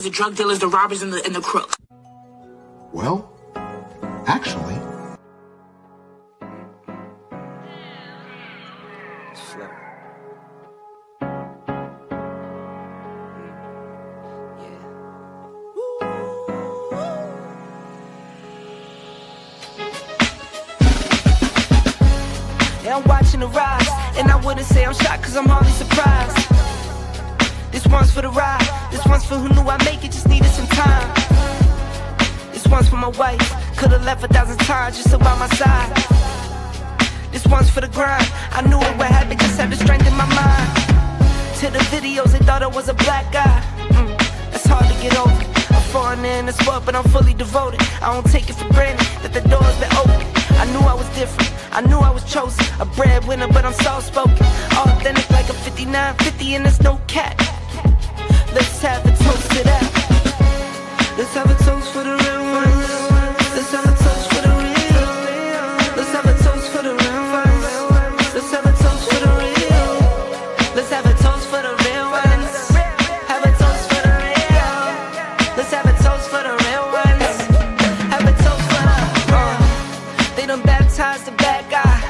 The drug dealers, the robbers, and the crooks. Well, actually. Yeah, I'm watching the rise, and I wouldn't say I'm shocked, cause I'm hardly surprised. This one's for the ride, this one's for who knew I'd make it, just needed some time. This one's for my wife, could've left 1,000 times just about my side. This one's for the grind, I knew it would happen, just had the strength in my mind. To the videos, they thought I was a black guy. That's hard to get over. I'm foreigner in the sport, but I'm fully devoted. I don't take it for granted that the door's been open. I knew I was different, I knew I was chosen. A breadwinner, but I'm soft-spoken. Authentic like a 5950 and there's no cap. Let's have a toast to that. Let's have a toast for the real ones. Let's have a toast for the real. Let's have a toast for the real ones. Let's have a toast for the real. Let's have a toast for the real ones. Have a toast for the real. Let's have a toast for the real ones. Have a toast for the They done baptized the bad guy.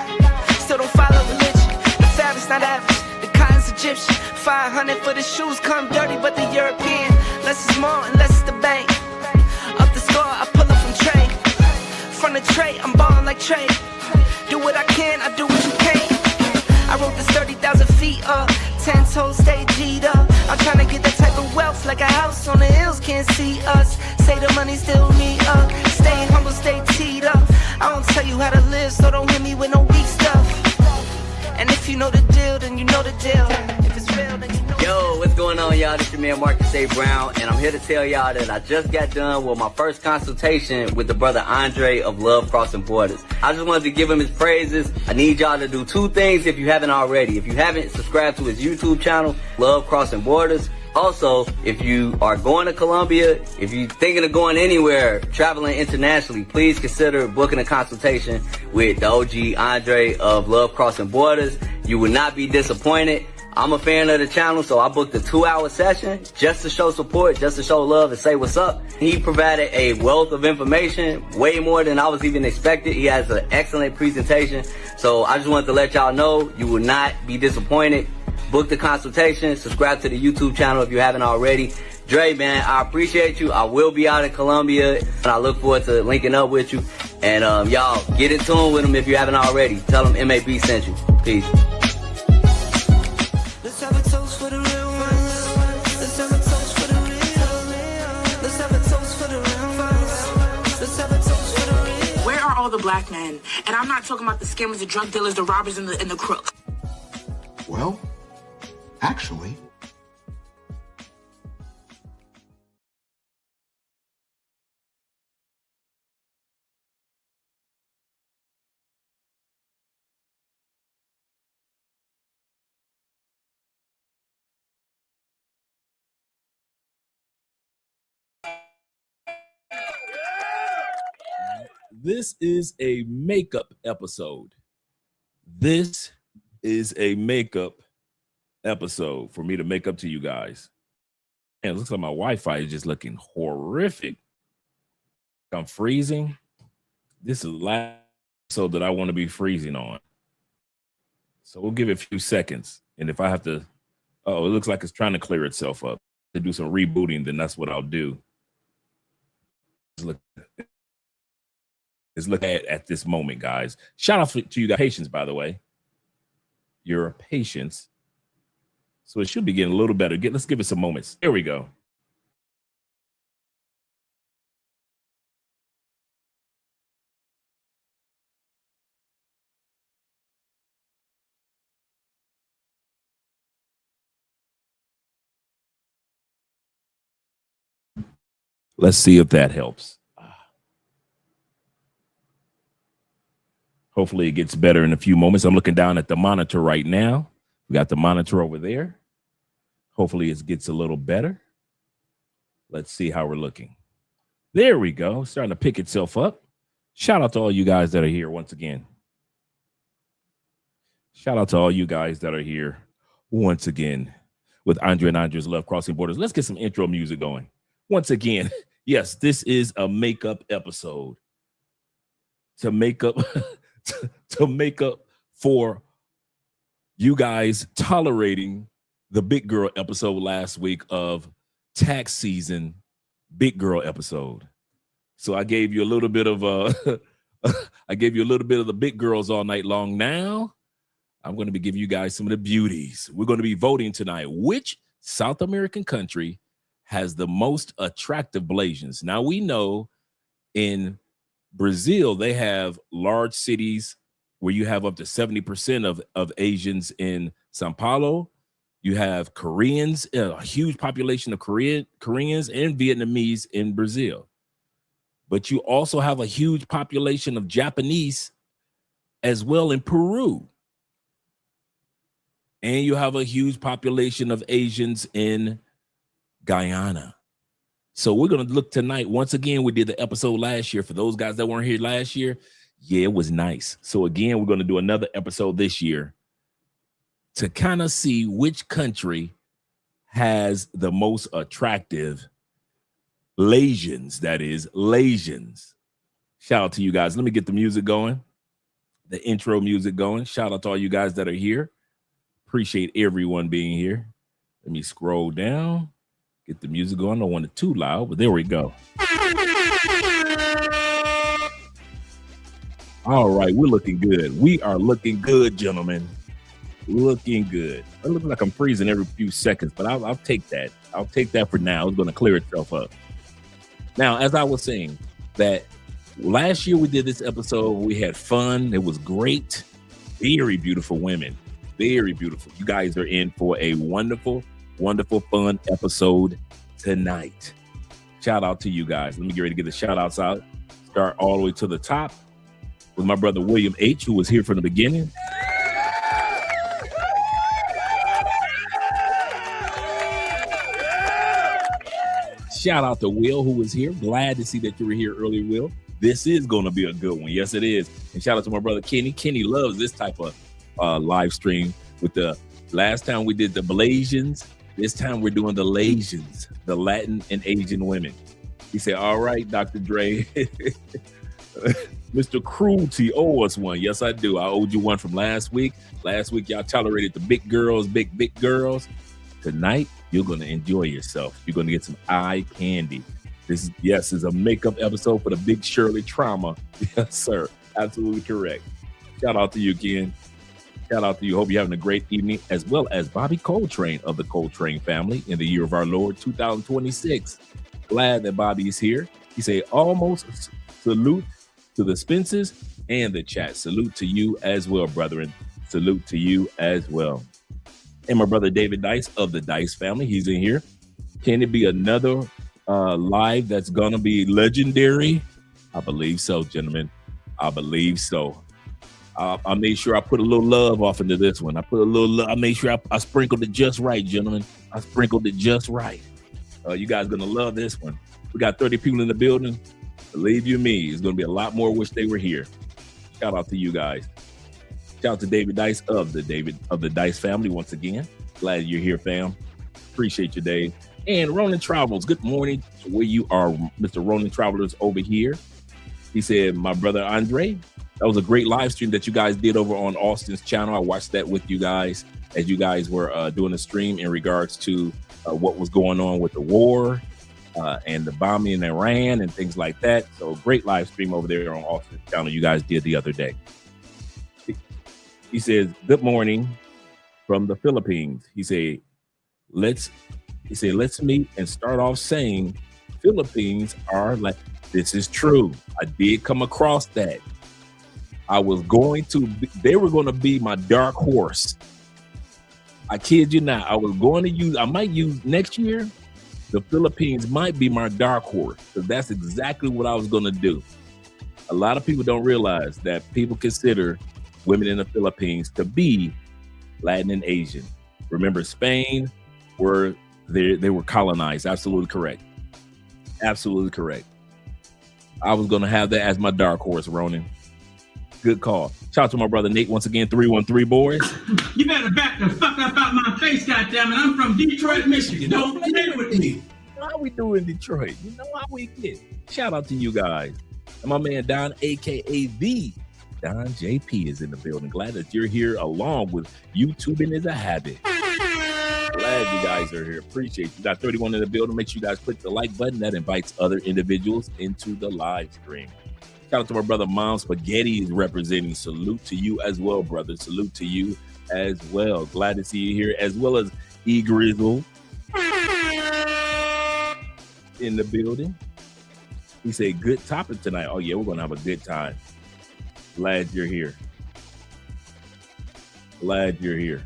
Still don't follow religion. The fabric's not average. The cotton's Egyptian. 500 for the shoes, come dirty, but the European. Less is more and less is the bank. Up the score, I pull up from Trey. From the tray, I'm ballin' like Trey. Do what I can, I do what you can't. I wrote this 30,000 feet up. 10 toes, stay G'd up. I'm tryna get that type of wealth, like a house on the hills, can't see us. Say the money still me up. Stay humble, stay teed up. I don't tell you how to live, so don't hit me with no weak stuff. And if you know the deal, then you know the deal. If it's real, then you know. Yo, what's going on, y'all? This your man Marcus A. Brown, and I'm here to tell y'all that I just got done with my first consultation with the brother Andre of Love Crossing Borders. I just wanted to give him his praises. I need y'all to do two things if you haven't already. If you haven't, subscribe to his YouTube channel, Love Crossing Borders. Also, if you are going to Colombia, if you're thinking of going anywhere, traveling internationally, please consider booking a consultation with the OG Andre of Love Crossing Borders. You will not be disappointed. I'm a fan of the channel, so I booked a 2-hour session just to show support, just to show love and say what's up. He provided a wealth of information, way more than I was even expected. He has an excellent presentation. So I just wanted to let y'all know you will not be disappointed. Book the consultation, subscribe to the YouTube channel if you haven't already. Dre, man, I appreciate you. I will be out in Colombia, and I look forward to linking up with you. And y'all, get in tune with him if you haven't already. Tell him MAB sent you. Peace. Let's have a toast for the real ones. Let's have a toast for the real. Let's have a toast for the real ones. Let's have a toast for the real. Where are all the black men? And I'm not talking about the scammers, the drug dealers, the robbers, and the crooks. Well, actually. This is a makeup episode. This is a makeup episode for me to make up to you guys. And it looks like my Wi-Fi is just looking horrific. I'm freezing. This is the last episode that I want to be freezing on. So we'll give it a few seconds. And if I have to, it looks like it's trying to clear itself up. To do some rebooting, then that's what I'll do. Let's look at this moment, guys. Shout out to you guys' patience, by the way. Your patience. So it should be getting a little better. Let's give it some moments. Here we go. Let's see if that helps. Hopefully it gets better in a few moments. I'm looking down at the monitor right now. We got the monitor over there. Hopefully it gets a little better. Let's see how we're looking. There we go. It's starting to pick itself up. Shout out to all you guys that are here once again. Shout out to all you guys that are here once again with Andre and Andre's Love Crossing Borders. Let's get some intro music going. once again, yes, this is a makeup episode to make up to make up for you guys tolerating the big girl episode last week of tax season big girl episode. So I gave you a little bit of I gave you a little bit of the big girls all night long. Now I'm going to be giving you guys some of the beauties. We're going to be voting tonight. Which South American country has the most attractive Blasians? Now we know in Brazil, they have large cities where you have up to 70% of Asians in Sao Paulo. You have Koreans, a huge population of Koreans and Vietnamese in Brazil. But you also have a huge population of Japanese as well in Peru. And you have a huge population of Asians in Guyana. So we're going to look tonight. Once again, we did the episode last year. For those guys that weren't here last year, yeah, it was nice. So again, we're going to do another episode this year to kind of see which country has the most attractive Lasians, that is, Lasians. Shout out to you guys. Let me get the music going, the intro music going. Shout out to all you guys that are here. Appreciate everyone being here. Let me scroll down. Get the music going. I don't want it too loud, but there we go. All right, we're looking good. We are looking good, gentlemen. Looking good. I look like I'm freezing every few seconds, but I'll take that. I'll take that for now. It's going to clear itself up. Now, as I was saying, that last year we did this episode. We had fun. It was great. Very beautiful women. Very beautiful. You guys are in for a wonderful, wonderful, fun episode tonight. Shout out to you guys. Let me get ready to get the shout outs out. Start all the way to the top with my brother William H., who was here from the beginning. Shout out to Will, who was here. Glad to see that you were here early, Will. This is going to be a good one. Yes, it is. And shout out to my brother Kenny. Kenny loves this type of live stream. With the last time we did the Blasians, this time we're doing the Lasians, the Latin and Asian women. He said, all right, Dr. Dre. Mr. Cruelty owe us one. Yes, I do. I owed you one from last week. Last week, y'all tolerated the big girls, big girls. Tonight, you're going to enjoy yourself. You're going to get some eye candy. This is a makeup episode for the Big Shirley trauma. Yes, sir. Absolutely correct. Shout out to you, Ken. Shout out to you. Hope you're having a great evening, as well as Bobby Coltrane of the Coltrane family in the year of our Lord 2026. Glad that Bobby is here. He say almost salute to the Spencers and the chat. Salute to you as well, brethren. Salute to you as well. And my brother David Dice of the Dice family, he's in here. Can it be another live that's gonna be legendary? I believe so, gentlemen. I believe so. I made sure I put a little love off into this one. I made sure I sprinkled it just right, gentlemen. I sprinkled it just right. You guys are gonna love this one. We got 30 people in the building. Believe you me, it's gonna be a lot more. Wish they were here. Shout out to you guys. Shout out to David Dice of the Dice family once again. Glad you're here, fam. Appreciate you, Dave. And Ronan Travels, good morning to where you are, Mr. Ronan Travelers over here. He said, my brother Andre, that was a great live stream that you guys did over on Austin's channel. I watched that with you guys as you guys were doing a stream in regards to what was going on with the war and the bombing in Iran and things like that. So great live stream over there on Austin's channel you guys did the other day. He says, good morning from the Philippines. He said, let's meet and start off saying Philippines are like, this is true. I did come across that. I was going to, they were going to be my dark horse. I kid you not. I was going to use, I might use next year, the Philippines might be my dark horse, because that's exactly what I was going to do. A lot of people don't realize that people consider women in the Philippines to be Latin and Asian. Remember, Spain they were colonized. Absolutely correct. Absolutely correct. I was going to have that as my dark horse, Ronan. Good call. Shout out to my brother Nate once again, 313 boys. You better back the fuck up out my face, goddammit. I'm from Detroit, Michigan. Don't play with me. know how we do in Detroit. You know how we get. Shout out to you guys. And my man Don, aka the Don JP, is in the building. Glad that you're here along with YouTubing is a habit. Glad you guys are here. Appreciate you. Got 31 in the building. Make sure you guys click the like button. That invites other individuals into the live stream. Shout out to my brother Mom Spaghetti is representing. Salute to you as well, brother. Salute to you as well. Glad to see you here, as well as E Grizzle in the building. He said, good topic tonight. Oh, yeah, we're going to have a good time. Glad you're here. Glad you're here.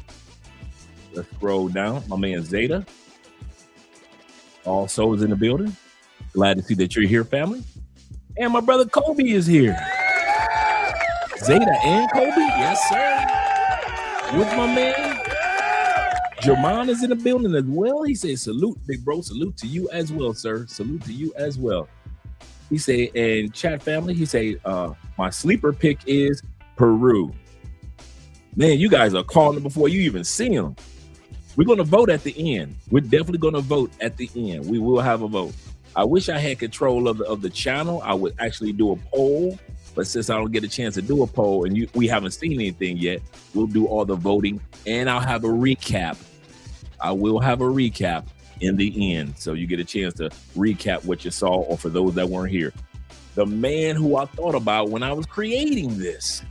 Let's scroll down. My man Zeta also is in the building. Glad to see that you're here, family. And my brother Kobe is here. Zeta and Kobe? Yes, sir. With my man Jermon is in the building as well. He said, salute, big bro. Salute to you as well, sir. Salute to you as well. He said, and chat family, he said, my sleeper pick is Peru. Man, you guys are calling them before you even see them. We're going to vote at the end. We're definitely going to vote at the end. We will have a vote. I wish I had control of the channel. I would actually do a poll. But since I don't get a chance to do a poll and we haven't seen anything yet, we'll do all the voting. And I'll have a recap. I will have a recap in the end, so you get a chance to recap what you saw, or for those that weren't here. The man who I thought about when I was creating this,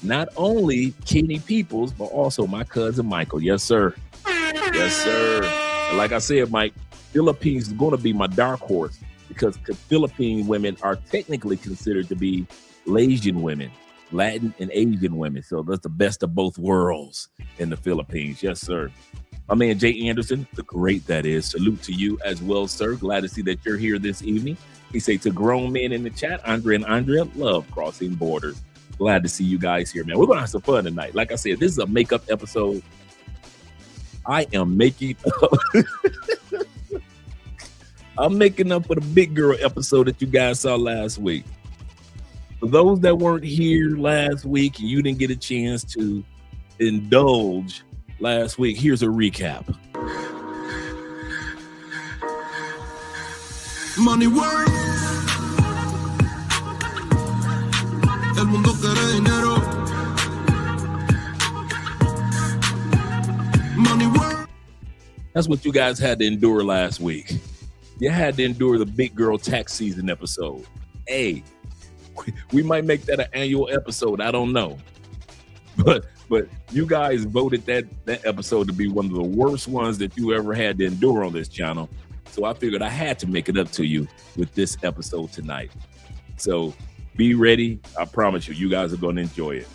not only Kenny Peoples, but also my cousin Michael. Yes, sir. Yes, sir. And like I said, Mike, Philippines is going to be my dark horse, because Philippine women are technically considered to be Asian women, Latin and Asian women. So that's the best of both worlds in the Philippines. Yes, sir. My man Jay Anderson, the great that is. Salute to you as well, sir. Glad to see that you're here this evening. He said to grown men in the chat, Andre and Andrea love crossing borders. Glad to see you guys here, man. We're going to have some fun tonight. Like I said, this is a makeup episode. I am making up. I'm making up for the big girl episode that you guys saw last week. For those that weren't here last week and you didn't get a chance to indulge last week, here's a recap. Money work. El mundo quiere dinero. Money work. That's what you guys had to endure last week. You had to endure the big girl tax season episode. Hey, we might make that an annual episode. I don't know. But you guys voted that episode to be one of the worst ones that you ever had to endure on this channel. So I figured I had to make it up to you with this episode tonight. So be ready. I promise you guys are going to enjoy it.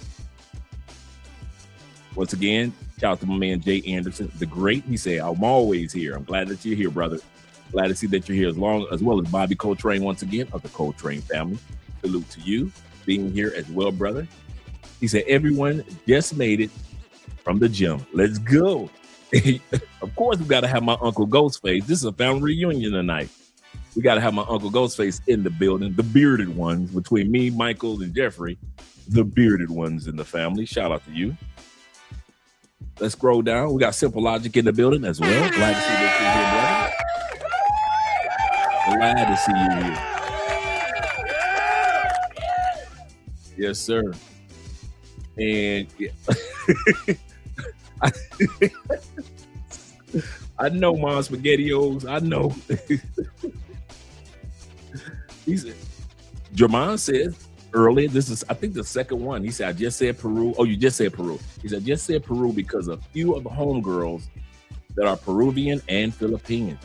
Once again, shout out to my man Jay Anderson, the great. He said, I'm always here. I'm glad that you're here, brother. Glad to see that you're here, as well as Bobby Coltrane once again of the Coltrane family. Salute to you being here as well, brother. He said, everyone just made it from the gym. Let's go. Of course, we got to have my Uncle Ghostface. This is a family reunion tonight. We got to have my Uncle Ghostface in the building. The bearded ones between me, Michael, and Jeffrey. The bearded ones in the family. Shout out to you. Let's scroll down. We got Simple Logic in the building as well. Glad to see that you're here, brother. Glad to see you here. Yes, sir. And yeah. I know Mom SpaghettiOs. I know. He said, Jermon says earlier, this is, I think, the second one. He said, I just said Peru. Oh, you just said Peru. He said, I just said Peru because a few of the homegirls that are Peruvian and Filipino.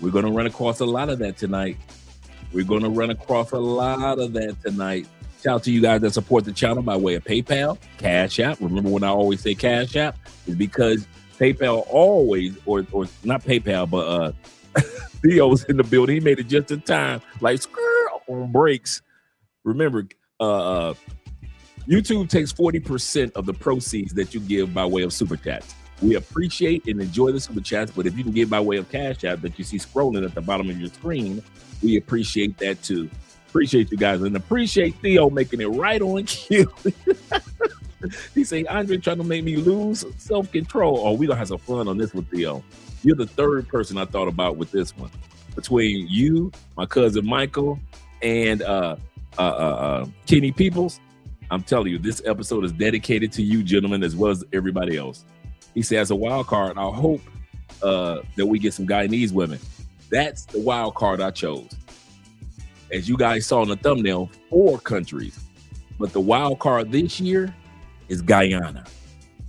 We're going to run across a lot of that tonight. Shout out to you guys that support the channel by way of PayPal, Cash App. Remember when I always say Cash App? It's because PayPal always, or not PayPal, but Theo's in the building. He made it just in time, like on breaks. Remember, YouTube takes 40% of the proceeds that you give by way of super chats. We appreciate and enjoy the super chats, but if you can give by way of Cash App that you see scrolling at the bottom of your screen, we appreciate that too. Appreciate you guys and appreciate Theo making it right on cue. He say, Andre trying to make me lose self-control. Oh, we gonna have some fun on this one, Theo. You're the third person I thought about with this one. Between you, my cousin Michael, and Kenny Peoples, I'm telling you, this episode is dedicated to you, gentlemen, as well as everybody else. He said, as a wild card, I hope that we get some Guyanese women. That's the wild card I chose. As you guys saw in the thumbnail, 4 countries. But the wild card this year is Guyana.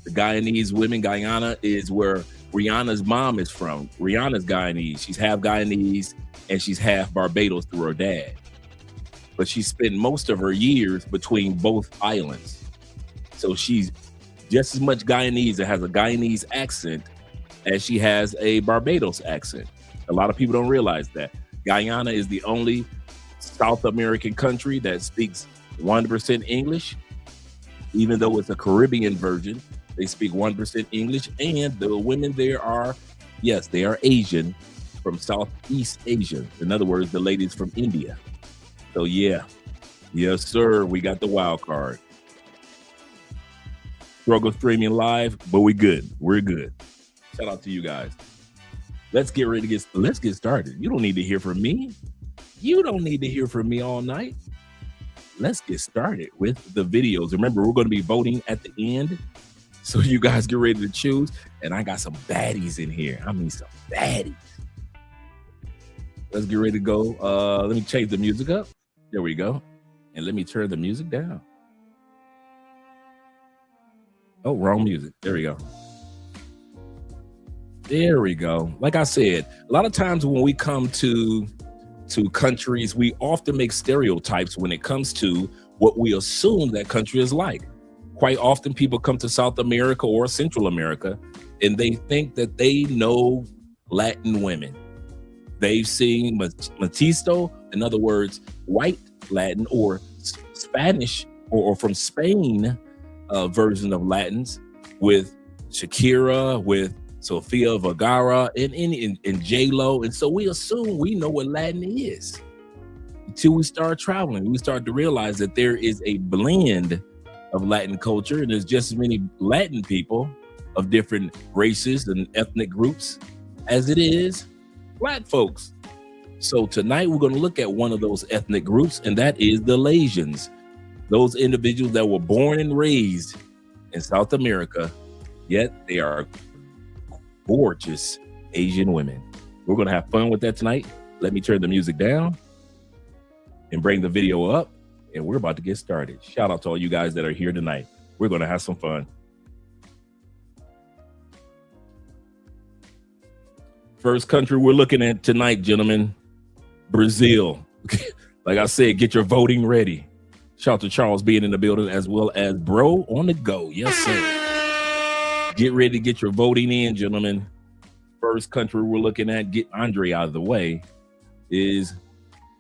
The Guyanese women, Guyana is where Rihanna's mom is from. Rihanna's Guyanese. She's half Guyanese and she's half Barbados through her dad. But she spent most of her years between both islands. So she's just as much Guyanese and has a Guyanese accent as she has a Barbados accent. A lot of people don't realize that. Guyana is the only South American country that speaks 100% English. Even though it's a Caribbean version, they speak 100% English. And the women there are, yes, they are Asian from Southeast Asia. In other words, the ladies from India. So yeah, yes, sir, we got the wild card. Struggle streaming live, but we good. We're good. Shout out to you guys. Let's get started. You don't need to hear from me. You don't need to hear from me all night. Let's get started with the videos. Remember, we're going to be voting at the end. So you guys get ready to choose. And I got some baddies in here. I mean, some baddies. Let's get ready to go. Let me change the music up. There we go. And let me turn the music down. Oh, wrong music. There we go. There we go. Like I said, a lot of times when we come to countries, we often make stereotypes when it comes to what we assume that country is like. Quite often people come to South America or Central America and they think that they know Latin women. They've seen mestizo, in other words, white Latin or Spanish or from Spain version of Latins with Shakira, with Sofia Vergara, and J-Lo. And so we assume we know what Latin is. Until we start traveling, we start to realize that there is a blend of Latin culture, and there's just as many Latin people of different races and ethnic groups as it is Black folks. So tonight we're going to look at one of those ethnic groups, and that is the Latians. Those individuals that were born and raised in South America, yet they are gorgeous Asian women. We're going to have fun with that tonight. Let me turn the music down and bring the video up, and we're about to get started. Shout out to all you guys that are here tonight. We're going to have some fun. First country we're looking at tonight, gentlemen, Brazil. Like I said, get your voting ready. Shout out to Charles being in the building, as well as Bro on the go. Yes, sir. Get ready to get your voting in, gentlemen. First country we're looking at, get Andre out of the way, is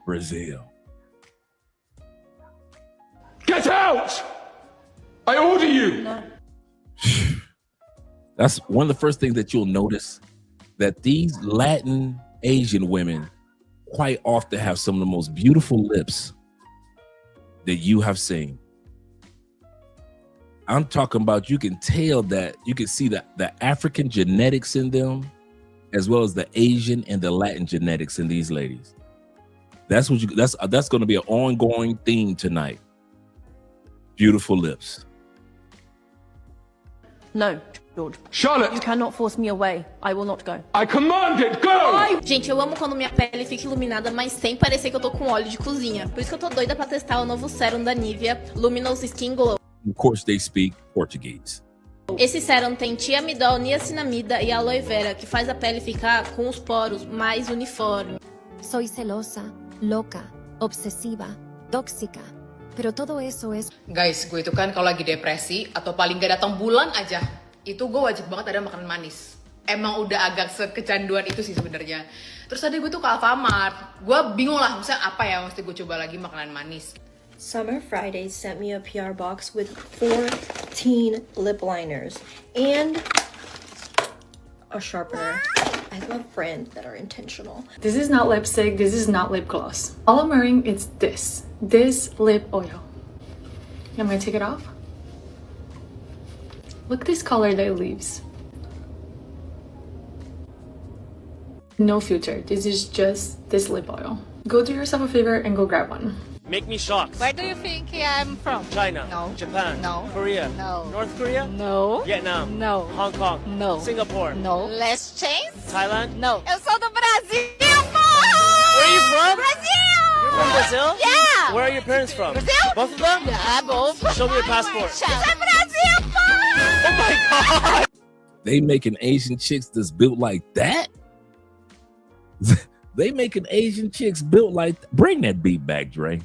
Brazil. Get out! I order you! No. That's one of the first things that you'll notice, that these Latin Asian women quite often have some of the most beautiful lips that you have seen. I'm talking about, you can tell that, you can see that the African genetics in them, as well as the Asian and the Latin genetics in these ladies. That's going to be an ongoing theme tonight. Beautiful lips. No, George. Charlotte! You cannot force me away. I will not go. I command it, go! Gente, eu amo quando minha pele fica iluminada, mas sem parecer que eu tô com óleo de cozinha. Por isso que eu tô doida pra testar o novo sérum da Nivea, Luminous Skin Glow. Of course, they speak Portuguese. Esse sérum tem tiamidol, niacinamida e aloe vera, que faz a pele ficar com os poros mais uniformes. Soy celosa, loca, obsesiva, tóxica. Pero todo eso es... Guys, gue itu kan kalau lagi depresi atau paling gak datang bulan aja, itu gue wajib banget ada makanan manis. Emang udah agak sekecanduan itu sih sebenarnya. Terus tadi gue tuh ke Alfamart, gue bingung lah, misalnya apa ya mesti gue coba lagi makanan manis. Summer Fridays sent me a PR box with 14 lip liners and a sharpener. I love friends that are intentional. This is not lipstick, this is not lip gloss. All I'm wearing is this lip oil. I'm gonna take it off. Look this color that it leaves. No filter. This is just this lip oil. Go do yourself a favor and go grab one. Make me shocked. Where do you think I'm from? China. No. Japan. No. Korea. No. North Korea. No. Vietnam. No. Hong Kong. No. Singapore. No. Last chance? Thailand. No. Eu sou do Brasil, Where are you from? Brazil! You're from Brazil? Yeah. Where are your parents from? Brazil? Both of them? Yeah, both. Show me your passport. Isso é Brasil, pô! Oh my God! They making Asian chicks that's built like that? They making Asian chicks built like that. Bring that beat back, Dre.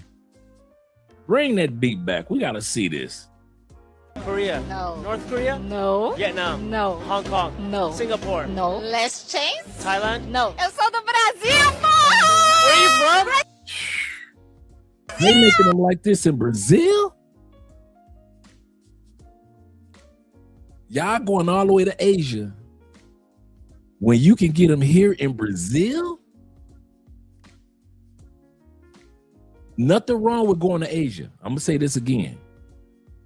Bring that beat back. We gotta see this. Korea. No. North Korea. No. Vietnam. No. Hong Kong. No. Singapore. No. Last chance? Thailand. No. Eu sou do Brasil, pô! Where are you from? They making them like this in Brazil? Y'all going all the way to Asia when you can get them here in Brazil? Nothing wrong with going to Asia. I'm gonna say this again.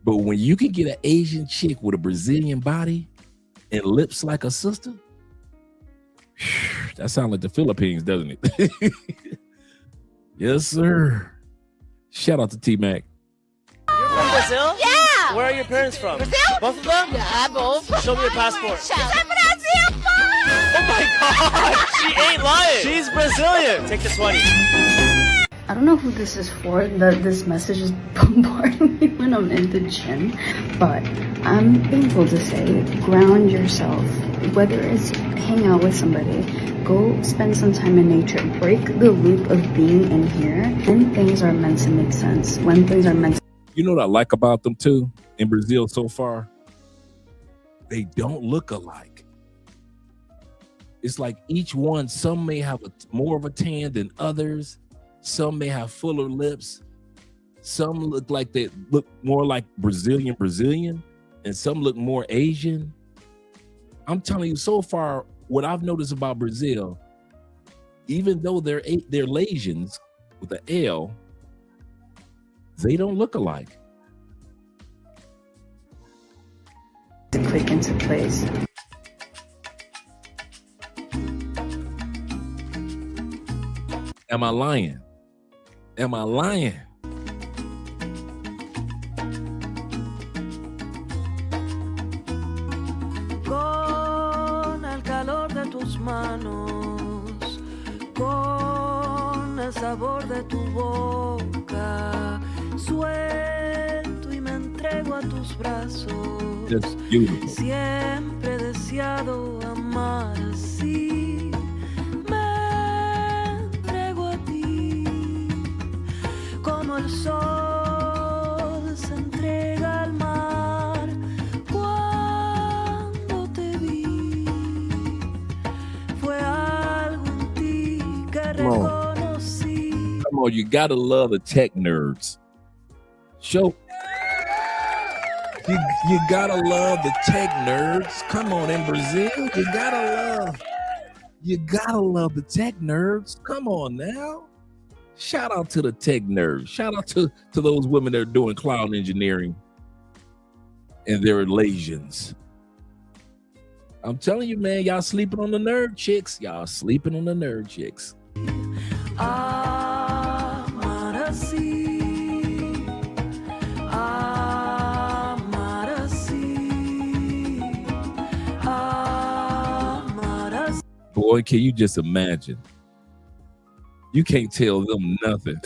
But when you can get an Asian chick with a Brazilian body and lips like a sister, that sounds like the Philippines, doesn't it? Yes, sir. Shout out to T-Mac. You're from Brazil? Yeah. Where are your parents from? Brazil? Both of them? Yeah, both. Show me your passport. Isso é Brasil, pô! Oh my God! She ain't lying. She's Brazilian. Take the 20. I don't know who this is for, that this message is bombarding me when I'm in the gym, but I'm thankful to say, ground yourself. Whether it's hang out with somebody, go spend some time in nature, break the loop of being in here, and things are meant to make sense. When things are meant to... You know what I like about them too in Brazil so far? They don't look alike. It's like each one, some may have more of a tan than others. Some may have fuller lips. Some look like they look more like Brazilian, and some look more Asian. I'm telling you, so far, what I've noticed about Brazil, even though they're Lasians with an L, they don't look alike. to click into place. Am I lying? Am I lying? Con el calor de tus manos, con el sabor de tu boca, suelto y me entrego a tus brazos. That's beautiful. Siempre he deseado amar así. Me entrego a ti, como el sol se entrega al mar. Cuando te vi, fue algo en ti que reconocí. Come on, you gotta love the tech nerds. Show. You gotta love the tech nerds. Come on, in Brazil, you gotta love the tech nerds. Come on now. Shout out to the tech nerds. Shout out to those women that are doing cloud engineering and they're Lasians. I'm telling you, man, y'all sleeping on the nerd chicks. Y'all sleeping on the nerd chicks. Amar así. Boy, can you just imagine? You can't tell them nothing.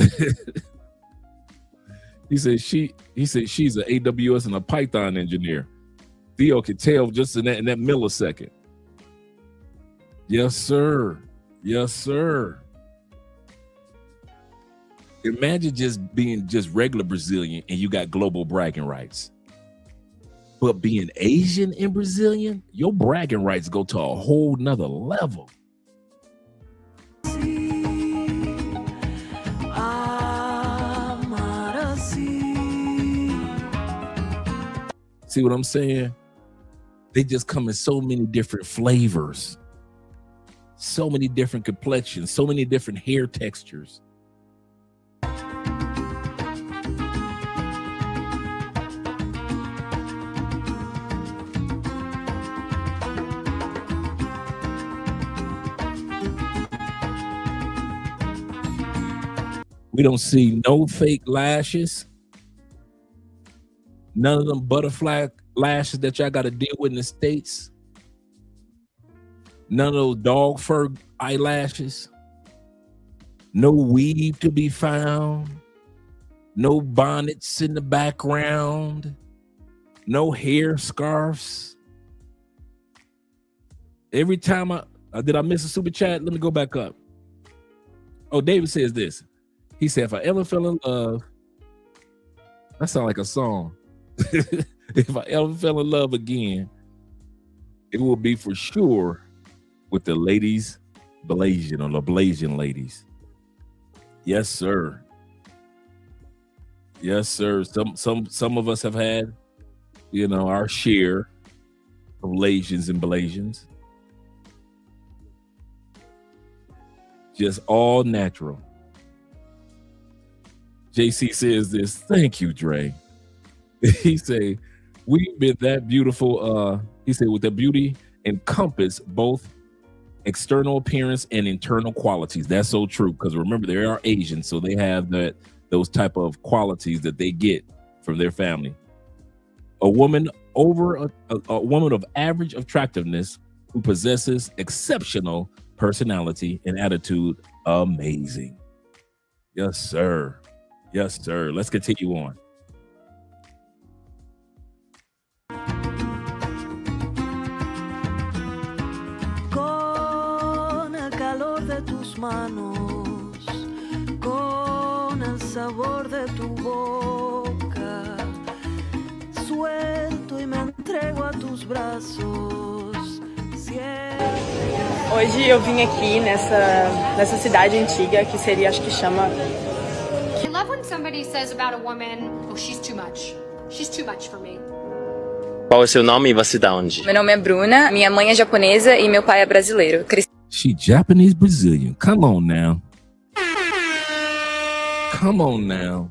He said she's an AWS and a Python engineer. Theo can tell just in that millisecond. Yes, sir. Yes, sir. Imagine just being just regular Brazilian and you got global bragging rights. But being Asian and Brazilian, your bragging rights go to a whole nother level. See what I'm saying? They just come in so many different flavors, so many different complexions, so many different hair textures. We don't see no fake lashes. None of them butterfly lashes that y'all got to deal with in the States. None of those dog fur eyelashes. No weave to be found. No bonnets in the background. No hair scarves. Every time did I miss a super chat? Let me go back up. Oh, David says this. He said, if I ever fell in love, that sounds like a song. If I ever fell in love again, it will be for sure with the ladies Blasian or the Blasian ladies. Yes, sir. Yes, sir. Some of us have had, our share of Lasians and Blasians. Just all natural. JC says this. Thank you, Dre. He say, we've been that beautiful. He said, with the beauty encompass both external appearance and internal qualities. That's so true. Because remember, they are Asian, so they have those type of qualities that they get from their family. A woman a woman of average attractiveness who possesses exceptional personality and attitude. Amazing. Yes, sir. Yes, sir. Let's continue on. Con el calor de tus manos, con el sabor de tu boca, suelto y me entrego a tus brazos. Hoje eu vim aqui nessa cidade antiga que seria, acho que chama. I love when somebody says about a woman, oh, she's too much. She's too much for me. Qual é o seu nome e você da onde? Meu nome é Bruna, minha mãe é japonesa e meu pai é brasileiro. She Japanese Brazilian. Come on now. Come on now.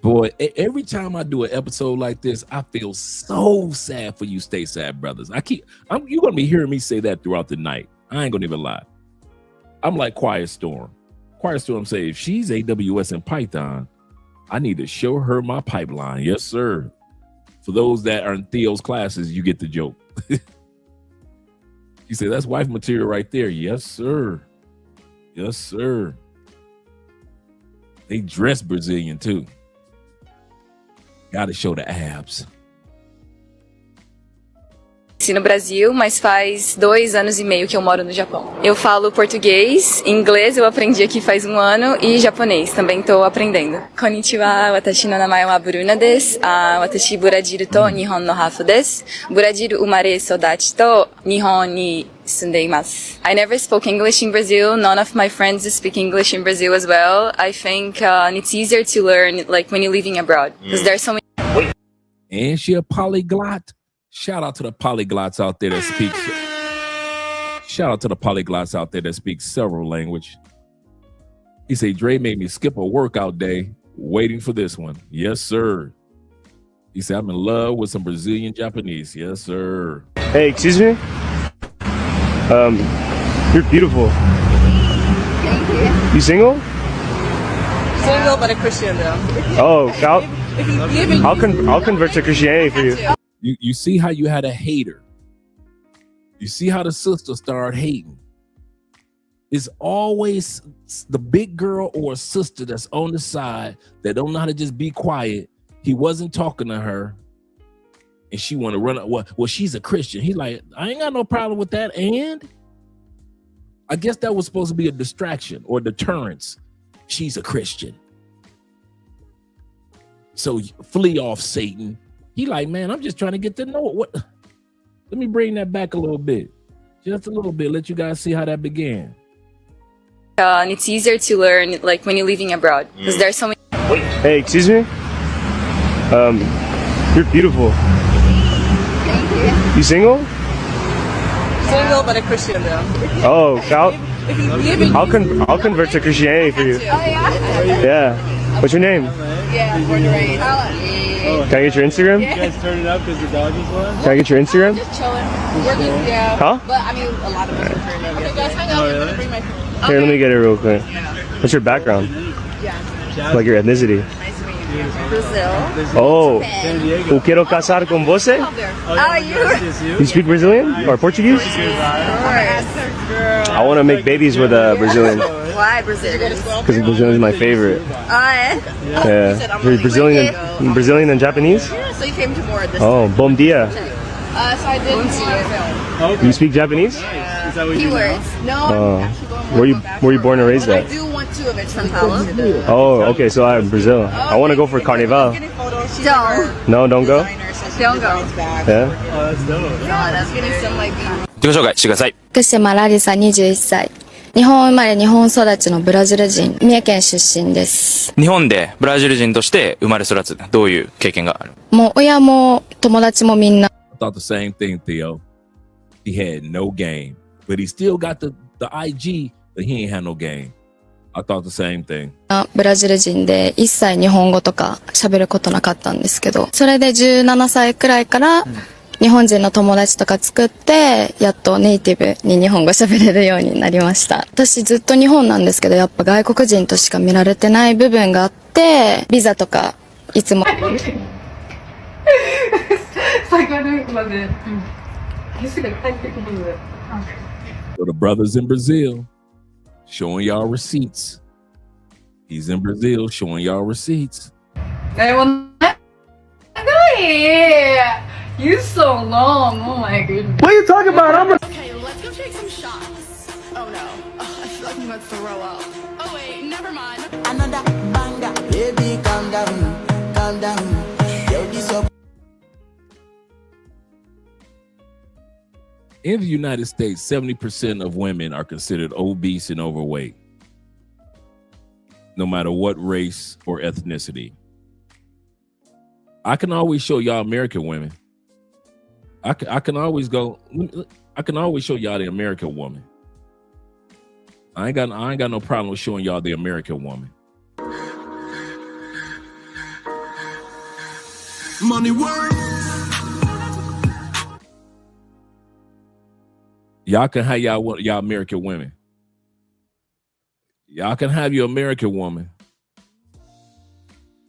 Boy, every time I do an episode like this, I feel so sad for you stateside brothers. You're gonna be hearing me say that throughout the night. I ain't gonna even lie. I'm like Quiet Storm. Quiet Storm say, if she's AWS in Python, I need to show her my pipeline. Yes, sir. For those that are in Theo's classes, you get the joke. He said, that's wife material right there. Yes, sir. Yes, sir. They dress Brazilian too. Gotta show the abs. Nasci no Brasil, mas faz 2 anos e meio que eu moro no Japão. Eu falo português, inglês eu aprendi aqui faz 1 ano e japonês também tô aprendendo. Konnichiwa, watashi no namae wa Bruna desu. Watashi Burajiru to Nihon no hafu desu. Burajiru umare sodachi to Nihon ni sundeimasu. I never spoke English in Brazil. None of my friends speak English in Brazil as well. I think it's easier to learn like when you're living abroad because there's so many. And she a polyglot. Shout out to the polyglots out there that speak. Shout out to the polyglots out there that speak several languages. He said, Dre made me skip a workout day waiting for this one. Yes, sir. He said, I'm in love with some Brazilian Japanese. Yes, sir. Hey, excuse me? You're beautiful. Thank you. You single? Single but a Christian though. Oh, I'll convert to Christianity for you. You see how you had a hater. You see how the sister started hating. It's always the big girl or a sister that's on the side that don't know how to just be quiet. He wasn't talking to her. And she want to run. Well, she's a Christian. He like, I ain't got no problem with that. And I guess that was supposed to be a distraction or deterrence. She's a Christian. So flee off, Satan. He like, man, I'm just trying to get to know it. What? Let me bring that back a little bit. Just a little bit. Let you guys see how that began. And it's easier to learn like when you're living abroad because there's so many. Hey, excuse me? You're beautiful. Thank you. You single? Single but a Christian though. Oh, I'll convert to Christianity for you. Oh yeah? Yeah. What's your name? Yeah, born and raised. Can I get your Instagram? You guys turn it up because the dog is one? Can I get your Instagram? Just chilling. Working, yeah. Huh? But I mean, a lot of us are turning up. Okay, guys, hang out. I'm gonna bring my phone. Here, let me get it real quick. What's your background? Like your ethnicity? Brazil. Oh, eu quero casar com você. You speak Brazilian or Portuguese? I want to make babies with a Brazilian. Why Brazilian? Because Brazilian is my favorite. Yeah. Brazilian and Japanese? So you came to board this. Oh, bom dia. So I did. You speak Japanese? Keywords. No. Where you born and raised at? I do want two of it from Paulo. Oh, okay. So I'm in Brazil. I want to go for Carnival. Don't. No, don't go. Don't go. Yeah. That's getting some like. 自己紹介してください。福島ラリサ21歳。日本生まれ日本育ちのブラジル人、三重県出身です。日本でブラジル人として生まれ育つ。どういう経験がある？もう親も友達もみんな。I thought the same thing, Theo. He had no game, but he still got the IG, but he ain't had no game. I thought the same thing. ブラジル人で一切日本語とか喋ることなかったんですけど、それで17歳くらいから日本人の友達とか作って、やっとネイティブに日本語喋れるようになりました。私ずっと日本なんですけど、やっぱ外国人としか見られてない部分があって、ビザとかいつも。So the brothers in Brazil showing y'all receipts. He's in Brazil showing y'all receipts. You so long. Oh my goodness. What are you talking about? Okay, let's go take some shots. Oh no. I feel like I'm gonna throw up. Oh wait, never mind. Another banger. Baby, calm down. Calm down. Yo, this up. In the United States, 70% of women are considered obese and overweight, no matter what race or ethnicity. I can always show y'all American women. I can always show y'all the American woman. I ain't got no problem with showing y'all the American woman. Money work. Y'all can have y'all American women. Y'all can have your American woman.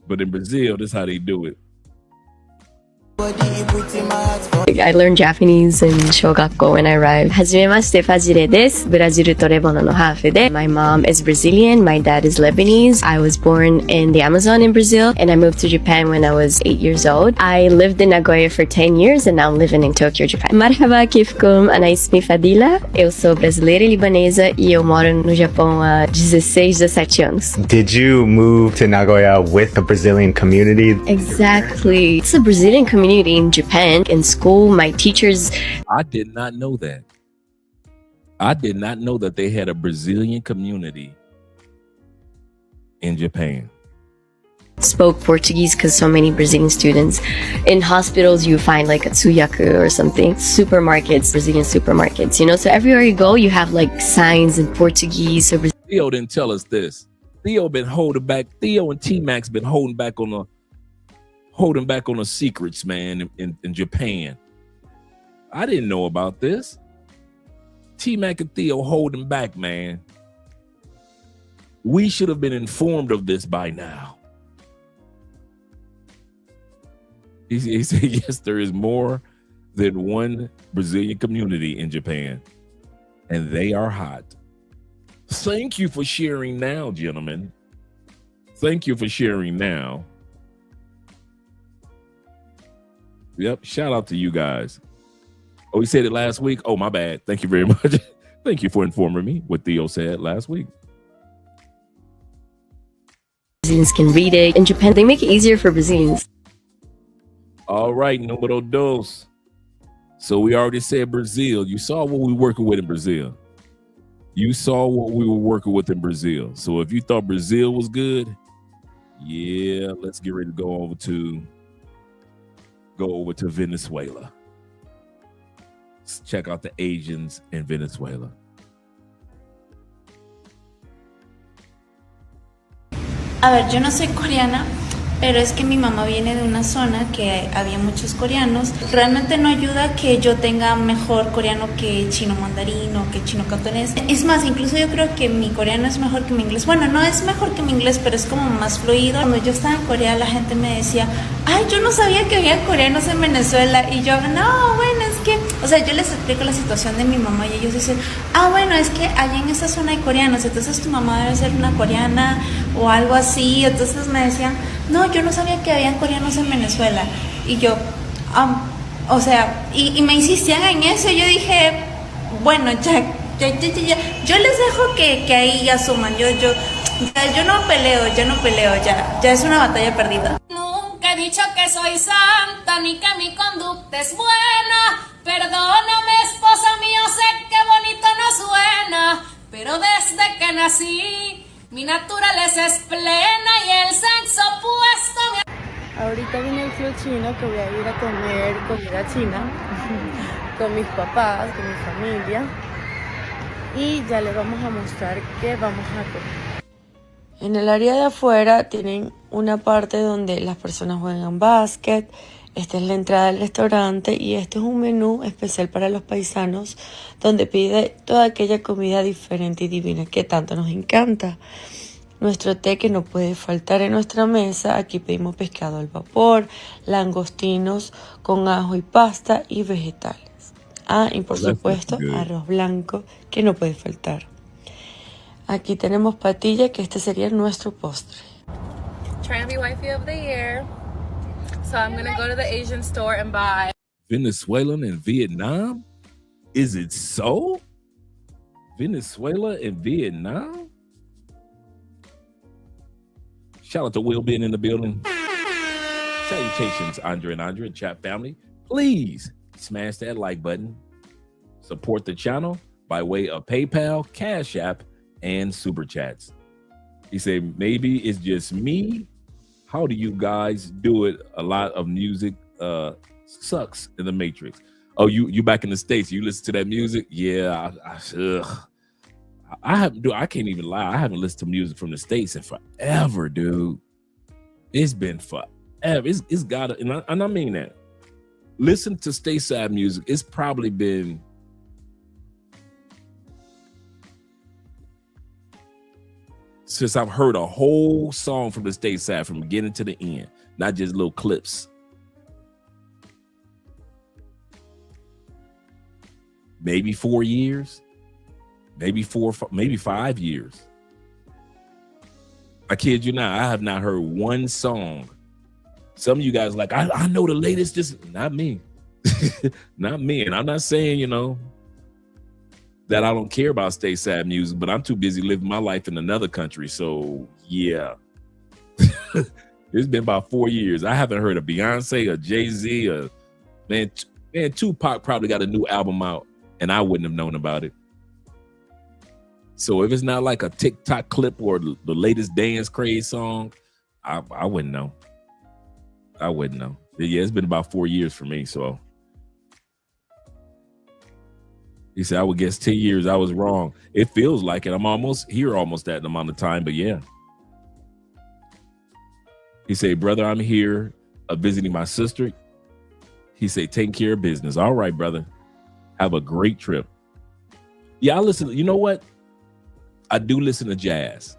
But in Brazil, this is how they do it. I learned Japanese in 小学校 when I arrived. はじめまして、ファジレです。ブラジルとレバノンのハーフで。My mom is Brazilian, my dad is Lebanese. I was born in the Amazon in Brazil, and I moved to Japan when I was 8 years old. I lived in Nagoya for 10 years, and now I'm living in Tokyo, Japan. Marhaba, kifkum, ana ismi Fadila. Eu sou brasileira e libanesa, e eu moro no Japão há 16, 17 anos. Did you move to Nagoya with a Brazilian community? Exactly. It's a Brazilian community in Japan. In school, my teachers. I did not know that. I did not know that they had a Brazilian community in Japan. Spoke Portuguese because so many Brazilian students. In hospitals, you find like a tsuyaku or something. Supermarkets, Brazilian supermarkets, you know? So everywhere you go, you have like signs in Portuguese. So Theo didn't tell us this. Theo been holding back. Theo and T-Max been holding back on the secrets, man, in Japan. I didn't know about this. T-Mac and Theo holding back, man. We should have been informed of this by now. He said, yes, there is more than one Brazilian community in Japan, and they are hot. Thank you for sharing now, gentlemen. Thank you for sharing now. Yep, shout out to you guys. Oh, he said it last week? Oh, my bad. Thank you very much. Thank you for informing me what Theo said last week. Brazilians can read it. In Japan, they make it easier for Brazilians. All right, numero dos. So we already said Brazil. You saw what we were working with in Brazil. You saw what we were working with in Brazil. So if you thought Brazil was good, yeah, let's get ready to go over to Venezuela. Let's check out the Asians in Venezuela. A ver, yo no soy coreana, pero es que mi mamá viene de una zona que había muchos coreanos. Realmente no ayuda que yo tenga mejor coreano que chino mandarín o que chino cantonés. Es más, incluso yo creo que mi coreano es mejor que mi inglés. Bueno, no es mejor que mi inglés, pero es como más fluido. Cuando yo estaba en Corea, la gente me decía, ay, yo no sabía que había coreanos en Venezuela. Y yo, no, bueno, es que, o sea, yo les explico la situación de mi mamá y ellos dicen, ah, bueno, es que allá en esa zona hay coreanos, entonces tu mamá debe ser una coreana o algo así. Entonces me decían, no, yo no sabía que había coreanos en Venezuela. Y yo, o sea, y me insistían en eso. Y yo dije, bueno, ya, yo les dejo que ahí asuman. Yo no peleo, ya es una batalla perdida. Nunca he dicho que soy santa ni que mi conducta es buena. Perdóname, esposa mío, sé que bonito no suena, pero desde que nací mi naturaleza es plena y el sexo opuesto me... Ahorita viene el tío chino que voy a ir a comer comida china con mis papás, con mi familia, y ya les vamos a mostrar qué vamos a comer. En el área de afuera tienen una parte donde las personas juegan básquet. Esta es la entrada del restaurante y este es un menú especial para los paisanos donde pide toda aquella comida diferente y divina que tanto nos encanta. Nuestro té que no puede faltar en nuestra mesa. Aquí pedimos pescado al vapor, langostinos con ajo y pasta y vegetales. Y por supuesto arroz blanco que no puede faltar. Aquí tenemos patilla, que este sería nuestro postre. Trying to be wifey of the year. So I'm gonna go to the Asian store and buy. Venezuelan and Vietnam? Is it so? Venezuela and Vietnam? Shout out to Will being in the building. Salutations, Andre and Andre and chat family. Please smash that like button. Support the channel by way of PayPal, Cash App, and Super Chats. He said, maybe it's just me. How do you guys do it? A lot of music sucks in the Matrix. Oh, you back in the States? You listen to that music? Yeah, I can't even lie. I haven't listened to music from the States in forever, dude. It's been forever. It's gotta, and I mean that. Listen to stateside music. It's probably been since I've heard a whole song from the stateside from beginning to the end, not just little clips. Maybe 4 years, maybe 5 years. I kid you not, I have not heard one song. Some of you guys like, I know the latest, just not me. Not me. And I'm not saying, that I don't care about stateside music, but I'm too busy living my life in another country. So yeah, it's been about 4 years. I haven't heard of Beyonce or Jay-Z or man, Tupac probably got a new album out and I wouldn't have known about it. So if it's not like a TikTok clip or the latest dance craze song, I wouldn't know. I wouldn't know. Yeah, it's been about 4 years for me. So he said, I would guess 10 years. I was wrong. It feels like it. I'm almost here, almost that amount of time, but yeah. He said, brother, I'm here visiting my sister. He said, take care of business. All right, brother. Have a great trip. Yeah, I listen. You know what? I do listen to jazz.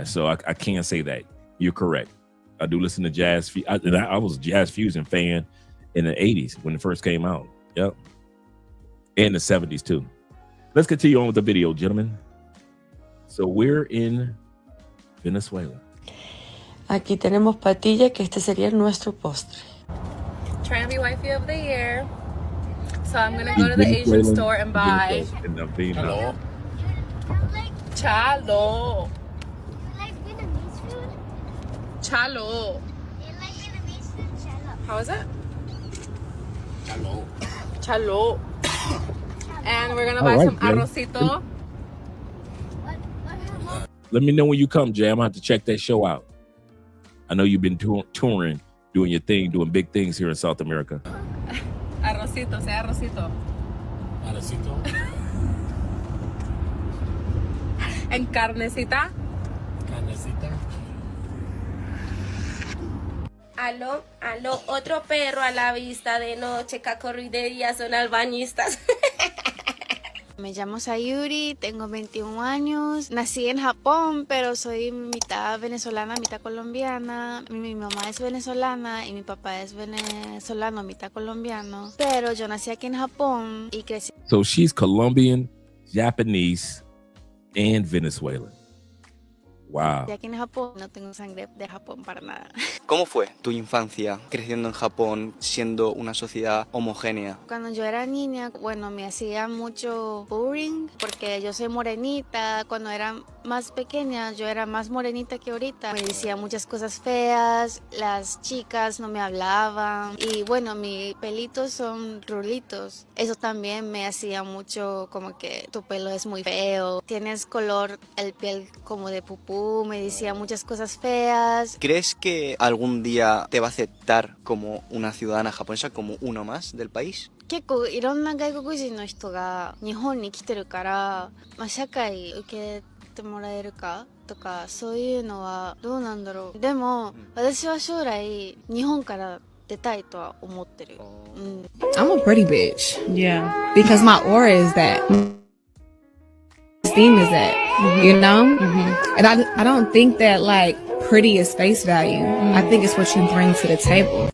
So I can't say that. You're correct. I do listen to jazz. I was a jazz fusion fan in the 80s when it first came out. Yep. And the 70s too. Let's continue on with the video, gentlemen. So we're in Venezuela. Aquí tenemos patilla, que este sería nuestro postre. Trying to be wifey of the year. So I'm gonna go to the Asian store and buy. Hello. Chalo. You like Vietnamese food? Chalo. You like Vietnamese food? Chalo. How is it? Chalo. Chalo. And we're gonna buy some arrocito. Let me know when you come, Jay. I'm gonna have to check that show out. I know you've been touring, doing your thing, doing big things here in South America. Arrocito, say arrocito. Arrocito. And carnecita. Carnecita. Aló, aló, otro perro a la vista de noche, cacorridería son albañistas. Me llamo Sayuri, tengo 21 años, nací en Japón, pero soy mitad venezolana, mitad colombiana. Mi mamá es venezolana y mi papá es venezolano, mitad colombiano. Pero yo nací aquí en Japón y crecí. So she's Colombian, Japanese, and Venezuelan. Wow. Aquí en Japón no tengo sangre de Japón para nada. ¿Cómo fue tu infancia creciendo en Japón, siendo una sociedad homogénea? Cuando yo era niña, bueno, me hacía mucho bullying porque yo soy morenita. Cuando era más pequeña, yo era más morenita que ahorita. Me decían muchas cosas feas, las chicas no me hablaban y bueno, mis pelitos son rulitos. Eso también me hacía mucho como que tu pelo es muy feo, tienes color, el piel como de pupú. Me decía muchas cosas feas. ¿Crees que algún día te va a aceptar como una ciudadana japonesa, como uno más del país? 結構いろんな外国人の人が日本に来てるから、社会受けてもらえるかとかそういうのはどうなんだろう。でも私は将来日本から出たいとは思ってる。I'm a pretty bitch. Yeah. Because my aura is that. Esteem is that. You know? And I don't think that like pretty is face value. I think it's what you bring to the table.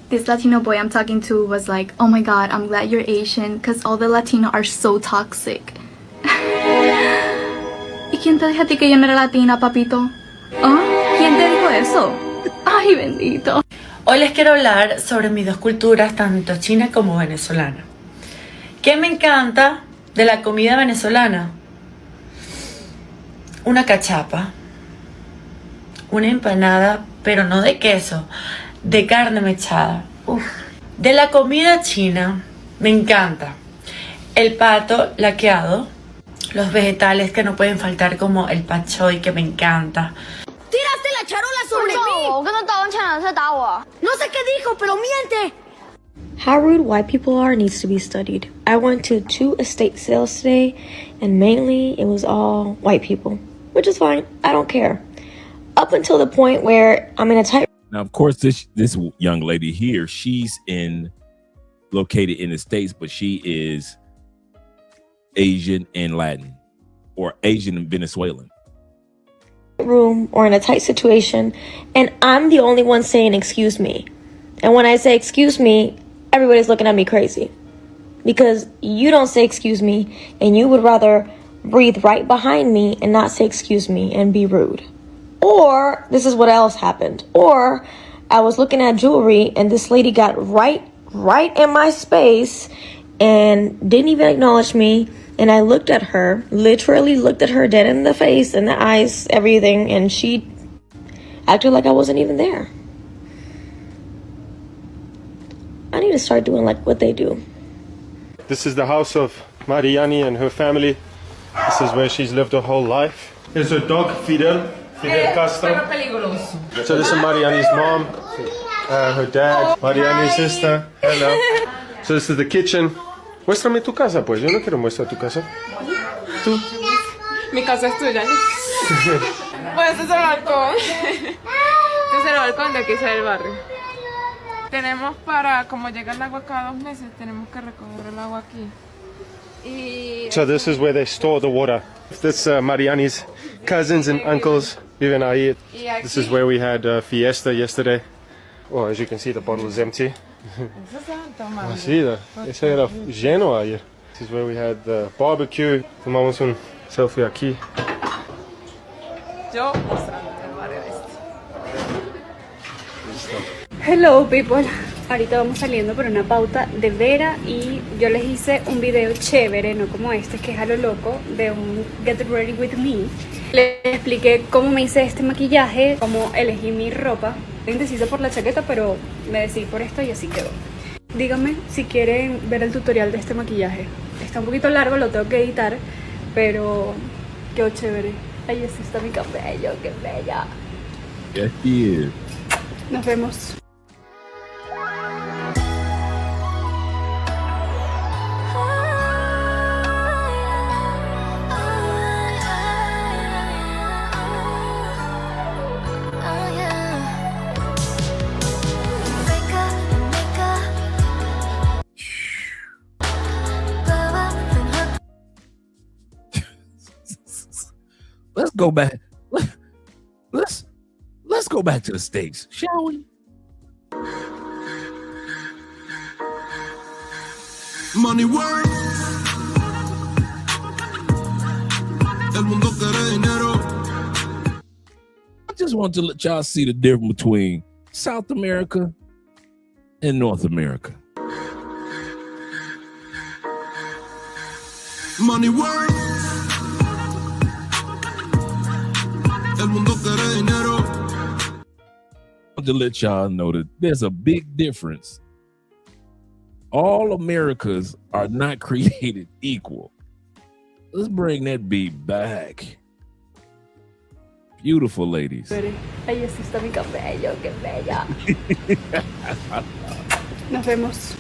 This Latino boy I'm talking to was like, oh my god, I'm glad you're Asian because all the Latino are so toxic. ¿Y quién te dijo a ti que yo no era latina, papito? ¿Ah? ¿Quién te dijo eso? Ay, bendito. Hoy les quiero hablar sobre mis dos culturas, tanto china como venezolana. ¿Qué me encanta de la comida venezolana? Una cachapa, una empanada, pero no de queso, de carne mechada. Uf. De la comida china me encanta el pato laqueado, los vegetales que no pueden faltar como el pak choi, que me encanta. ¡Tiraste la charola sobre mí! No sé qué dijo, pero miente. How rude white people are needs to be studied. I went to 2 estate sales today, and mainly it was all white people, which is fine. I don't care. Up until the point where I'm in a tight. Now, of course, this young lady here, she's located in the States, but she is Asian and Latin, or Asian and Venezuelan. Room or in a tight situation, and I'm the only one saying excuse me. And when I say excuse me, everybody's looking at me crazy because you don't say excuse me and you would rather breathe right behind me and not say excuse me and be rude. Or this is what else happened. Or I was looking at jewelry and this lady got right in my space and didn't even acknowledge me. And I looked at her, literally looked at her dead in the face and the eyes, everything. And she acted like I wasn't even there. I need to start doing like what they do. This is the house of Mariani and her family. This is where she's lived her whole life. Here's her dog, Fidel Castro. So this is Mariani's mom, her dad, Mariani's sister. Hello. So this is the kitchen. Muéstrame tu casa, pues. Yo no quiero mostrar tu casa. ¿Tú? Mi casa es tuya. Pues este es el balcón. Este es el balcón de aquí sale el barrio. Tenemos para, como llega el agua cada 2 meses, tenemos que recoger el agua aquí. So this is where they store the water. This Mariani's cousins and uncles viven ahí. This is where we had fiesta yesterday. Oh, as you can see, the bottle is empty. Sí, ese era lleno ayer. This is where we had the barbecue. Tomamos un selfie aquí. Yo mostrando el barrio este. Hello people, ahorita vamos saliendo por una pauta de Vera y yo les hice un video chévere, no como este que es a lo loco, de un Get Ready With Me. Les expliqué cómo me hice este maquillaje, cómo elegí mi ropa. Estoy indecisa por la chaqueta, pero me decidí por esto y así quedó. Díganme si quieren ver el tutorial de este maquillaje. Está un poquito largo, lo tengo que editar, pero quedó chévere. Ahí está mi cabello, qué bella. Yes, he is. Nos vemos. let's go back. Let's go back to the States, shall we? Money work. El mundo quiere dinero. I just want to let y'all see the difference between South America and North America. Money work. El mundo quiere dinero. I want to let y'all know that there's a big difference. All Americas are not created equal. Let's bring that beat back. Beautiful ladies. Ay, así está mi cabello, qué bella. Nos vemos.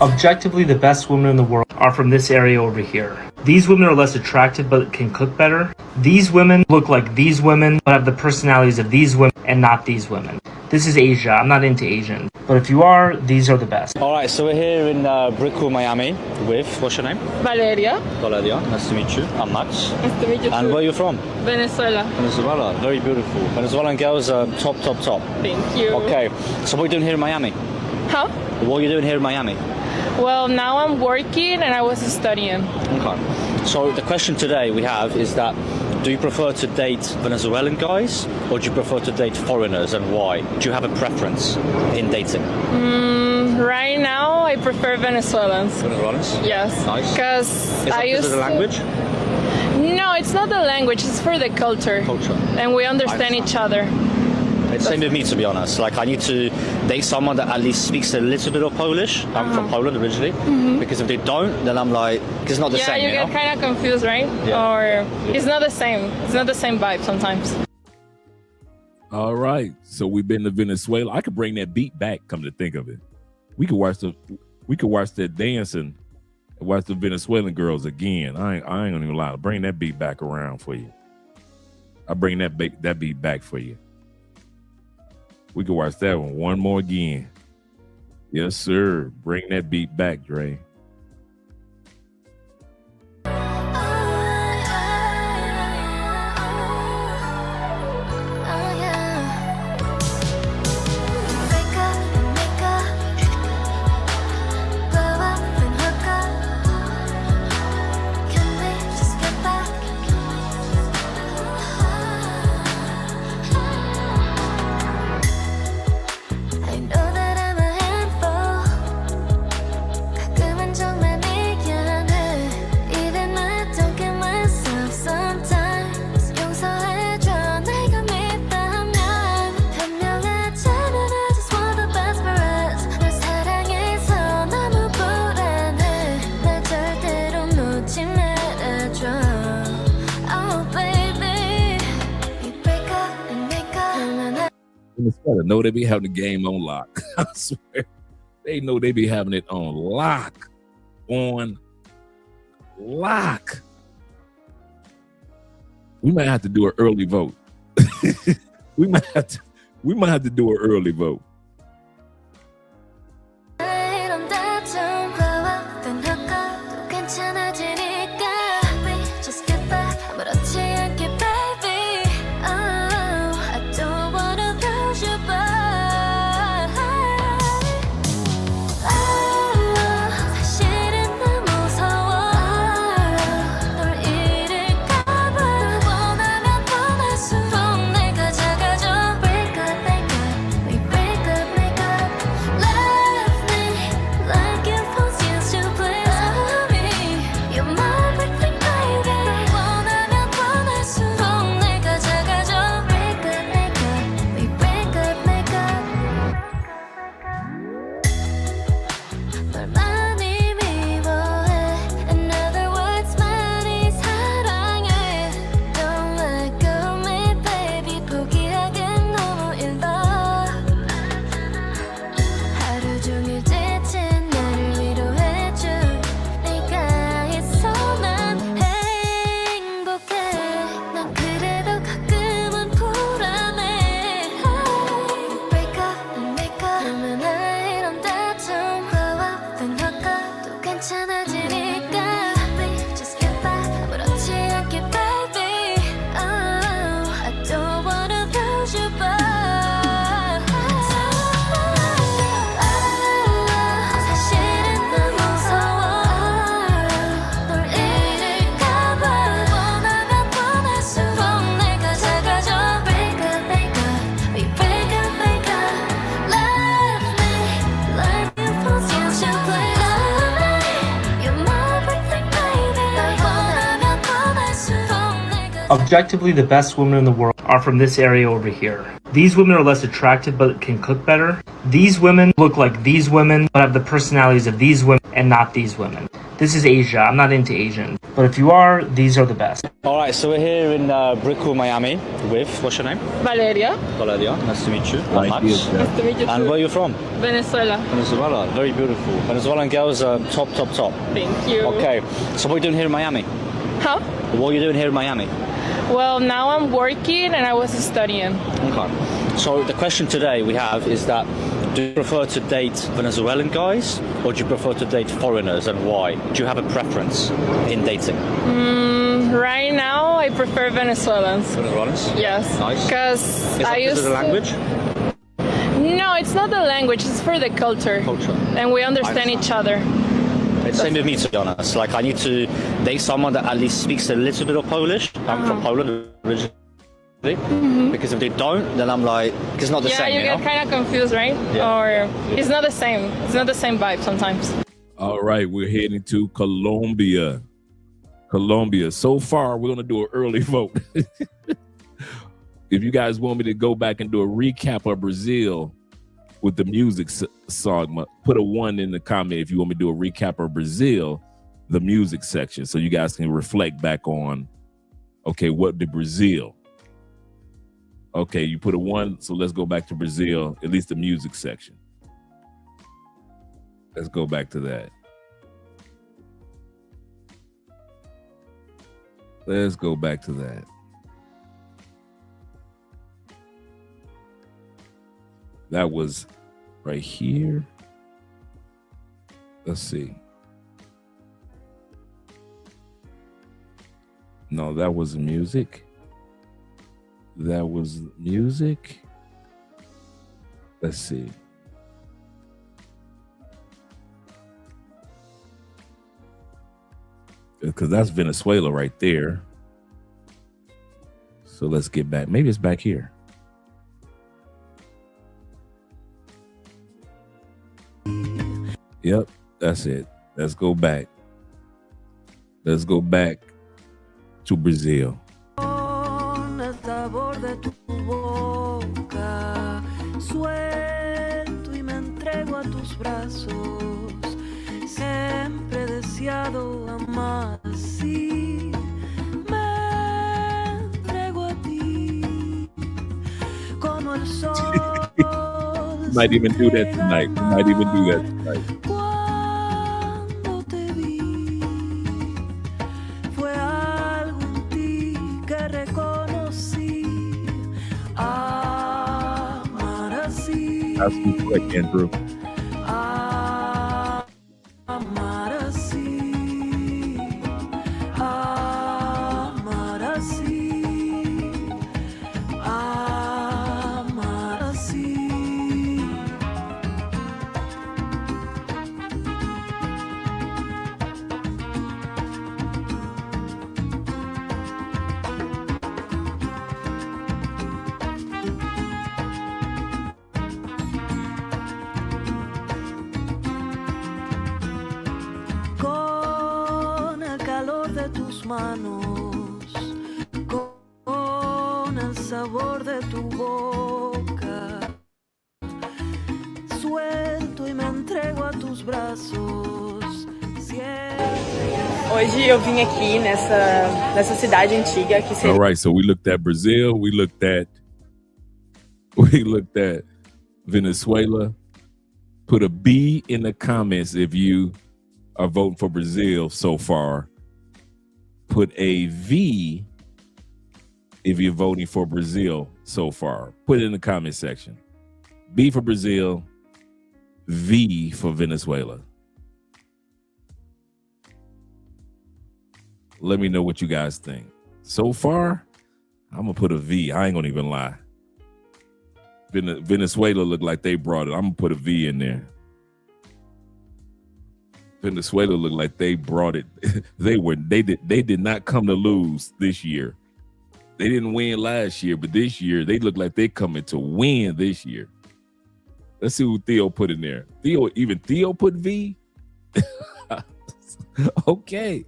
Objectively, the best women in the world are from this area over here. These women are less attractive but can cook better. These women look like these women but have the personalities of these women and not these women. This is Asia. I'm not into Asian. But if you are, these are the best. Alright, so we're here in Brickell, Miami with, what's your name? Valeria. Valeria, nice to meet you. I'm Max. Nice to meet you And too. where are you from? Venezuela. Venezuela, very beautiful. Venezuelan girls are top. Thank you. Okay, so what are you doing here in Miami? Huh? What are you doing here in Miami? Well, now I'm working and I was studying. Okay. So the question today we have is that, do you prefer to date Venezuelan guys or do you prefer to date foreigners, and why? Do you have a preference in dating? Right now, I prefer Venezuelans. Venezuelans? Yes. Nice. Because Is it the language? No, it's not the language. It's for the culture. And we understand each other. It's same with me, to be honest. Like, I need to date someone that at least speaks a little bit of Polish. I'm from Poland originally. Because if they don't, then I'm like, it's not the same, you get kind of confused, right? Yeah. Or it's not the same. It's not the same vibe sometimes. All right. So we've been to Venezuela. I could bring that beat back, come to think of it. We could watch that dancing Watch the Venezuelan girls again. I ain't gonna even lie. Bring that beat back around for you. I bring that beat back for you. We can watch that one more again. Yes, sir. Bring that beat back, Dre. Know they be having the game on lock. I swear, they know they be having it on lock. On lock. We might have to do an early vote. we might have to do an early vote. Objectively, the best women in the world are from this area over here. These women are less attractive but can cook better. These women look like these women but have the personalities of these women and not these women. This is Asia. I'm not into Asian. But if you are, these are the best. All right, so we're here in Brickell, Miami with, what's your name? Valeria. Valeria, nice to meet you. I'm Max. Nice to meet you too. And where are you from? Venezuela. Venezuela, very beautiful. Venezuelan girls are top. Thank you. Okay, so what are you doing here in Miami? Huh? What are you doing here in Miami? Well, now I'm working and I was studying. Okay. So the question today we have is that, do you prefer to date Venezuelan guys or do you prefer to date foreigners, and why? Do you have a preference in dating? Right now, I prefer Venezuelans. Venezuelans? Yes. Nice. Because Is it the language? No, it's not the language. It's for the culture. And we understand each other. It's the same with me, to be honest. Like, I need to date someone that at least speaks a little bit of Polish. I'm from Poland originally. Because if they don't, then I'm like, it's not the same. Yeah, you get kind of confused, right? Yeah. Or it's not the same. It's not the same vibe sometimes. All right, we're heading to Colombia. So far, we're going to do an early vote. If you guys want me to go back and do a recap of Brazil with the music song, put a 1 in the comment if you want me to do a recap of Brazil, the music section, so you guys can reflect back on, okay, what did Brazil? Okay, you put a 1, so let's go back to Brazil, at least the music section. Let's go back to that. Let's go back to that. That was right here. Let's see. No, that was music. That was music. Let's see. Because that's Venezuela right there. So let's get back. Maybe it's back here. Yep, that's it. Let's go back. Let's go back to Brazil. Con el sabor de tu boca, suelto y me entrego a tus brazos. Siempre he deseado amar así. Me entrego a ti como el sol. Might even do that tonight. We might even do that tonight. Cuando te vi, fue algo en ti que reconocí. Amar así. That's quick, Andrew. Amar así. Amar así. Amar así. Con el calor de tus manos, con el sabor de tu boca, suelto y me entrego a tus brazos. Hoje eu vim aqui nessa cidade antiga que seria... All right, so we looked at Brazil, we looked at Venezuela. Put a B in the comments if you are voting for Brazil so far. Put a V if you're voting for Brazil so far. Put it in the comment section. B for Brazil, V for Venezuela. Let me know what you guys think. So far, I'm gonna put a V. I ain't gonna even lie. Venezuela look like they brought it. I'm gonna put a V in there. Venezuela look like they brought it. They did not come to lose this year. They didn't win last year, but this year they look like they coming to win this year. Let's see who Theo put in there. Theo put V. Okay.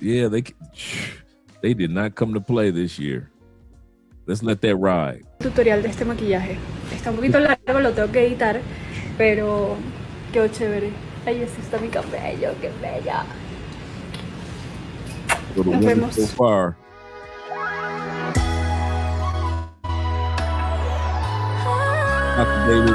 Yeah, they did not come to play this year. Let's let that ride. Tutorial de este maquillaje. Está un poquito largo, lo tengo que editar, pero quedó chévere. Ahí está mi cabello, qué bella. Nos vemos. So far. Baby.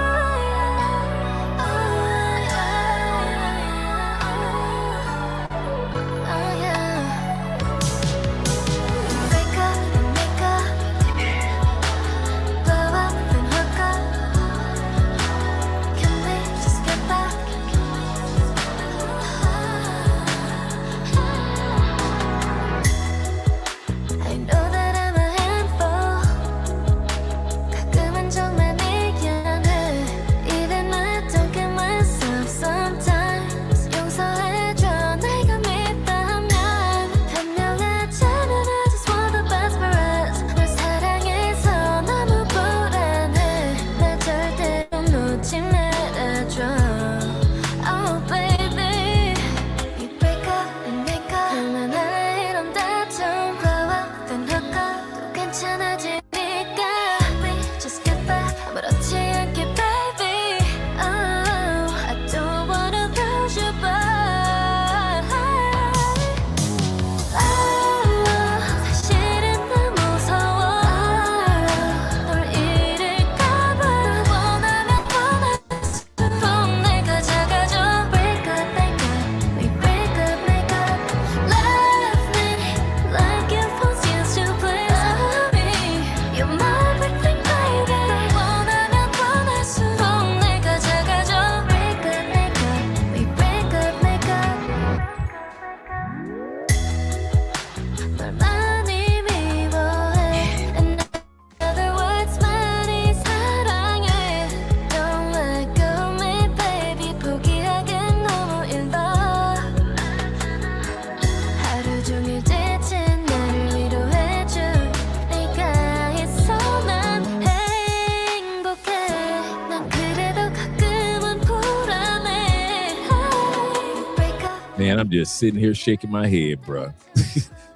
Man, I'm just sitting here shaking my head, bro.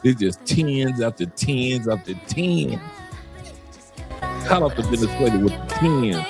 It's just tens after tens after tens. Caught up to Venezuela with the tens.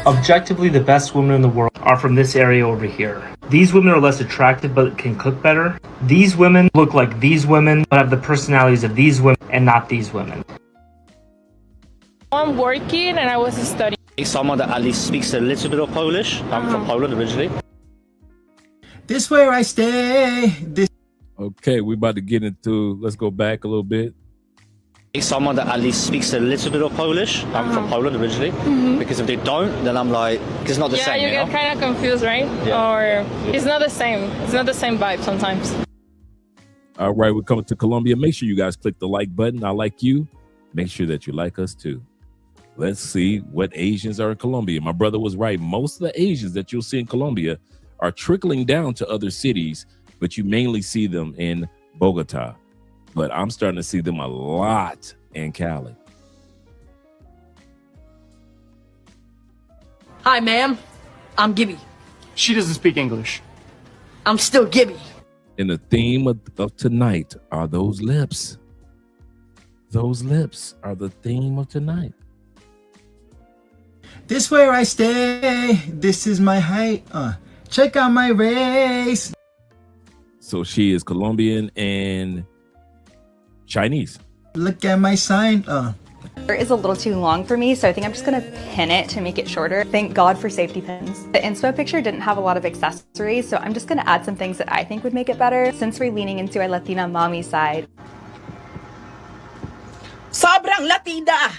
Objectively, the best women in the world are from this area over here. These women are less attractive but can cook better. These women look like these women but have the personalities of these women and not these women. I'm working and I was studying. Someone that at least speaks a little bit of Polish. I'm from Poland originally. This where I stay. Okay, we about to get into, let's go back a little bit. Someone that at least speaks a little bit of Polish. I'm from Poland originally. Because if they don't, then I'm like, it's not the same. Yeah, you get kind of confused, right? Yeah. Or it's not the same. It's not the same vibe sometimes. All right, we're coming to Colombia. Make sure you guys click the like button. I like you. Make sure that you like us too. Let's see what Asians are in Colombia. My brother was right. Most of the Asians that you'll see in Colombia are trickling down to other cities, but you mainly see them in Bogota. But I'm starting to see them a lot in Cali. Hi, ma'am. I'm Gibby. She doesn't speak English. I'm still Gibby. And the theme of tonight are those lips. Those lips are the theme of tonight. This where I stay. This is my height. Check out my race. So she is Colombian and Chinese. Look at my sign. Is a little too long for me, so I think I'm just gonna pin it to make it shorter. Thank God for safety pins. The inspo picture didn't have a lot of accessories, so I'm just gonna add some things that I think would make it better since we're leaning into our Latina mommy side. Sobrang Latina!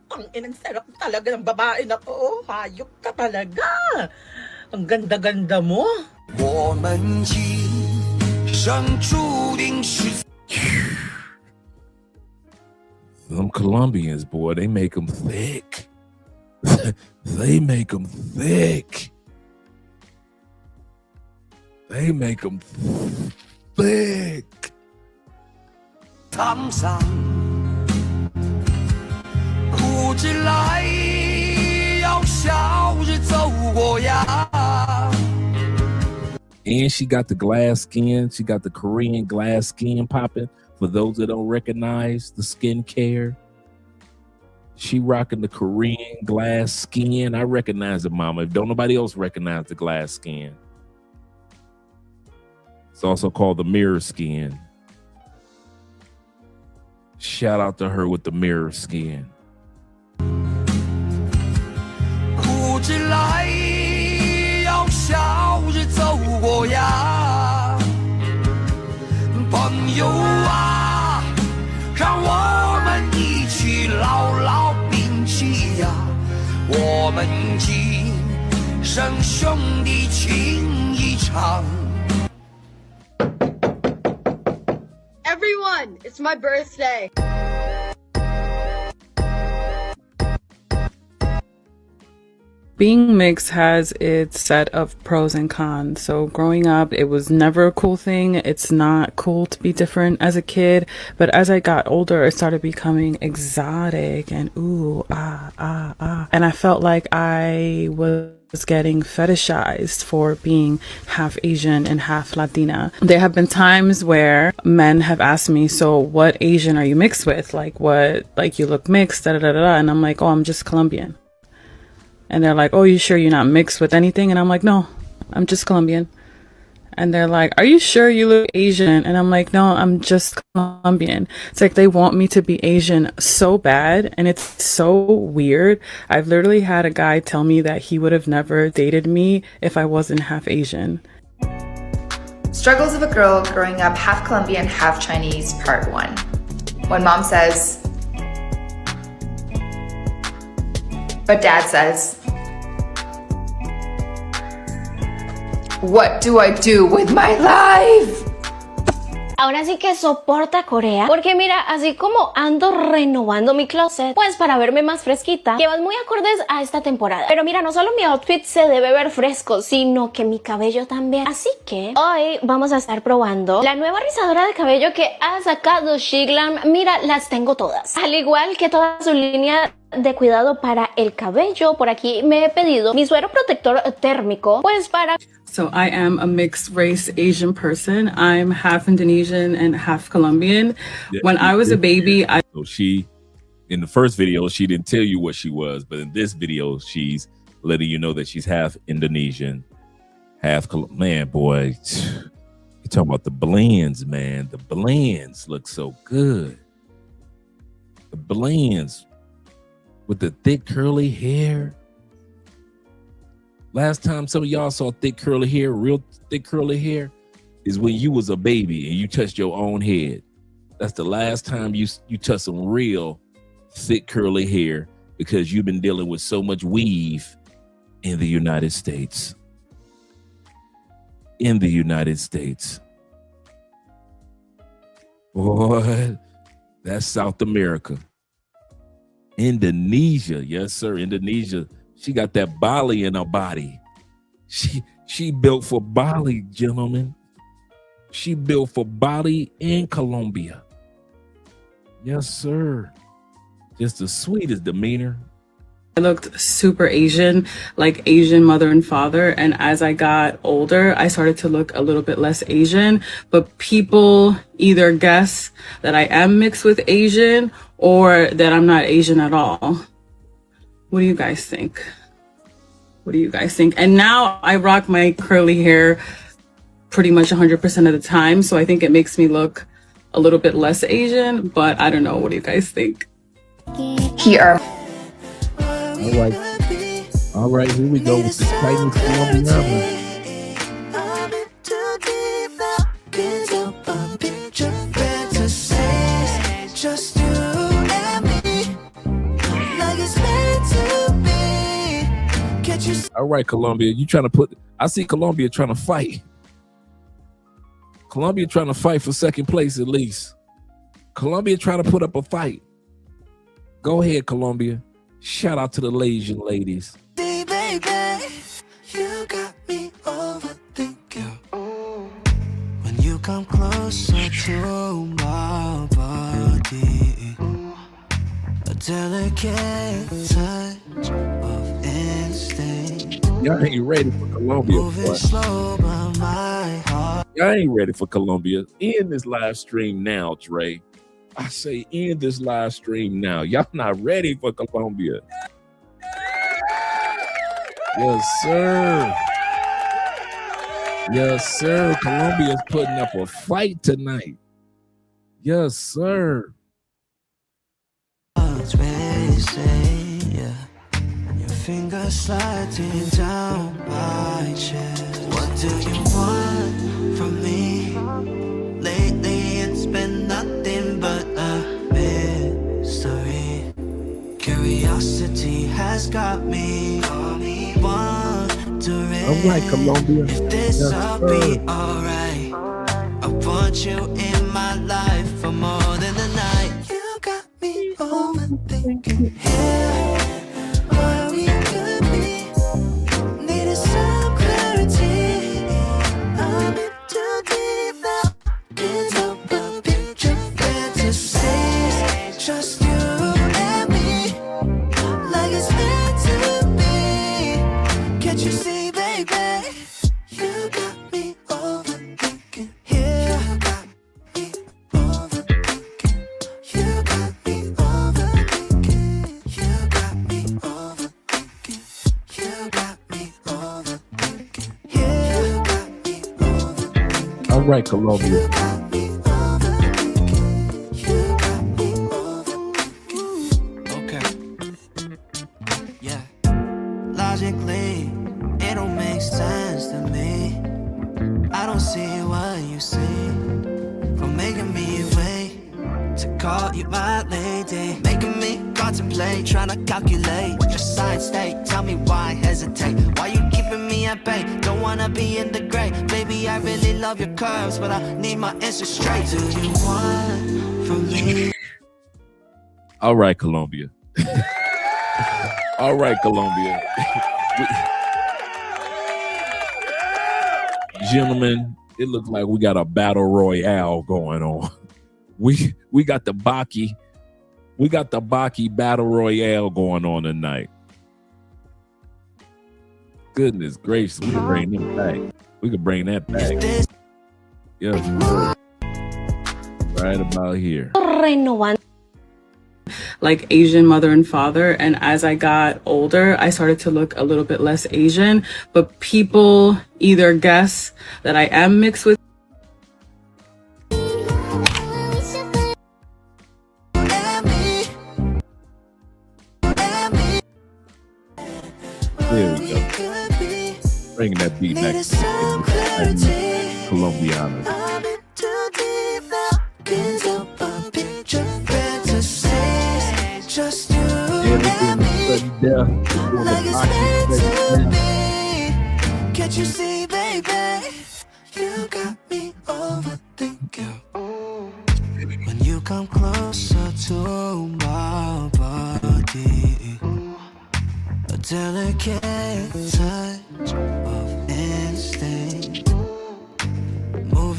Ang inang sarap talaga ng babae na to. Hayop ka talaga. Ang ganda-ganda mo. 我们今生注定是 Them Colombians, boy, they make them thick. They make them thick. They make them thick. 沧桑，哭着来，要笑着走过呀。 And she got the glass skin. She got the Korean glass skin popping. For those that don't recognize the skincare, she rocking the Korean glass skin. I recognize it, mama. If don't nobody else recognize the glass skin. It's also called the mirror skin. Shout out to her with the mirror skin. 哭着来，要笑着走过呀。 朋友啊，让我们一起牢牢铭记呀，我们今生兄弟情一场。 Everyone, it's my birthday. Being mixed has its set of pros and cons. So growing up, it was never a cool thing. It's not cool to be different as a kid. But as I got older, it started becoming exotic and ooh, ah, ah, ah. And I felt like I was getting fetishized for being half Asian and half Latina. There have been times where men have asked me, so what Asian are you mixed with? Like what, like you look mixed, da da da da. And I'm like, oh, I'm just Colombian. And they're like, oh, you sure you're not mixed with anything? And I'm like, no, I'm just Colombian. And they're like, are you sure you look Asian? And I'm like, no, I'm just Colombian. It's like they want me to be Asian so bad. And it's so weird. I've literally had a guy tell me that he would have never dated me if I wasn't half Asian. Struggles of a girl growing up half Colombian, half Chinese, part 1. When mom says, but dad says, what do I do with my life? Ahora sí que soporta Corea, porque mira, así como ando renovando mi closet, pues para verme más fresquita, que van muy acordes a esta temporada. Pero mira, no solo mi outfit se debe ver fresco, sino que mi cabello también. Así que hoy vamos a estar probando la nueva rizadora de cabello que ha sacado Shiglam. Mira, las tengo todas, al igual que toda su línea de cuidado para el cabello. Por aquí me he pedido mi suero protector térmico, pues para... So I am a mixed race Asian person. I'm half Indonesian and half Colombian. Yeah, When I was a baby, so she, in the first video, she didn't tell you what she was, but in this video, she's letting you know that she's half Indonesian, half man, boy. You talking about the blends, man. The blends look so good. The blends with the thick curly hair. Last time some of y'all saw thick curly hair, real thick curly hair, is when you was a baby and you touched your own head. That's the last time you touched some real thick curly hair, because you've been dealing with so much weave in the United States. In the United States. Boy, that's South America. Indonesia, yes sir, Indonesia. She got that Bali in her body. She built for Bali, gentlemen. She built for Bali and Colombia. Yes, sir. Just the sweetest demeanor. I looked super Asian, like Asian mother and father. And as I got older, I started to look a little bit less Asian. But people either guess that I am mixed with Asian or that I'm not Asian at all. What do you guys think? What do you guys think? And now I rock my curly hair pretty much 100% of the time. So I think it makes me look a little bit less Asian, but I don't know. What do you guys think? Here. All right, here we go with the Chinese Colombian. All right, Colombia, you trying to put, I see Colombia trying to fight. Colombia trying to fight for second place at least. Colombia trying to put up a fight. Go ahead, Colombia. Shout out to the Asian ladies. Hey, baby, you got me overthinking. When you come closer to my body, a delicate touch of instinct. Y'all ain't ready for Colombia. Y'all ain't ready for Colombia. End this live stream now, Dre. I say end this live stream now. Y'all not ready for Colombia. Yes, sir. Yes, sir. Colombia's putting up a fight tonight. Yes, sir. Your fingers sliding down my chest. What do you want from me? Lately it's been nothing but a mystery. Curiosity has got me wondering All right, Colombia. if this Yes, will sir. be alright. I want you in my life for more than a night. You got me overthinking here. Where we could be, needed some clarity. I'm in too deep now. Can't help but picture fantasies. Just you and me, like it's meant to be. Can't you see, baby? You got me overthinking here. You got me overthinking. You got me overthinking. You got me overthinking. You got me overthinking. Yeah, you got me overthinking. All right, Colombia. You got me overthinking. You got me overthinking. Okay. Yeah. Logically, it don't make sense to me. I don't see what you see. For making me wait to call you my lady. Making me contemplate, trying to calculate what your side state. Tell me why hesitate. Why you keeping me at bay? Don't wanna be in the gray. Baby, I I really love your curves, but I need my answer straight. Do you want from me? All right, Colombia. All right, Colombia. Gentlemen, it looks like we got a battle royale going on. We got the Baki. We got the Baki battle royale going on tonight. Goodness gracious, we can bring them back. We can bring that back. Yeah. Right about here. Like Asian mother and father, and as I got older I started to look a little bit less Asian, but people either guess that I am mixed with There we go. Bringing that beat back to Colombiana. Just you and me. Can't you see, baby? You got me overthinking. When you come closer to my body, a delicate touch of instinct.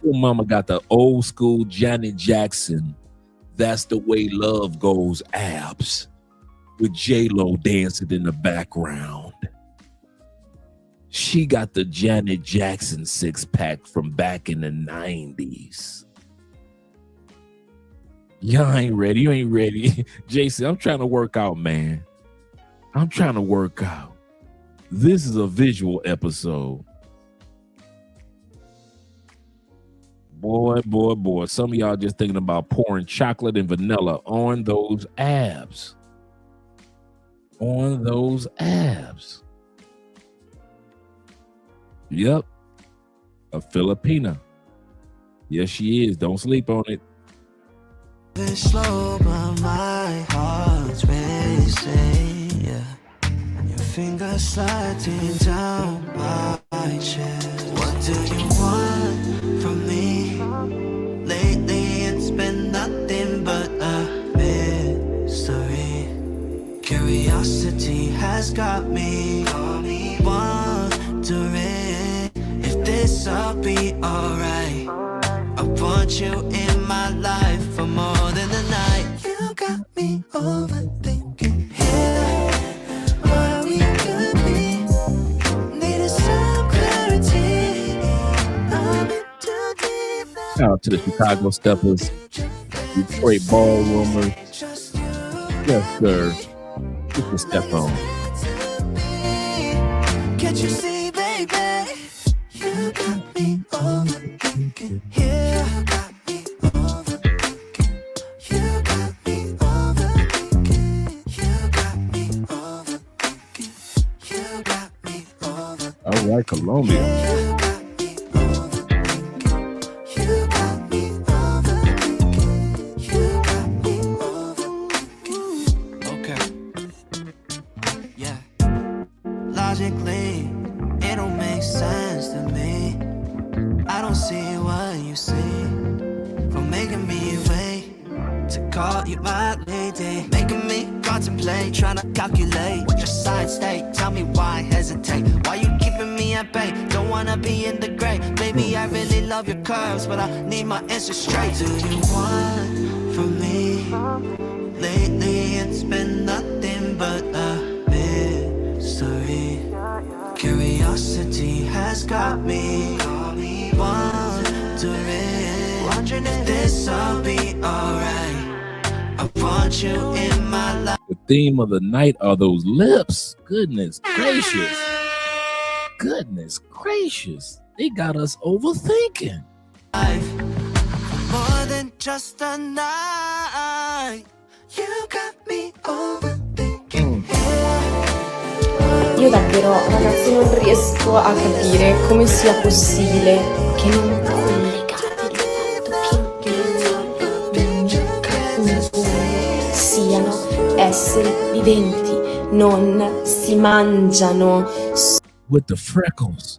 Your mama got the old school Janet Jackson, "That's the Way Love Goes" abs, with J-Lo dancing in the background. She got the Janet Jackson six-pack from back in the 90s. Y'all ain't ready. You ain't ready. Jason, I'm trying to work out, man. I'm trying to work out. This is a visual episode. Boy, boy, boy. Some of y'all just thinking about pouring chocolate and vanilla on those abs. On those abs. Yep. A Filipina. Yes, she is. Don't sleep on it. It's slow, but my heart's racing. Yeah. Your fingers sliding down my chest. What do you want from me? Lately it's been nothing but a mystery. Curiosity has got me wondering if this'll be alright. I want you in my life for more than a night. You got me overthinking here, where we could be. Needed some clarity. I'm in too deep. Shout out to the Chicago Steppers, Detroit Ballroomers. Yes, sir. Get the step on. Can't you see, baby? You got me overthinking here. You got me overthinking. You got me overthinking. You got me overthinking. You got me overthinking. All right, Colombia. You got me overthinking. You got me overthinking. You got me overthinking. Okay. Yeah. Logically, it don't make sense to me. I don't see what you see from making me wait to call you my lady, making me contemplate, trying to calculate what your side state. Tell me why hesitate, why you keeping me at bay? Don't wanna be in the gray. Baby, I really love your curves, but I need my answer straight. Do you want from me? Lately it's been nothing but a mystery. Curiosity has got me wondering if this'll be alright. I want you in my life. The theme of the night are those lips. Goodness gracious. Goodness gracious. They got us overthinking. More than just a night. You got me overthinking. Io davvero, ragazzi, non riesco a capire come sia possibile che non collegate il fatto che siano esseri viventi, non si mangiano. With the freckles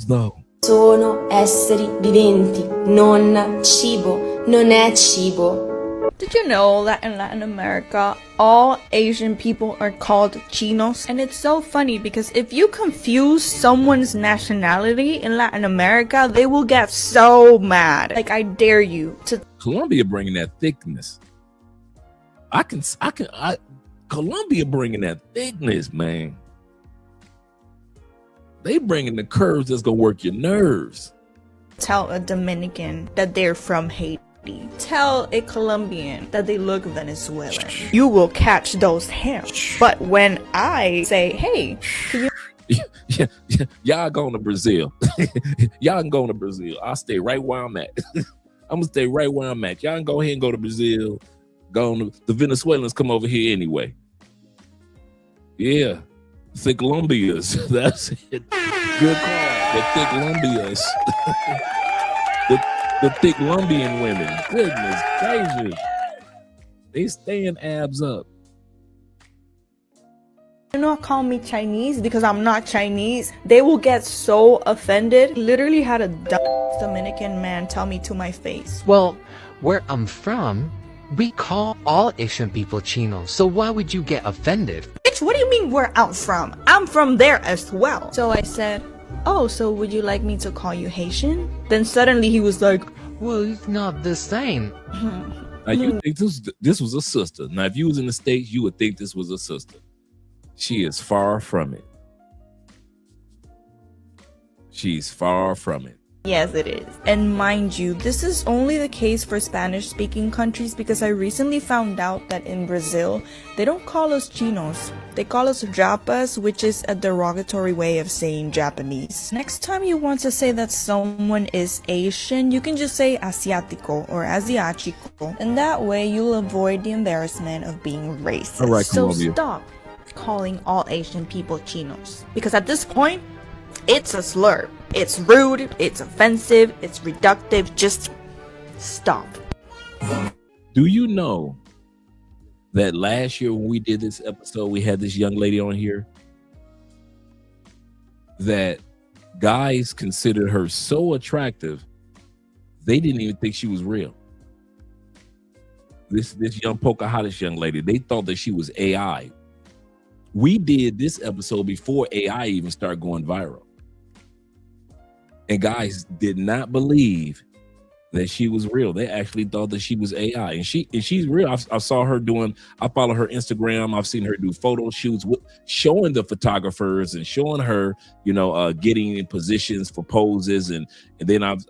though. Sono esseri viventi, non cibo, non è cibo. Did you know that in Latin America, all Asian people are called Chinos? And it's so funny because if you confuse someone's nationality in Latin America, they will get so mad. Like, I dare you to. Colombia bringing that thickness. Colombia bringing that thickness, man. They bringing the curves that's gonna work your nerves. Tell a Dominican that they're from Haiti. Tell a Colombian that they look Venezuelan. You will catch those hands. But when I say, hey, can you... Y'all going to Brazil. Y'all can go to Brazil. I'll stay right where I'm at. I'm gonna stay right where I'm at. Y'all can go ahead and go to Brazil. The Venezuelans come over here anyway. Yeah. The Colombians. That's it. Good call. The thick Colombians. The thick Colombian women. Goodness gracious. They staying abs up. Do not call me Chinese because I'm not Chinese. They will get so offended. Literally had a Dominican man tell me to my face. Well, where I'm from, we call all Asian people Chinos. So why would you get offended? Bitch, what do you mean where I'm from? I'm from there as well. So I said, oh, so would you like me to call you Haitian? Then suddenly he was like, well, it's not the same. Now you think this was a sister. Now if you was in the States, you would think this was a sister. She is far from it. She's far from it. yes, it is. And mind you, this is only the case for Spanish-speaking countries because I recently found out that in Brazil, they don't call us Chinos. They call us Japas, which is a derogatory way of saying Japanese. Next time you want to say that someone is Asian, you can just say Asiático or Asiático. And that way, you'll avoid the embarrassment of being racist. All right, so Colombia. stop calling all Asian people Chinos. Because at this point, it's a slur. It's rude, it's offensive, it's reductive. Just stop. Do you know that last year when we did this episode, we had this young lady on here that guys considered her so attractive, they didn't even think she was real. This young Pocahontas young lady, they thought that she was AI. We did this episode before AI even started going viral. And guys did not believe that she was real. They actually thought that she was AI, and she's real. I saw her doing. I follow her Instagram. I've seen her do photo shoots with showing the photographers and showing her, getting in positions for poses, and then I've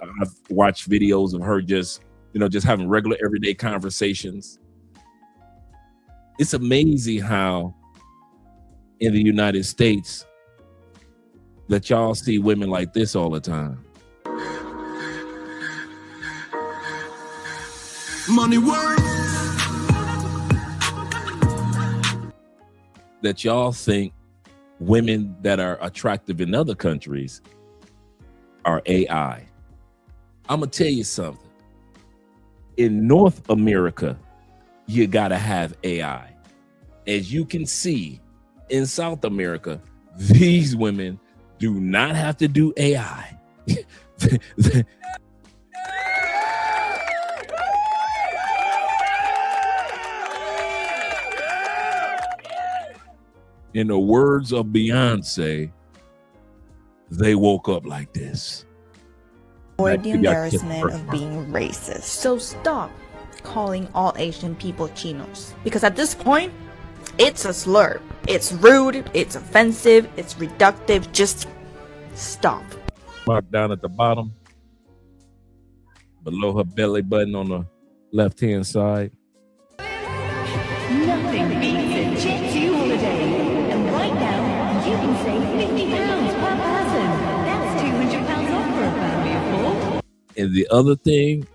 watched videos of her just having regular everyday conversations. It's amazing how in the United States that y'all see women like this all the time. Money work. That y'all think women that are attractive in other countries are AI. I'm gonna tell you something. In North America, you gotta have AI. As you can see, in South America, these women do not have to do AI. In the words of Beyonce, they woke up like this. Avoid the embarrassment of being racist. So stop calling all Asian people Chinos. Because at this point, it's a slur. It's rude, it's offensive, it's reductive. Just stop. Mark down at the bottom, below her belly button on the left-hand side. Nothing beats a Jet 2 holiday. And right now, you can save £50 per person. That's £200 off for a family of 4. And the other thing,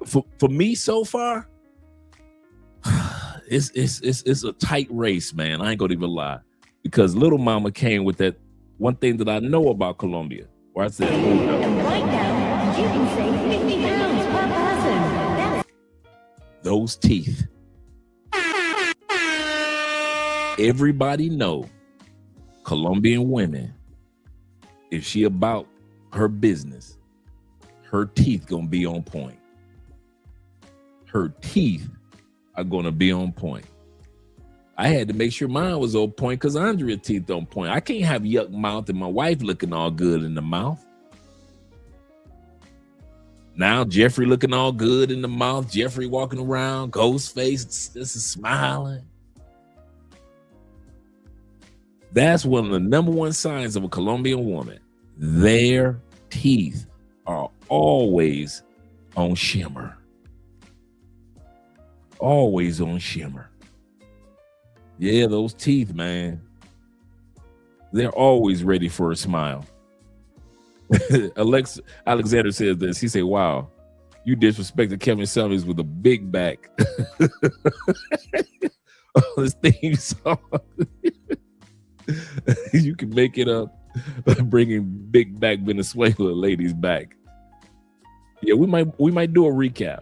for me so far, it's a tight race, man. I ain't gonna even lie, because Little Mama came with that one thing that I know about Colombia, where I said, hold up. And right now, you can save £50 per person. That's Those teeth. Everybody know Colombian women, if she about her business, her teeth gonna be on point. Her teeth are gonna be on point. I had to make sure mine was on point because Andrea's teeth on point. I can't have yuck mouth and my wife looking all good in the mouth. Now Jeffrey looking all good in the mouth. Jeffrey walking around, ghost face, just smiling. That's one of the number one signs of a Colombian woman. Their teeth are always on shimmer. Always on shimmer. Yeah, those teeth, man. They're always ready for a smile. Alexander says this. He said, wow, you disrespected Kevin Summers with a big back. This theme song. You can make it up by bringing big back Venezuela ladies back. Yeah, we might do a recap.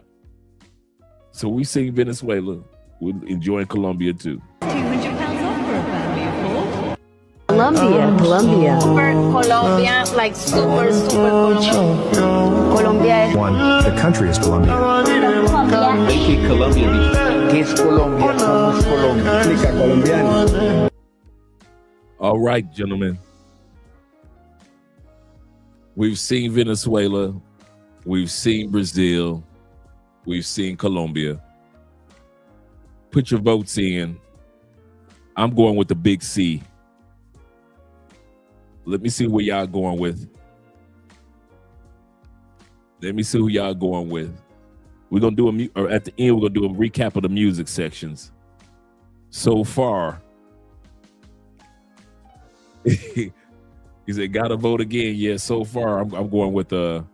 So we sing Venezuela. We're enjoying Colombia too. 200 pounds off for a family of 4. Colombia. Colombia, like super Colombia. The country is Colombia. Colombia. ¿Qué es Colombia? ¿Cómo es Colombia? Explica colombiano. All right, gentlemen. We've seen Venezuela. We've seen Brazil. We've seen Colombia. Put your votes in. I'm going with the big C. Let me see where y'all going with. Let me see who y'all going with. We're going to do or at the end, we're going to do a recap of the music sections. So far, he said, gotta vote again. Yeah, so far, I'm going with oh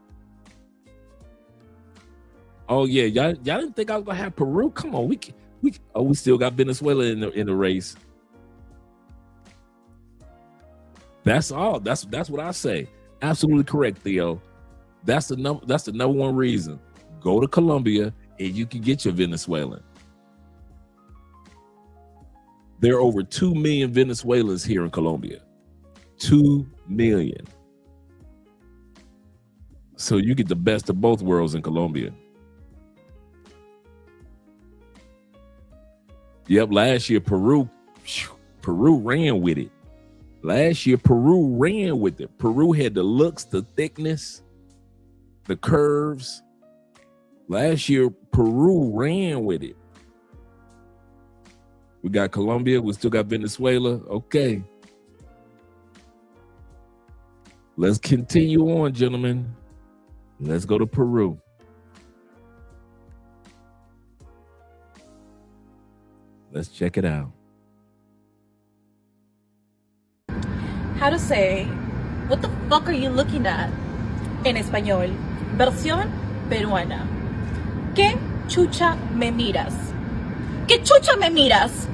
yeah, y'all didn't think I was gonna have Peru? Come on, we still got Venezuela in the race. That's all. That's what I say. Absolutely correct, Theo. That's the number one reason. Go to Colombia and you can get your Venezuelan. There are over 2 million Venezuelans here in Colombia. 2 million. So you get the best of both worlds in Colombia. Yep, last year Peru ran with it. Last year Peru ran with it. Peru had the looks, the thickness, the curves. Last year Peru ran with it. We got Colombia, we still got Venezuela. Okay. Let's continue on, gentlemen. Let's go to Peru. Let's check it out. How to say, what the fuck are you looking at? En español, versión peruana. ¿Qué chucha me miras? ¿Qué chucha me miras?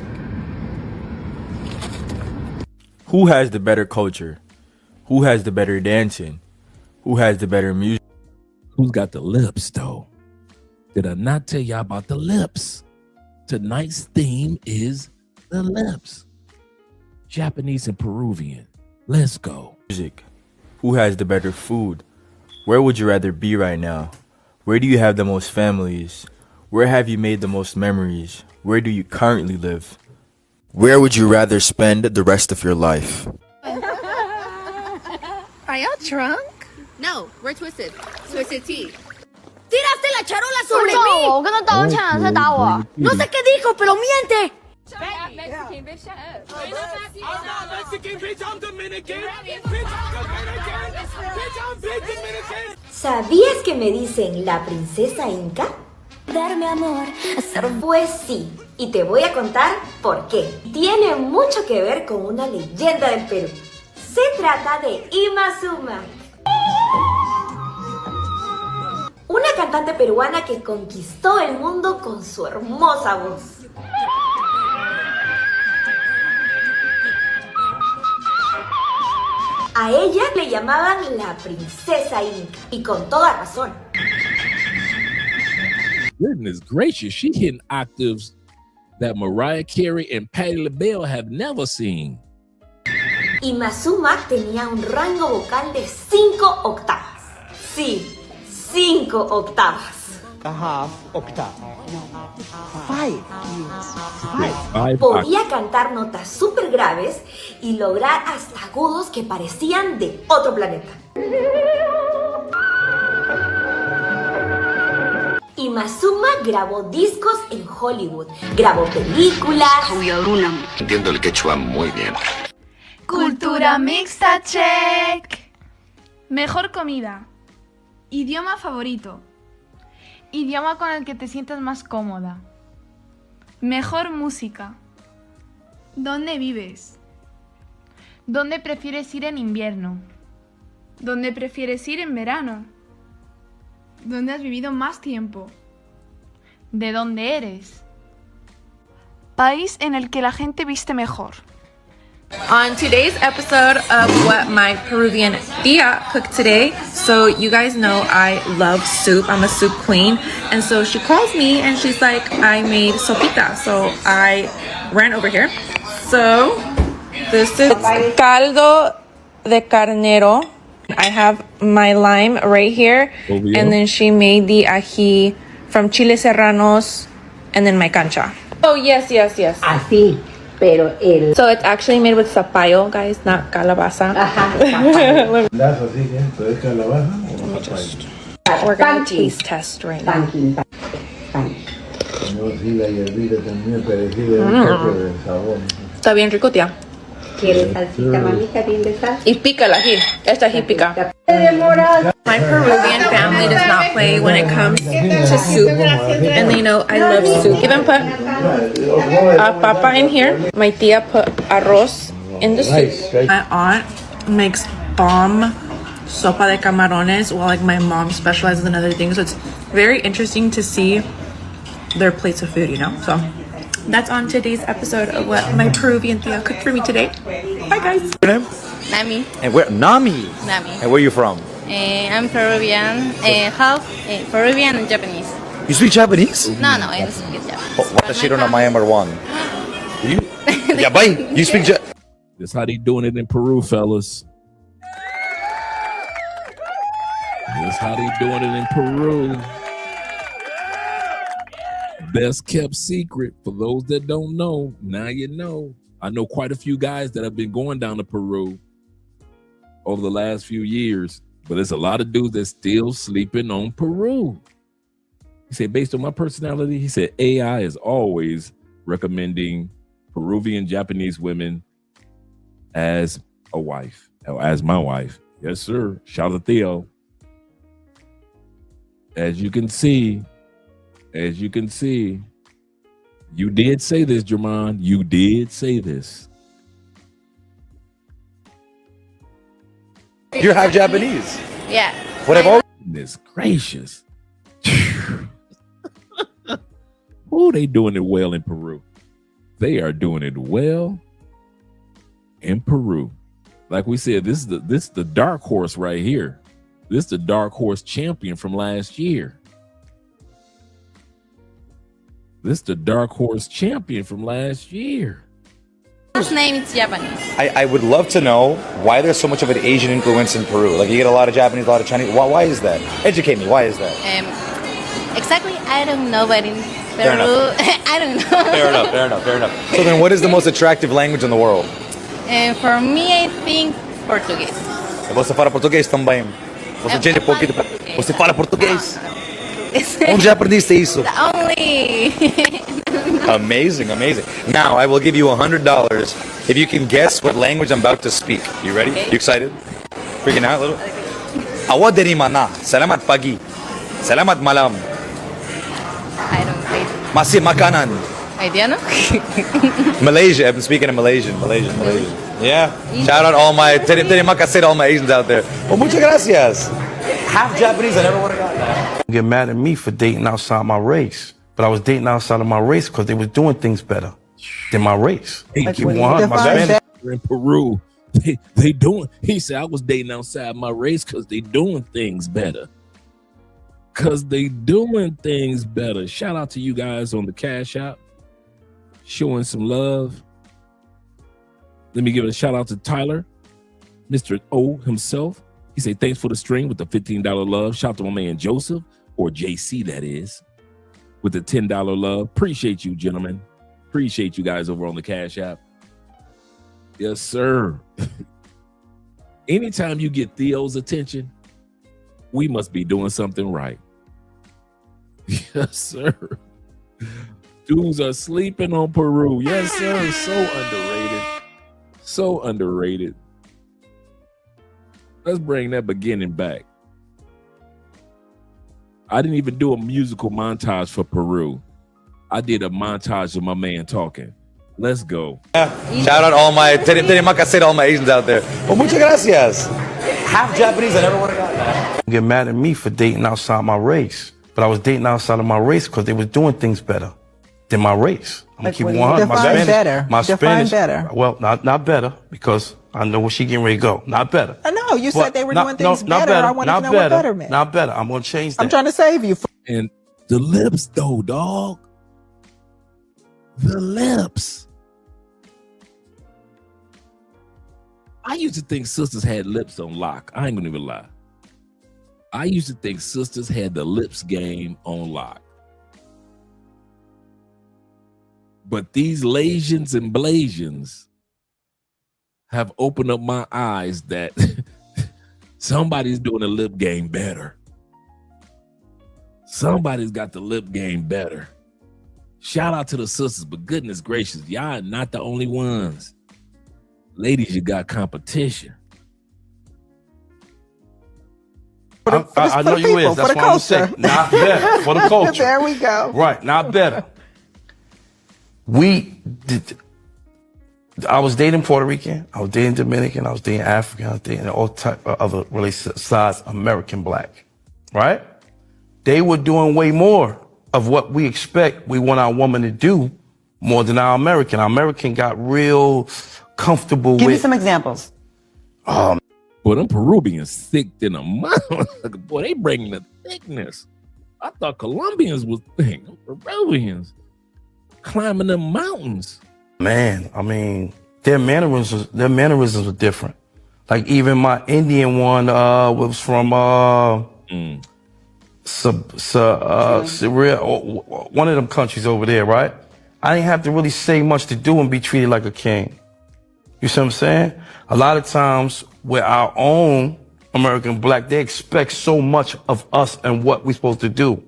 Who has the better culture? Who has the better dancing? Who has the better music? Who's got the lips, though? Did I not tell y'all about the lips? Tonight's theme is the lips. Japanese and Peruvian. Let's go. Music. Who has the better food? Where would you rather be right now? Where do you have the most families? Where have you made the most memories? Where do you currently live? Where would you rather spend the rest of your life? Are y'all drunk? No, we're twisted. Twisted tea. ¡Tiraste la charola sobre mí! ¿Qué no estaba echando? Se estaba. No sé qué dijo, pero miente. Mexican, bitch, shut up. I'm not Mexican, bitch, I'm Dominican. Bitch, I'm Dominican. Bitch, I'm big Dominican. ¿Sabías que me dicen la princesa inca? Darme amor. Pues sí, y te voy a contar por qué. Tiene mucho que ver con una leyenda del Perú. Se trata de Ima Sumac, una cantante peruana que conquistó el mundo con su hermosa voz. A ella le llamaban la princesa inca, y con toda razón. Goodness gracious, she hitting octaves that Mariah Carey and Patti LaBelle have never seen. Y Mazuma tenía un rango vocal de 5 octavas. Sí, 5 octavas. A half octave. Podía cantar notas súper graves y lograr hasta agudos que parecían de otro planeta. Y Mazuma grabó discos en Hollywood, grabó películas. Entiendo el quechua muy bien. Cultura mixta, check. Mejor comida. Idioma favorito. Idioma con el que te sientas más cómoda. Mejor música. ¿Dónde vives? ¿Dónde prefieres ir en invierno? ¿Dónde prefieres ir en verano? ¿Dónde has vivido más tiempo? ¿De dónde eres? País en el que la gente viste mejor. On today's episode of what my Peruvian tia cooked today, so you guys know I love soup. I'm a soup queen. And so she calls me and she's like, I made sopita. So I ran over here. So this is caldo de carnero. I have my lime right here. And then she made the ají from chile serranos and then my cancha. Oh, yes. Así. Pero el... So it's actually made with zapallo, guys, not calabaza. We're gonna taste test right now. Está bien rico, tía. ¿Quieres salsita, mamita, bien de sal? Y pica el ají. Esta ají pica. My Peruvian family does not play when it comes to soup, and they know I love soup. Even put papa in here. My tia put arroz in the soup. My aunt makes bomb sopa de camarones, while like my mom specializes in other things. So it's very interesting to see their plates of food, you know. So that's on today's episode of what my Peruvian tia cooked for me today. Bye, guys. Your name? Nami. And where? Nami. Nami. And where are you from? I'm Peruvian, half Peruvian and Japanese. You speak Japanese? No, I don't speak Japanese. Watashi no namae number one. You? Yeah, bye. You speak Japanese. That's how they doing it in Peru, fellas. That's how they doing it in Peru. Best kept secret. For those that don't know, now you know. I know quite a few guys that have been going down to Peru over the last few years, but there's a lot of dudes that's still sleeping on Peru. He said, based on my personality, he said, AI is always recommending Peruvian Japanese women as a wife, or as my wife. Yes, sir. Shout out to Theo. As you can see, you did say this, Jermon. You did say this. You're half Japanese. Yeah. What I've always... Goodness gracious. Oh, they doing it well in Peru. They are doing it well in Peru. Like we said, this is the dark horse right here. This is the dark horse champion from last year. This is the dark horse champion from last year. His name is Japanese. I would love to know why there's so much of an Asian influence in Peru. Like you get a lot of Japanese, a lot of Chinese. Why is that? Educate me. Why is that? Exactly, I don't know, but in Fair Peru, enough. I don't know. Fair enough. So then what is the most attractive language in the world? For me, I think Portuguese. Você fala português também. Você entende pouquinho. Você fala português. Onde já aprendiste isso? Only. Amazing. Now I will give you $100 if you can guess what language I'm about to speak. You ready? Okay. You excited? Freaking out a little? Awad dari mana? Salamat pagi. Salamat malam. I don't say. Masih makanan. Idea, no? Malaysia. I've been speaking in Malaysian. Yeah. Shout out all my terima kasih to all my Asians out there. Oh, muchas gracias. Half Japanese. I never would have gotten that. Get mad at me for dating outside my race, but I was dating outside of my race because they was doing things better than my race. Hey, Keep 100, my Spanish. in Peru, they doing. He said I was dating outside my race because they doing things better. Shout out to you guys on the Cash App, showing some love. Let me give a shout out to Tyler. Mr. O himself. He say, thanks for the stream with the $15 love. Shout out to my man Joseph, or JC that is, with the $10 love. Appreciate you, gentlemen. Appreciate you guys over on the Cash App. Yes, sir. Anytime you get Theo's attention, we must be doing something right. Yes, sir. Dudes are sleeping on Peru. Yes, sir. So underrated. So underrated. Let's bring that beginning back. I didn't even do a musical montage for Peru. I did a montage of my man talking. Let's go. Shout out all my all my Asians out there. Well, muchas gracias. Half Japanese, I never would have got that. Get mad at me for dating outside my race, but I was dating outside of my race because they was doing things better than my race. I'm gonna keep it 100. My Spanish, better. Well, not better, because I know where she getting ready to go. Not better. I know you said they were doing things better. I want to know what better meant. Not better. I'm gonna change that. I'm trying to save you. And the lips, though, dog. The lips. I used to think sisters had lips on lock. I ain't gonna even lie. I used to think sisters had the lips game on lock. But these Lasians and Blasians have opened up my eyes that somebody's doing the lip game better. Somebody's got the lip game better. Shout out to the sisters, but goodness gracious, y'all are not the only ones. Ladies, you got competition. I know you is. That's what I'm saying. Not better. For the culture. There we go. Right, not better. I was dating Puerto Rican, I was dating Dominican, I was dating African, I was dating all type of other really size American black, right? They were doing way more of what we expect we want our woman to do more than our American. Our American got real comfortable with. Give me some examples. Boy, them Peruvians thick than a mother. Boy, they bringing the thickness. I thought Colombians was thick. Peruvians climbing them mountains. Man, I mean, their mannerisms are different. Like even my Indian one was from one of them countries over there, right? I didn't have to really say much to do and be treated like a king. You see what I'm saying? A lot of times with our own American black, they expect so much of us and what we're supposed to do.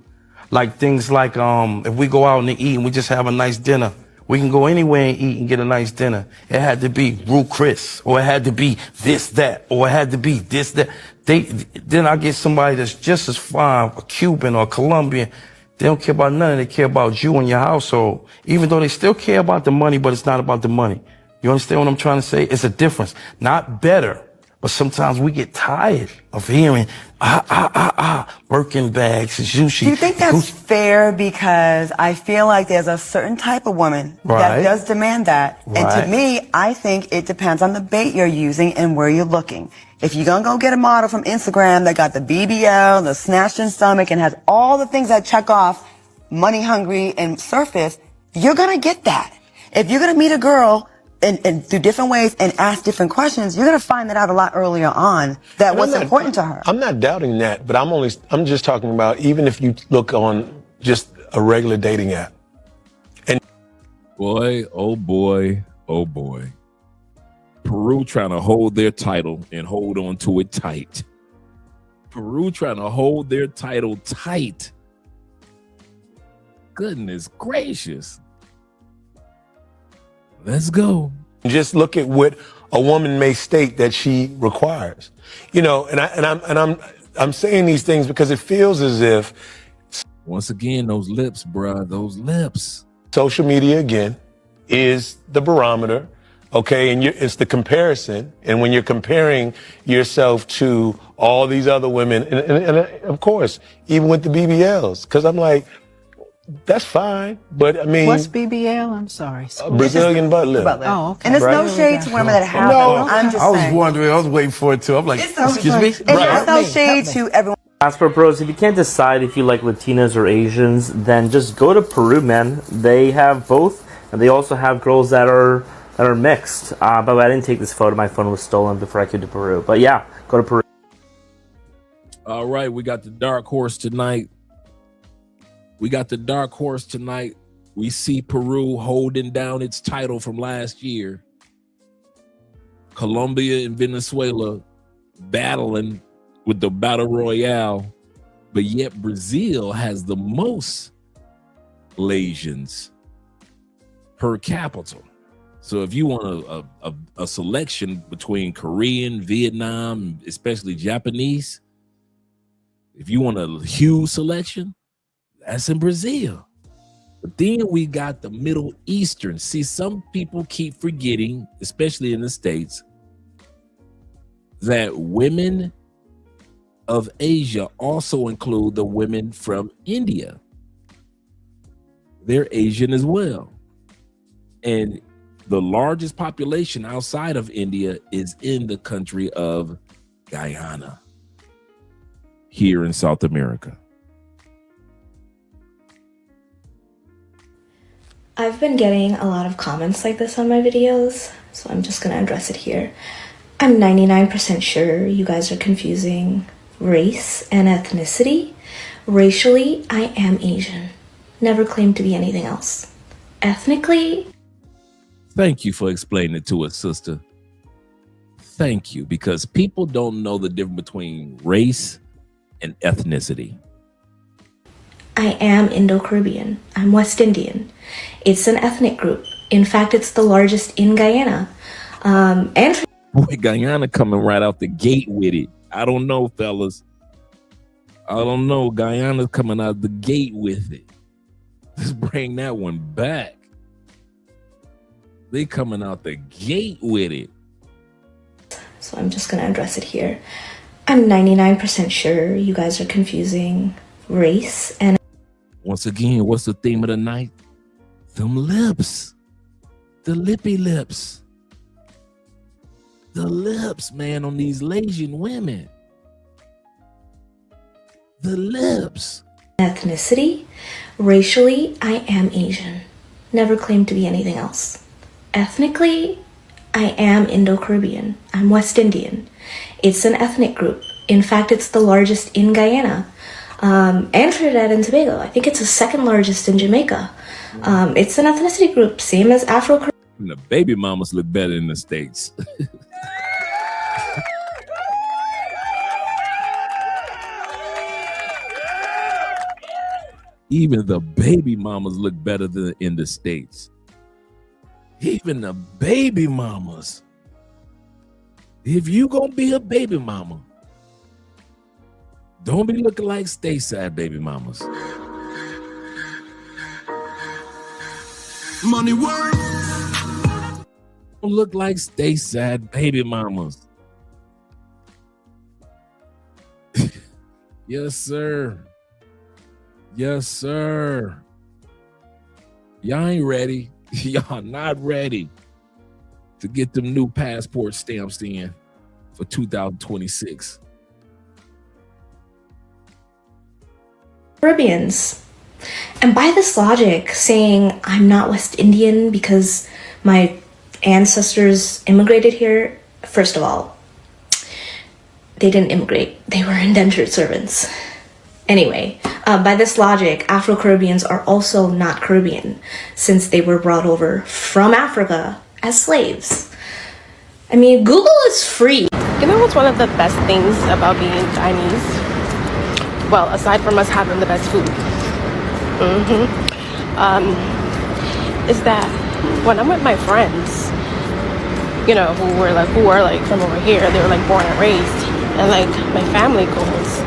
Like things like if we go out and eat and we just have a nice dinner, we can go anywhere and eat and get a nice dinner. It had to be Rue Chris, or it had to be this, that, or it had to be this, that. Then I get somebody that's just as fine, a Cuban or a Colombian. They don't care about nothing. They care about you and your household. Even though they still care about the money, but it's not about the money. You understand what I'm trying to say? It's a difference. Not better, but sometimes we get tired of hearing, Birkin bags and sushi. Do you think that's fair? Because I feel like there's a certain type of woman that does demand that. Right. And to me, I think it depends on the bait you're using and where you're looking. If you're going to go get a model from Instagram that got the BBL, the snatched in stomach, and has all the things that check off money hungry and surface, you're going to get that. If you're going to meet a girl and through different ways and ask different questions, you're going to find that out a lot earlier on, that what's important to her. I'm not doubting that, but I'm just talking about even if you look on just a regular dating app. And boy, oh boy, oh boy. Peru trying to hold their title and hold on to it tight. Peru trying to hold their title tight. Goodness gracious. Let's go. Just look at what a woman may state that she requires. You know, and I'm saying these things because it feels as if, once again, those lips, bruh, those lips. Social media again is the barometer. Okay, and it's the comparison, and when you're comparing yourself to all these other women, and of course, even with the BBLs, because I'm like, that's fine, but I mean, What's BBL? I'm sorry. Brazilian butt lift. Oh, okay. And it's no shade to women that have it. I'm just saying. I was wondering, I was waiting for it too. I'm like, excuse me? It's no shade to everyone. As for pros, if you can't decide if you like Latinas or Asians, then just go to Peru, man. They have both, and they also have girls that are that are mixed. But I didn't take this photo. My phone was stolen before I came to Peru. But yeah, go to Peru. All right, we got the dark horse tonight. We see Peru holding down its title from last year. Colombia and Venezuela battling with the battle royale, but yet Brazil has the most lesions per capita. So if you want a selection between Korean, Vietnam, especially Japanese, if you want a huge selection, that's in Brazil. But then we got the Middle Eastern. See, some people keep forgetting, especially in the States, that women of Asia also include the women from India. They're Asian as well. And the largest population outside of India is in the country of Guyana, here in South America. I've been getting a lot of comments like this on my videos, so I'm just gonna address it here. I'm 99% sure you guys are confusing race and ethnicity. Racially, I am Asian. Never claimed to be anything else. Ethnically, Thank you for explaining it to us, sister. Thank you, because people don't know the difference between race and ethnicity. I am Indo-Caribbean. I'm West Indian. It's an ethnic group. In fact, it's the largest in Guyana. And Boy, Guyana coming right out the gate with it. I don't know, fellas. I don't know. Guyana's coming out the gate with it. Let's bring that one back. They coming out the gate with it. so I'm just gonna address it here. I'm 99% sure you guys are confusing race and Once again, what's the theme of the night? Them lips. The lippy lips. The lips, man, on these Asian women. The lips. ethnicity. Racially, I am Asian. Never claimed to be anything else. Ethnically, I am Indo-Caribbean. I'm West Indian. It's an ethnic group. In fact, it's the largest in Guyana. And Trinidad and Tobago. I think it's the second largest in Jamaica. It's an ethnicity group, same as Afro-Caribbean. The baby mamas look better in the States. Even the baby mamas look better than in the States. Even the baby mamas. If you gonna be a baby mama, don't be looking like stateside baby mamas. Money work. Don't look like stateside baby mamas. Yes, sir. Yes, sir. Y'all ain't ready. Y'all not ready to get them new passport stamps in for 2026. Caribbeans. And by this logic, saying I'm not West Indian because my ancestors immigrated here, first of all, they didn't immigrate. They were indentured servants. Anyway, by this logic, Afro-Caribbeans are also not Caribbean since they were brought over from Africa as slaves. I mean, Google is free. You know what's one of the best things about being Chinese? Well, aside from us having the best food, is that when I'm with my friends, you know, who are like from over here, they were like born and raised, and like my family goes,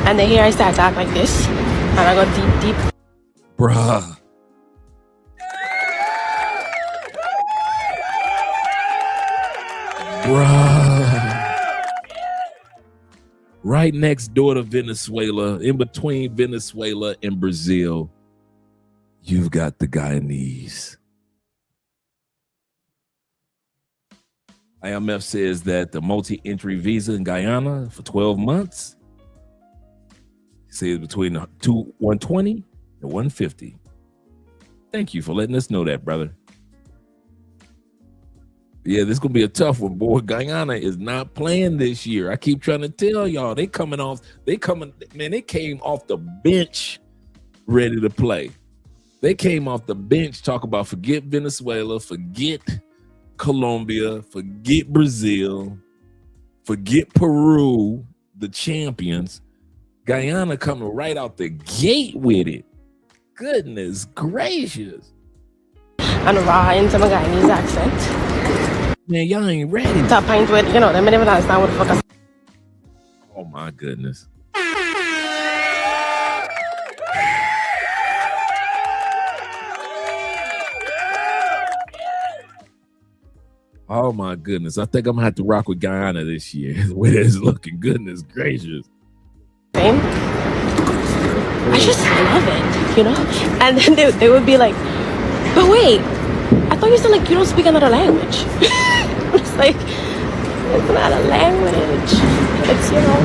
and they hear I start to act like this, and I go deep. Bruh. Right next door to Venezuela, in between Venezuela and Brazil, you've got the Guyanese. IMF says that the multi-entry visa in Guyana for 12 months says between 120 and 150. Thank you for letting us know that, brother. Yeah, this is gonna be a tough one, boy. Guyana is not playing this year. I keep trying to tell y'all, they came off the bench ready to play. They came off the bench, talk about forget Venezuela, forget Colombia, forget Brazil, forget Peru, the champions. Guyana coming right out the gate with it. Goodness gracious. And raw into my Guyanese accent. Man, y'all ain't ready. Top pint with, you know, them even understand what the fuck. Oh my goodness. Oh my goodness. I think I'm gonna have to rock with Guyana this year. The way that it's looking. Goodness gracious. I just love it, you know? And then they would be like, but wait, I thought you said like you don't speak another language. It's like, it's not a language. It's, you know,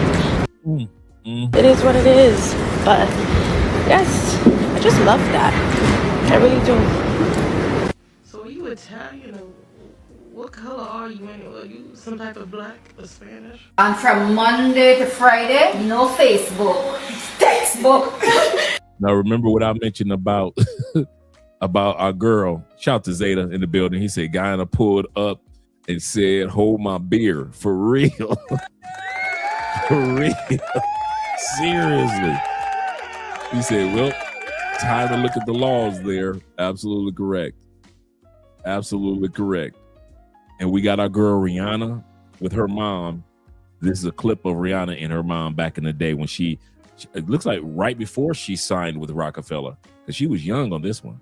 it is what it is. But yes, I just love that. I really do. So are you Italian? What color are you anyway? Are you some type of black or Spanish? And from Monday to Friday, no Facebook, textbook. Now remember what I mentioned about about our girl. Shout out to Zeta in the building. He said Guyana pulled up and said, "Hold my beer." For real. For real. Seriously. He said, well, time to look at the laws there. Absolutely correct. Absolutely correct. And we got our girl Rihanna with her mom. This is a clip of Rihanna and her mom back in the day when she it looks like right before she signed with Rockefeller, because she was young on this one.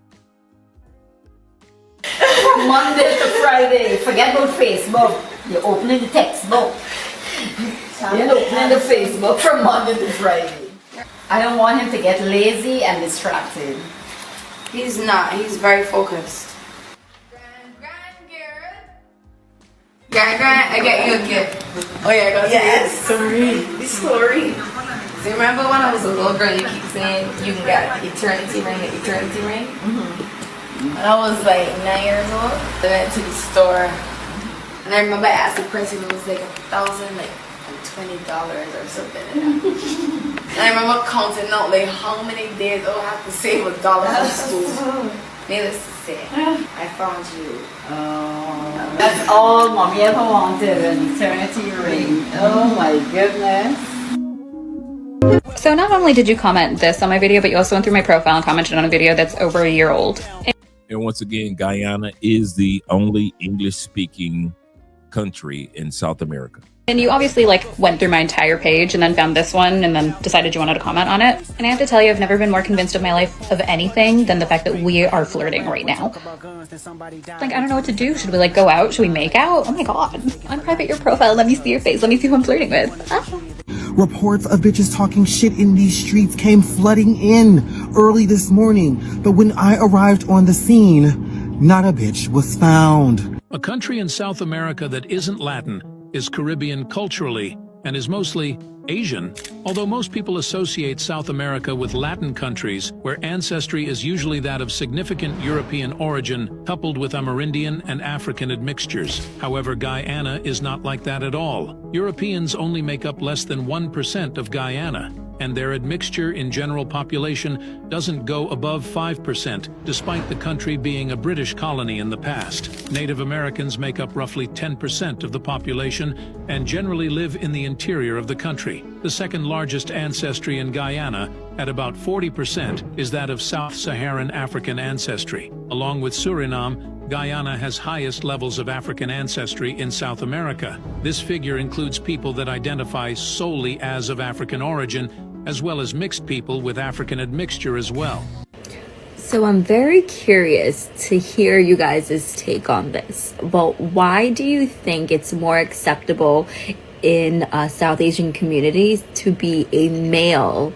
From Monday to Friday, forget about Facebook. You're opening the textbook. You're opening the Facebook from Monday to Friday. I don't want him to get lazy and distracted. He's not. He's very focused. Grand, I get you a gift. Oh yeah, go yes. Sorry. So remember when I was a little girl, you keep saying you can get eternity ring. When I was like 9 years old, I went to the store, and I remember I asked the person, it was like $1,020 or something. And I remember counting out like how many days I would have to save $1 for school. Needless to say, I found you. Oh, that's all mommy ever wanted, an eternity ring. Oh my goodness. So not only did you comment this on my video, but you also went through my profile and commented on a video that's over a year old. And once again, Guyana is the only English-speaking country in South America. And you obviously like went through my entire page and then found this one and then decided you wanted to comment on it. And I have to tell you, I've never been more convinced of my life of anything than the fact that we are flirting right now. Like, I don't know what to do. Should we like go out? Should we make out? Oh my God. Unprivate your profile. Let me see your face. Let me see who I'm flirting with. Ah. Reports of bitches talking shit in these streets came flooding in early this morning. But when I arrived on the scene, not a bitch was found. A country in South America that isn't Latin is Caribbean culturally and is mostly Asian, although most people associate South America with Latin countries where ancestry is usually that of significant European origin coupled with Amerindian and African admixtures. However, Guyana is not like that at all. Europeans only make up less than 1% of Guyana, and their admixture in general population doesn't go above 5%, despite the country being a British colony in the past. Native Americans make up roughly 10% of the population and generally live in the interior of the country. The second largest ancestry in Guyana, at about 40%, is that of South-Saharan African ancestry. Along with Suriname, Guyana has highest levels of African ancestry in South America. This figure includes people that identify solely as of African origin, as well as mixed people with African admixture as well. So I'm very curious to hear you guys' take on this. But why do you think it's more acceptable in South Asian communities to be a male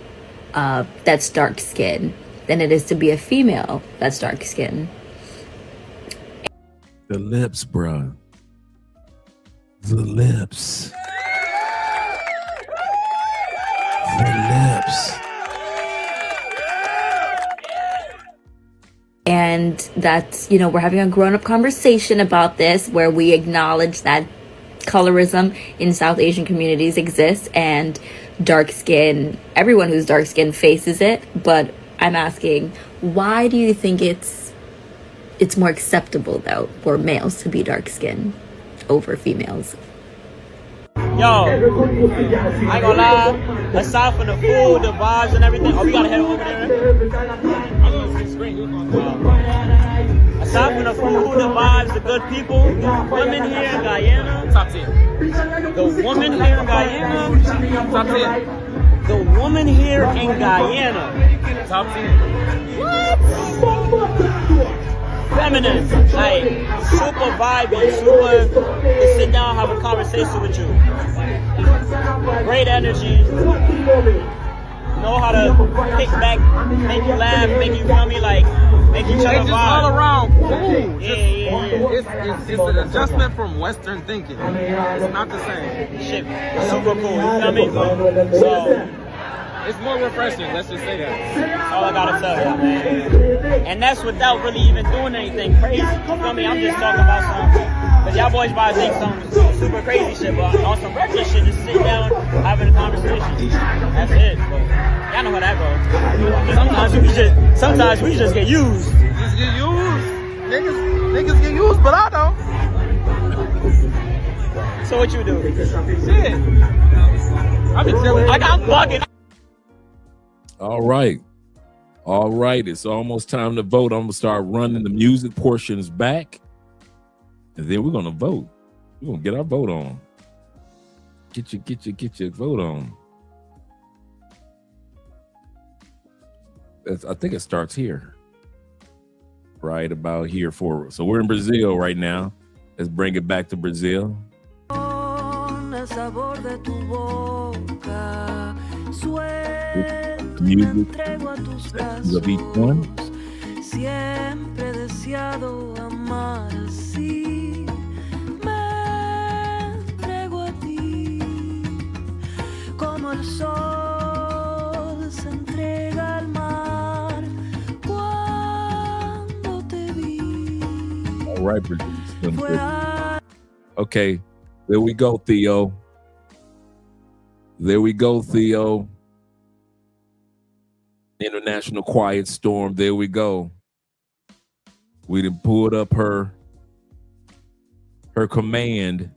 that's dark skinned than it is to be a female that's dark skinned? The lips, bruh. The lips. The lips. And that's, you know, we're having a grown-up conversation about this where we acknowledge that colorism in South Asian communities exists and dark skin, everyone who's dark skinned faces it. But I'm asking, why do you think it's more acceptable though for males to be dark skinned over females? Yo, I ain't gonna lie, aside from the food, the vibes and everything, oh, we gotta head over there? Aside from the food, the vibes, the good people, women here in Guyana, top 10. The woman here in Guyana, top 10. The woman here in Guyana, top 10. What? Feminine, like super vibey, super to sit down, have a conversation with you. Great energy. Know how to kick back, make you laugh, make you feel me, like make each other vibe. All around cool. Yeah. It's an adjustment from Western thinking. It's not the same. Shit, super cool. You feel me? So. It's more refreshing, let's just say that. That's all I gotta tell you, man. And that's without really even doing anything crazy. You feel me? I'm just talking about something. Because y'all boys might think some super crazy shit, but on some regular shit, just sit down, having a conversation. That's it. But y'all know how that goes. Sometimes we just get used. Just get used. Niggas get used, but I don't. So what you do? Shit. I've been chilling. I'm bugging. All right. It's almost time to vote. I'm gonna start running the music portions back, and then we're gonna vote. We're gonna get our vote on. Get your vote on. I think it starts here. Right about here forward. So we're in Brazil right now. Let's bring it back to Brazil. Music of each one. Siempre deseado amar así. Me entrego a ti como el sol se entrega al mar cuando te vi. All right, Brazil. Okay, there we go, Theo. International Quiet Storm. There we go. We done pulled up her command,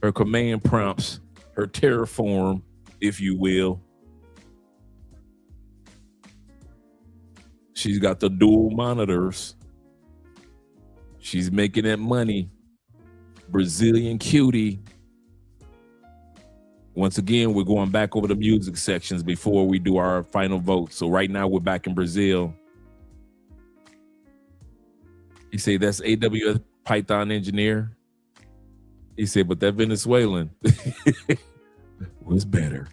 her command prompts, her terraform, if you will. She's got the dual monitors. She's making that money. Brazilian cutie. Once again, we're going back over the music sections before we do our final vote. So right now we're back in Brazil. He said that's AWS Python engineer. He said, but that Venezuelan was better.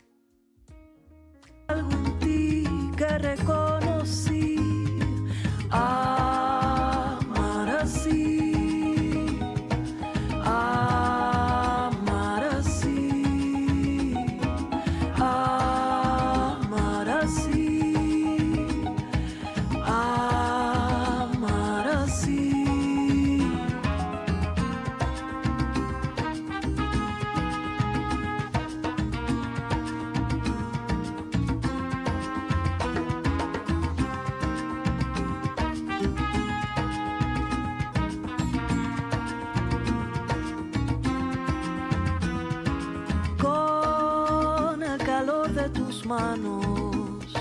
Manos,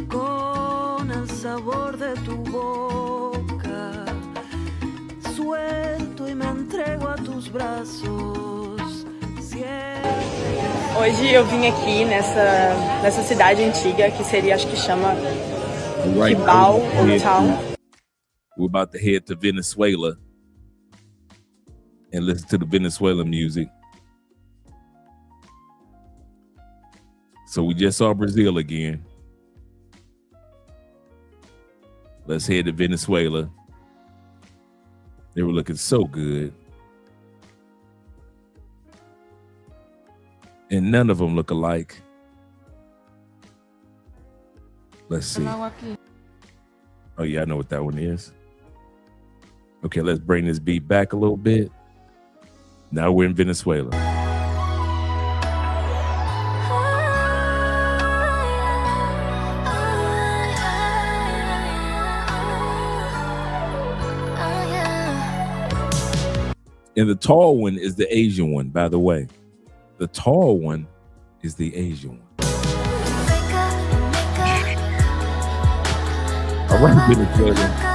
con el sabor de tu boca, suelto y me entrego a tus brazos. Hoje eu vim aqui nessa cidade antiga que seria, acho que chama Kibau ou Town. We're about to head to Venezuela and listen to the Venezuelan music. So we just saw Brazil again. Let's head to Venezuela. They were looking so good. And none of them look alike. Let's see. Oh yeah, I know what that one is. Okay, let's bring this beat back a little bit. Now we're in Venezuela. And the tall one is the Asian one, by the way. The tall one is the Asian one. All right, Venezuela.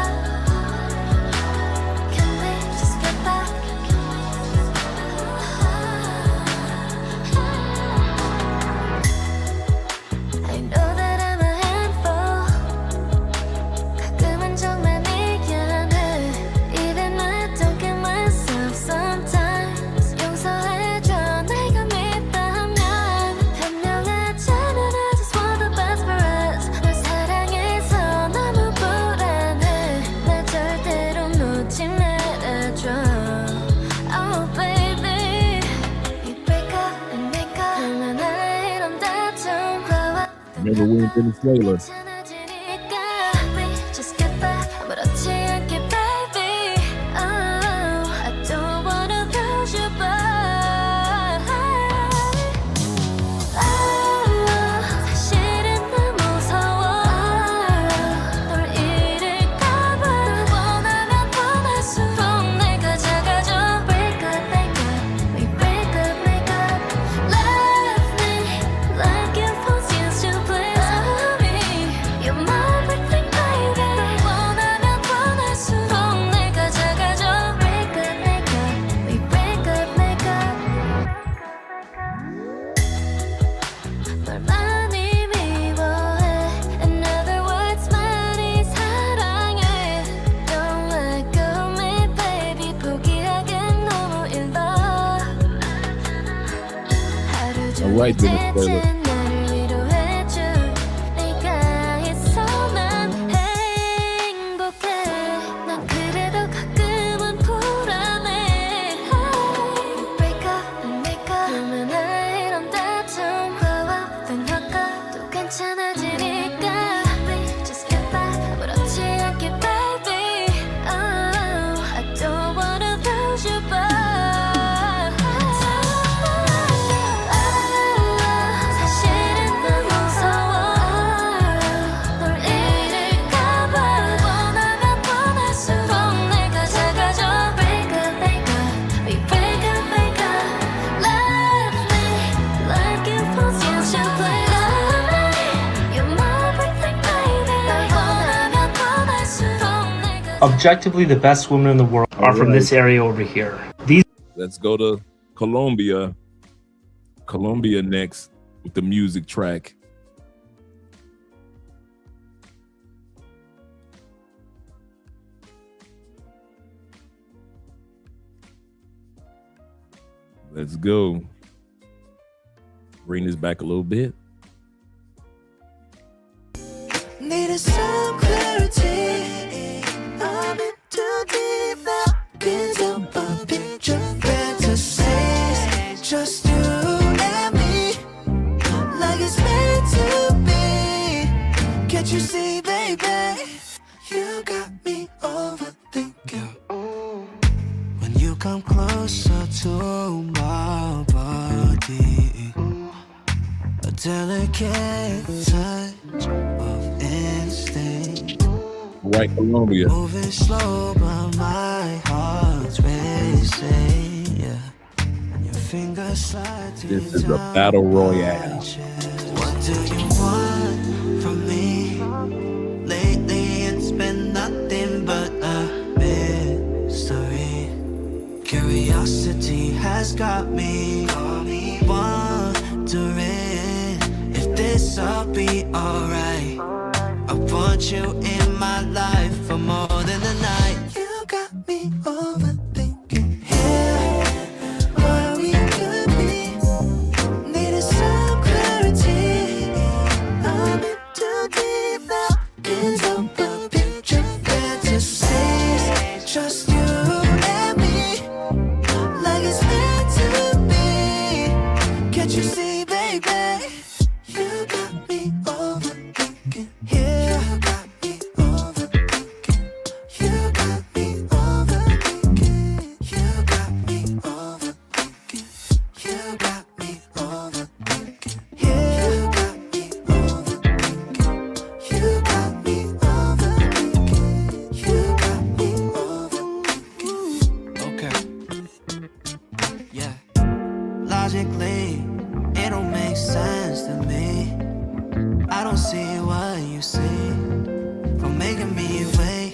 Remember, we're in Venezuela. All right, Venezuela. Objectively, the best women in the world are from this area over here. Let's go to Colombia. Colombia next with the music track. Let's go. Bring this back a little bit. Needed some clarity. I'm in too deep now. Pins up a picture fantasies. Just you and me. Like it's meant to be. Can't you see, baby? You got me overthinking. When you come closer to my body, a delicate touch of instinct. Right, Colombia. Moving slow, but my heart's racing. Yeah, and your fingers slide. This is a battle royale. What do you want from me? Lately, it's been nothing but a mystery. Curiosity has got me wondering if this'll be alright. I want you in my life for more than a night. You got me overthinking. Here, where we could be. Needed some clarity. I'm in too deep now. Pins up a picture fantasies. Just you and me. Like it's meant to be. Can't you see, baby? You got me overthinking. Here, you got me me. It don't make sense to me. I don't see what you see. For making me wait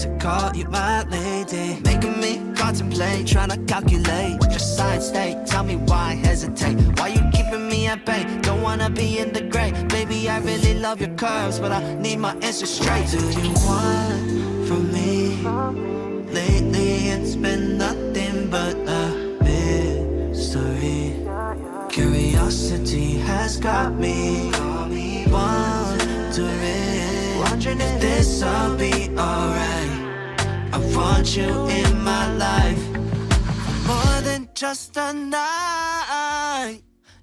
to call you my lady. Making me contemplate, trying to calculate what your side state. Tell me why hesitate. Why you keeping me at bay? Don't wanna be in the gray. Baby, I really love your curves, but I need my answer straight. Do you want from me? Lately it's been nothing but a mystery. Curiosity has got me wondering if this'll be alright. I want you in my life, more than just a night.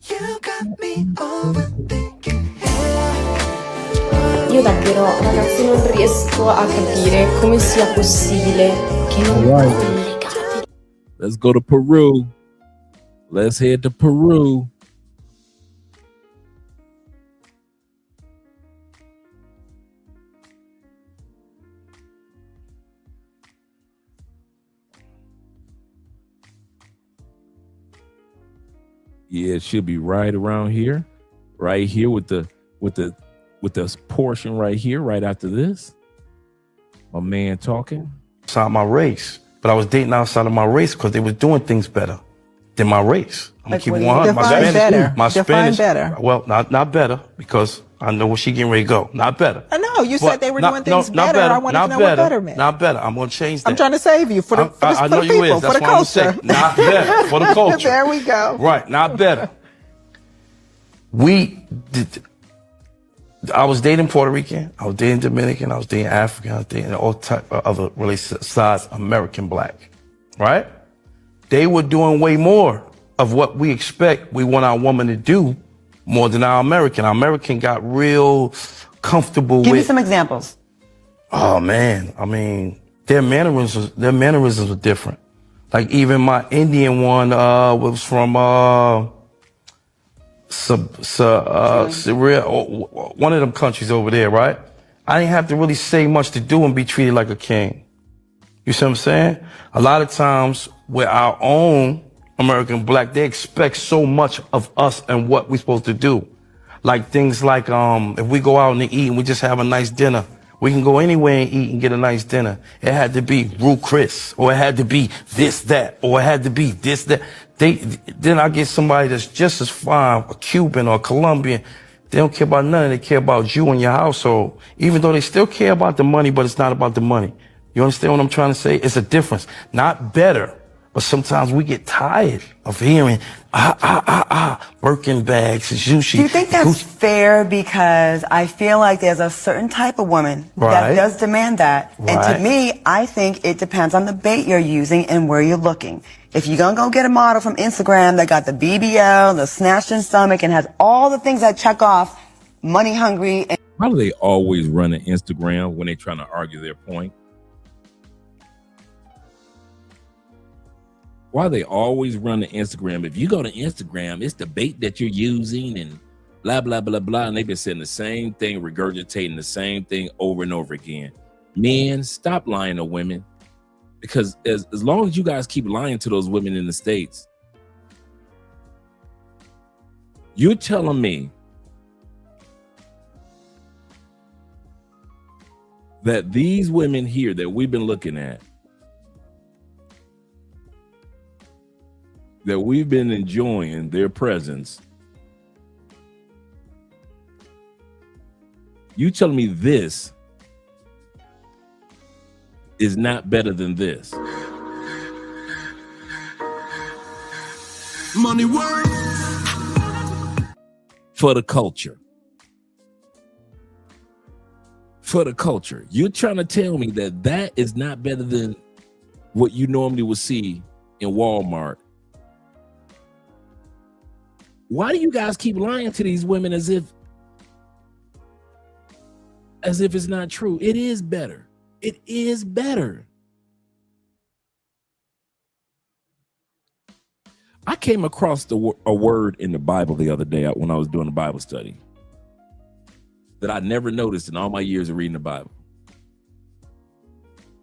You got me overthinking. Io davvero, ragazzi, non riesco a capire come sia possibile che non collegate. Let's go to Peru. Let's head to Peru. Yeah, it should be right around here. Right here with the portion right here, right after this. My man talking. Outside my race. But I was dating outside of my race because they was doing things better than my race. I'm gonna keep it 100. My Spanish, better. Well, not better, because I know where she getting ready to go. Not better. I know you said they were doing things not better. I want to know what better meant. Not better. I'm gonna change that. I'm trying to save you for the people, for the culture. Not better for the culture. There we go. Right, not better. I was dating Puerto Rican, I was dating Dominican, I was dating African, I was dating all type of other relationships besides American black, right? They were doing way more of what we expect we want our woman to do more than our American. Our American got real comfortable with. Give me some examples. Oh man, I mean, their mannerisms are different. Like even my Indian one was from one of them countries over there, right? I didn't have to really say much to do and be treated like a king. You see what I'm saying? A lot of times with our own American black, they expect so much of us and what we're supposed to do. Like things like if we go out and eat and we just have a nice dinner, we can go anywhere and eat and get a nice dinner. It had to be Rue Chris, or it had to be this, that, or it had to be this, that. Then I get somebody that's just as fine, a Cuban or a Colombian. They don't care about nothing. They care about you and your household. Even though they still care about the money, but it's not about the money. You understand what I'm trying to say? It's a difference. Not better, but sometimes we get tired of hearing, Birkin bags, sushi. Do you think that's fair? Because I feel like there's a certain type of woman that does demand that. And to me, I think it depends on the bait you're using and where you're looking. If you're going to go get a model from Instagram that got the BBL, the snatched in stomach, and has all the things that check off, money hungry. Why do they always run an Instagram when they're trying to argue their point? Why they always run the Instagram? If you go to Instagram, it's the bait that you're using and blah, blah, blah, blah. And they've been saying the same thing, regurgitating the same thing over and over again. Men, stop lying to women. Because as long as you guys keep lying to those women in the States, you're telling me that these women here that we've been looking at, that we've been enjoying their presence, you telling me this is not better than this? Money work for the culture. For the culture. You're trying to tell me that that is not better than what you normally would see in Walmart. Why do you guys keep lying to these women as if it's not true? It is better. It is better. I came across a word in the Bible the other day when I was doing a Bible study that I never noticed in all my years of reading the Bible.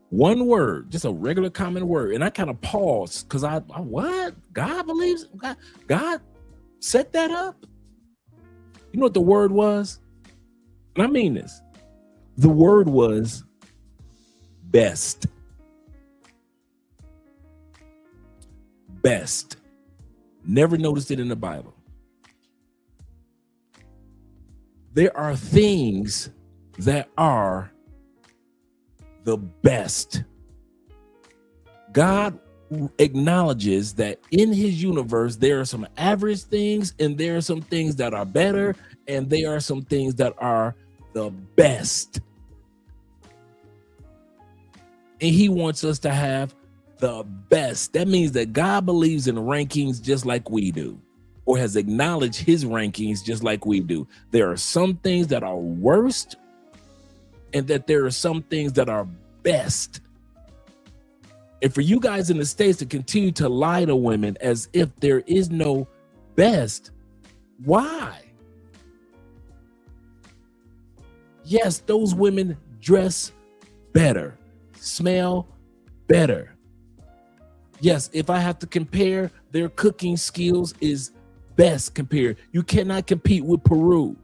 One word, just a regular common word. And I kind of paused because I what? God believes? God? Set that up. You know what the word was? And I mean this. The word was best. Best. Never noticed it in the Bible. There are things that are the best. God acknowledges that in his universe, there are some average things and there are some things that are better and there are some things that are the best. And he wants us to have the best. That means that God believes in rankings just like we do, or has acknowledged his rankings just like we do. There are some things that are worst and that there are some things that are best. And for you guys in the States to continue to lie to women as if there is no best, why? Yes, those women dress better, smell better. Yes, if I have to compare, their cooking skills is best compared. You cannot compete with Peru.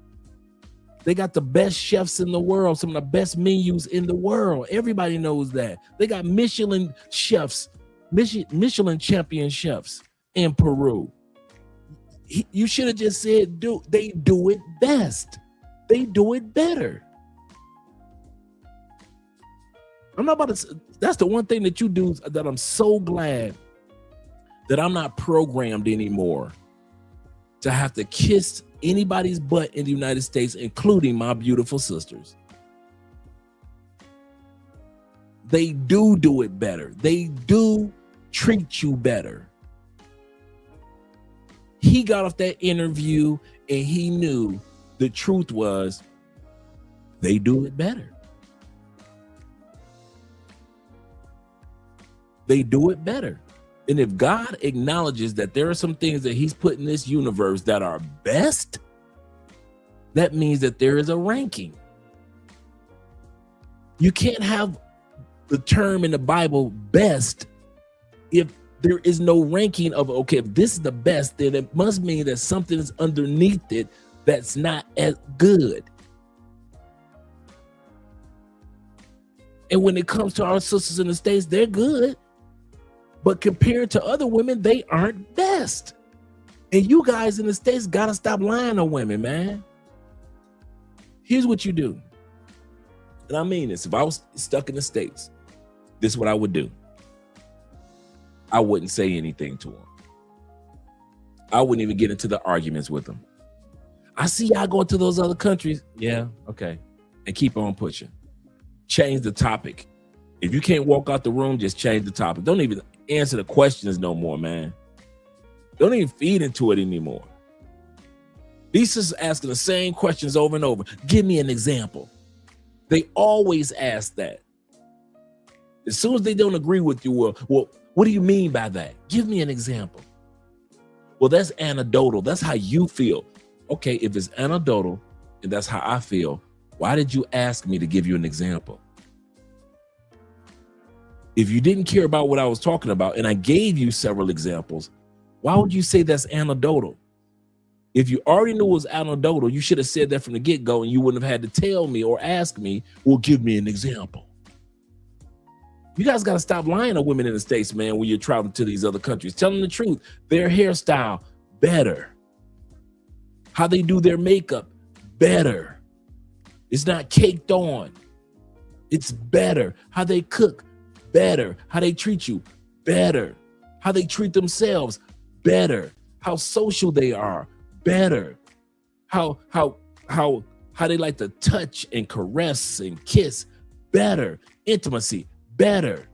They got the best chefs in the world, some of the best menus in the world. Everybody knows that. They got Michelin chefs, Michelin champion chefs in Peru. You should have just said, they do it best. They do it better. I'm not about to, that's the one thing that you do that I'm so glad that I'm not programmed anymore to have to kiss anybody's butt in the United States, including my beautiful sisters. They do it better. They do treat you better. He got off that interview and he knew the truth was they do it better. They do it better. And if God acknowledges that there are some things that he's put in this universe that are best, that means that there is a ranking. You can't have the term in the Bible best if there is no ranking of, okay, if this is the best, then it must mean that something is underneath it that's not as good. And when it comes to our sisters in the States, they're good. But compared to other women, they aren't best. And you guys in the States gotta stop lying to women, man. Here's what you do. And I mean this, if I was stuck in the States, this is what I would do. I wouldn't say anything to them. I wouldn't even get into the arguments with them. I see y'all going to those other countries. Yeah, okay. And keep on pushing. Change the topic. If you can't walk out the room, just change the topic. Don't even answer the questions no more, man. Don't even feed into it anymore. These sisters asking the same questions over and over. Give me an example. They always ask that. As soon as they don't agree with you, well, what do you mean by that? Give me an example. Well, that's anecdotal. That's how you feel. Okay, if it's anecdotal and that's how I feel, why did you ask me to give you an example? If you didn't care about what I was talking about and I gave you several examples, why would you say that's anecdotal? If you already knew it was anecdotal, you should have said that from the get-go and you wouldn't have had to tell me or ask me, well, give me an example. You guys got to stop lying to women in the States, man, when you're traveling to these other countries. Tell them the truth. Their hairstyle, better. How they do their makeup, better. It's not caked on. It's better. How they cook, better. How they treat you, better. How they treat themselves, better. How social they are, better. How they like to touch and caress and kiss, better. Intimacy, better.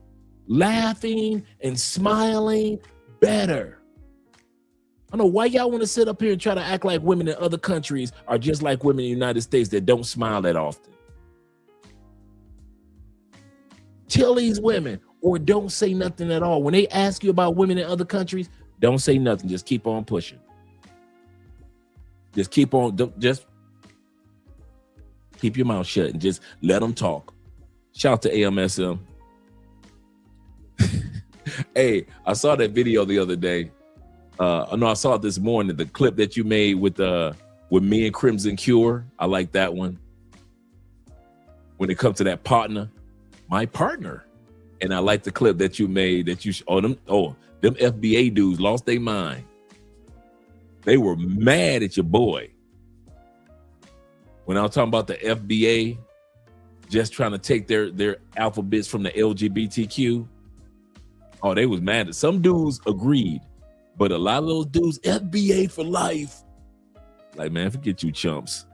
Laughing and smiling, better. I don't know why y'all want to sit up here and try to act like women in other countries are just like women in the United States that don't smile that often. Tell these women, or don't say nothing at all. When they ask you about women in other countries, don't say nothing. Just keep on pushing. Just keep on, just keep your mouth shut and just let them talk. Shout out to AMSM. Hey, I saw that video the other day No, I saw it this morning. The clip that you made with me and Crimson Cure. I like that one. When it comes to that partner, my partner. And I like the clip that you made that you them FBA dudes lost their mind. They were mad at your boy. When I was talking about the FBA just trying to take their alphabets from the LGBTQ, they was mad. Some dudes agreed, but a lot of those dudes, FBA for life. Like, man, forget you chumps.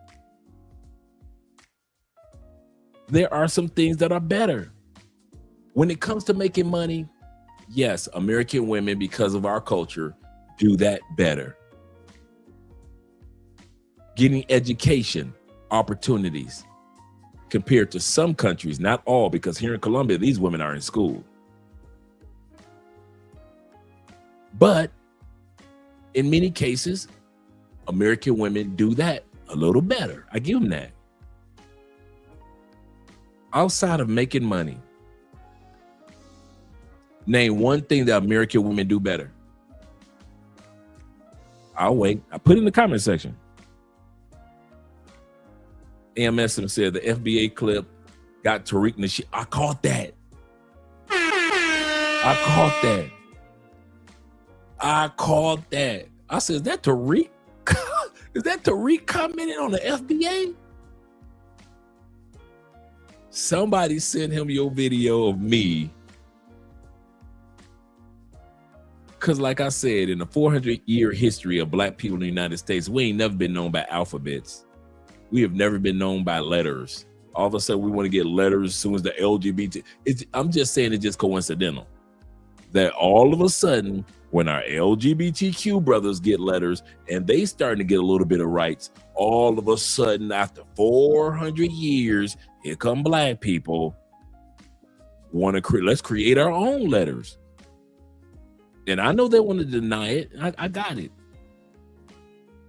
There are some things that are better. When it comes to making money, yes, American women, because of our culture, do that better. Getting education opportunities compared to some countries, not all, because here in Colombia, these women are in school. But in many cases, American women do that a little better. I give them that. Outside of making money, name one thing that American women do better. I'll wait. I put it in the comment section. AMS said the FBA clip got Tariq Nasheed. I caught that. I said, is that Tariq? Is that Tariq commenting on the FBA? Somebody sent him your video of me. Because like I said, in the 400-year history of black people in the United States, we ain't never been known by alphabets. We have never been known by letters. All of a sudden, we want to get letters as soon as the LGBT. I'm just saying it's just coincidental that all of a sudden, when our LGBTQ brothers get letters and they starting to get a little bit of rights, all of a sudden, after 400 years, here come black people want to create. Let's create our own letters. And I know they want to deny it. I got it.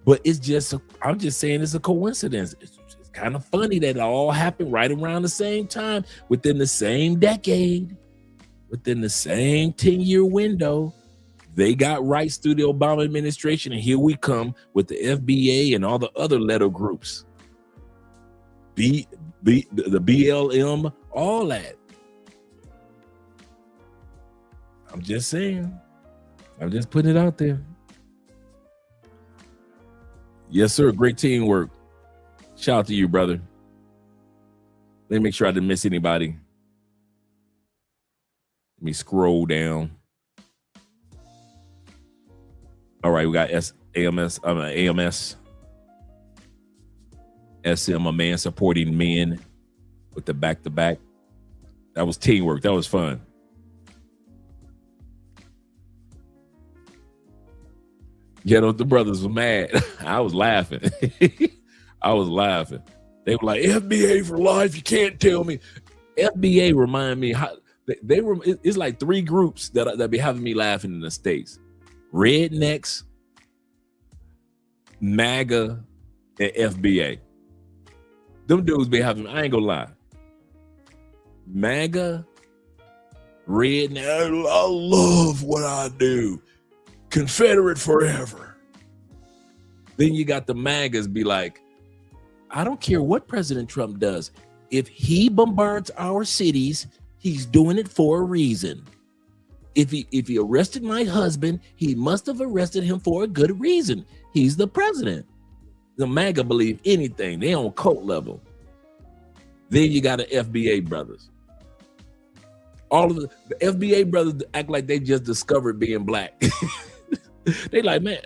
But it's just, I'm just saying it's a coincidence. It's kind of funny that it all happened right around the same time, within the same decade, within the same 10-year window. They got rights through the Obama administration, and here we come with the FBA and all the other letter groups. The BLM, all that. I'm just saying. I'm just putting it out there. Yes, sir. Great teamwork. Shout out to you, brother. Let me make sure I didn't miss anybody. Let me scroll down. All right, we got AMS, SM, a man supporting men with the back-to-back. That was teamwork. That was fun. Yeah, the brothers were mad. I was laughing. I was laughing. They were like, FBA for life. You can't tell me. FBA remind me how it's like three groups that be having me laughing in the States. Rednecks, MAGA, and FBA. Them dudes be having, I ain't gonna lie. MAGA, redneck, I love what I do. Confederate forever. Then you got the MAGAs be like, I don't care what President Trump does. If he bombards our cities, he's doing it for a reason. If he arrested my husband, he must have arrested him for a good reason. He's the president. The MAGA believe anything. They on cult level. Then you got the FBA brothers. All of the FBA brothers act like they just discovered being black. They like, man,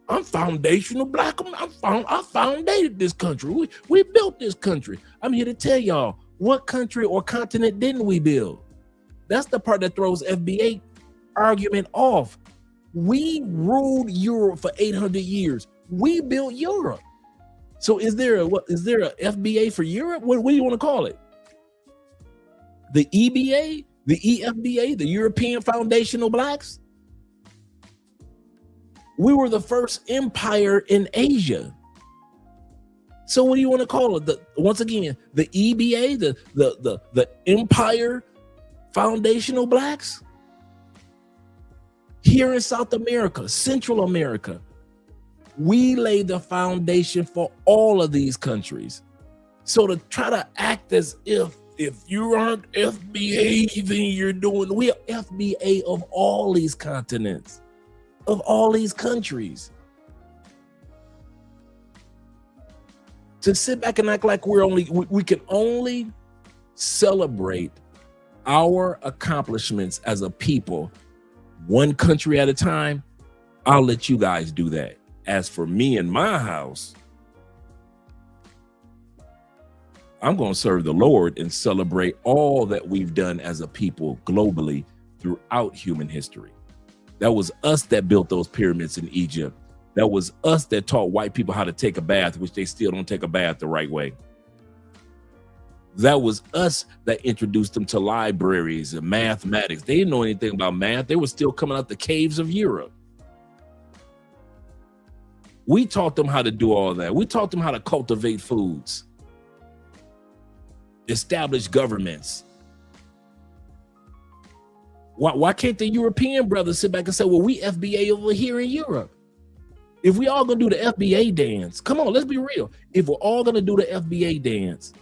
I'm foundational black. I founded this country. We built this country. I'm here to tell y'all, what country or continent didn't we build? That's the part that throws FBA argument off. We ruled Europe for 800 years. We built Europe. So is there a FBA for Europe? What do you want to call it? The EBA? The EFBA, the European Foundational Blacks? We were the first empire in Asia. So what do you want to call it? Once again, the EBA, the Empire Foundational Blacks? Here in South America, Central America, we laid the foundation for all of these countries. So to try to act as if you aren't FBA, then you're doing, we are FBA of all these continents, of all these countries. To sit back and act like we can only celebrate our accomplishments as a people, one country at a time, I'll let you guys do that. As for me and my house, I'm going to serve the Lord and celebrate all that we've done as a people globally throughout human history. That was us that built those pyramids in Egypt. That was us that taught white people how to take a bath, which they still don't take a bath the right way. That was us that introduced them to libraries and mathematics. They didn't know anything about math. They were still coming out the caves of Europe. We taught them how to do all that. We taught them how to cultivate foods, establish governments. Why can't the European brothers sit back and say, well, we FBA over here in Europe? If we all gonna do the FBA dance, come on, let's be real. If we're all gonna do the FBA dance,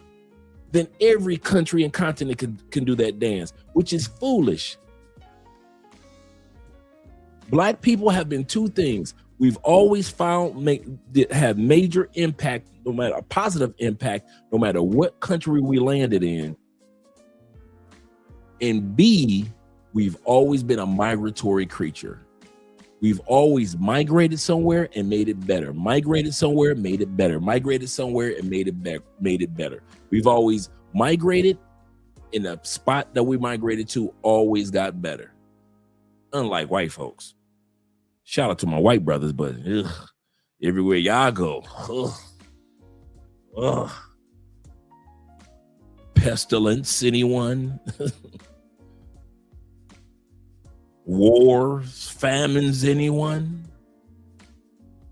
then every country and continent can do that dance, which is foolish. Black people have been two things. We've always found have major impact, no matter a positive impact, no matter what country we landed in. And B, we've always been a migratory creature. We've always migrated somewhere and made it better. Migrated somewhere, made it better. Migrated somewhere and made it better. We've always migrated, in the spot that we migrated to always got better. Unlike white folks. Shout out to my white brothers, but everywhere y'all go, pestilence, anyone? Wars, famines, anyone?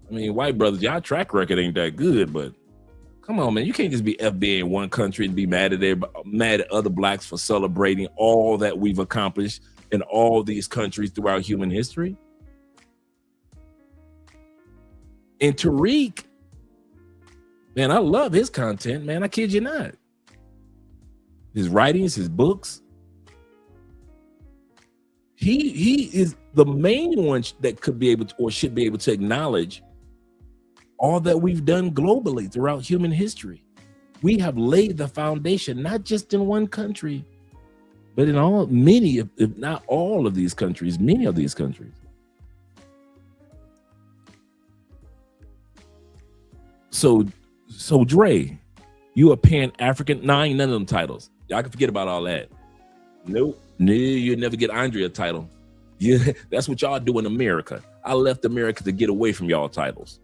I mean, white brothers, y'all track record ain't that good, but come on, man. You can't just be FBA in one country and be mad at other blacks for celebrating all that we've accomplished in all these countries throughout human history. And Tariq, man, I love his content, man. I kid you not. His writings, his books. He is the main one that could be able to, or should be able to, acknowledge all that we've done globally throughout human history. We have laid the foundation, not just in one country, but in all, many, if not all of these countries, many of these countries. So Dre, you a Pan-African? Nah, ain't none of them titles. Y'all can forget about all that. Nope. No, you'll never get Andre a title. Yeah, that's what y'all do in America. I left America to get away from y'all titles.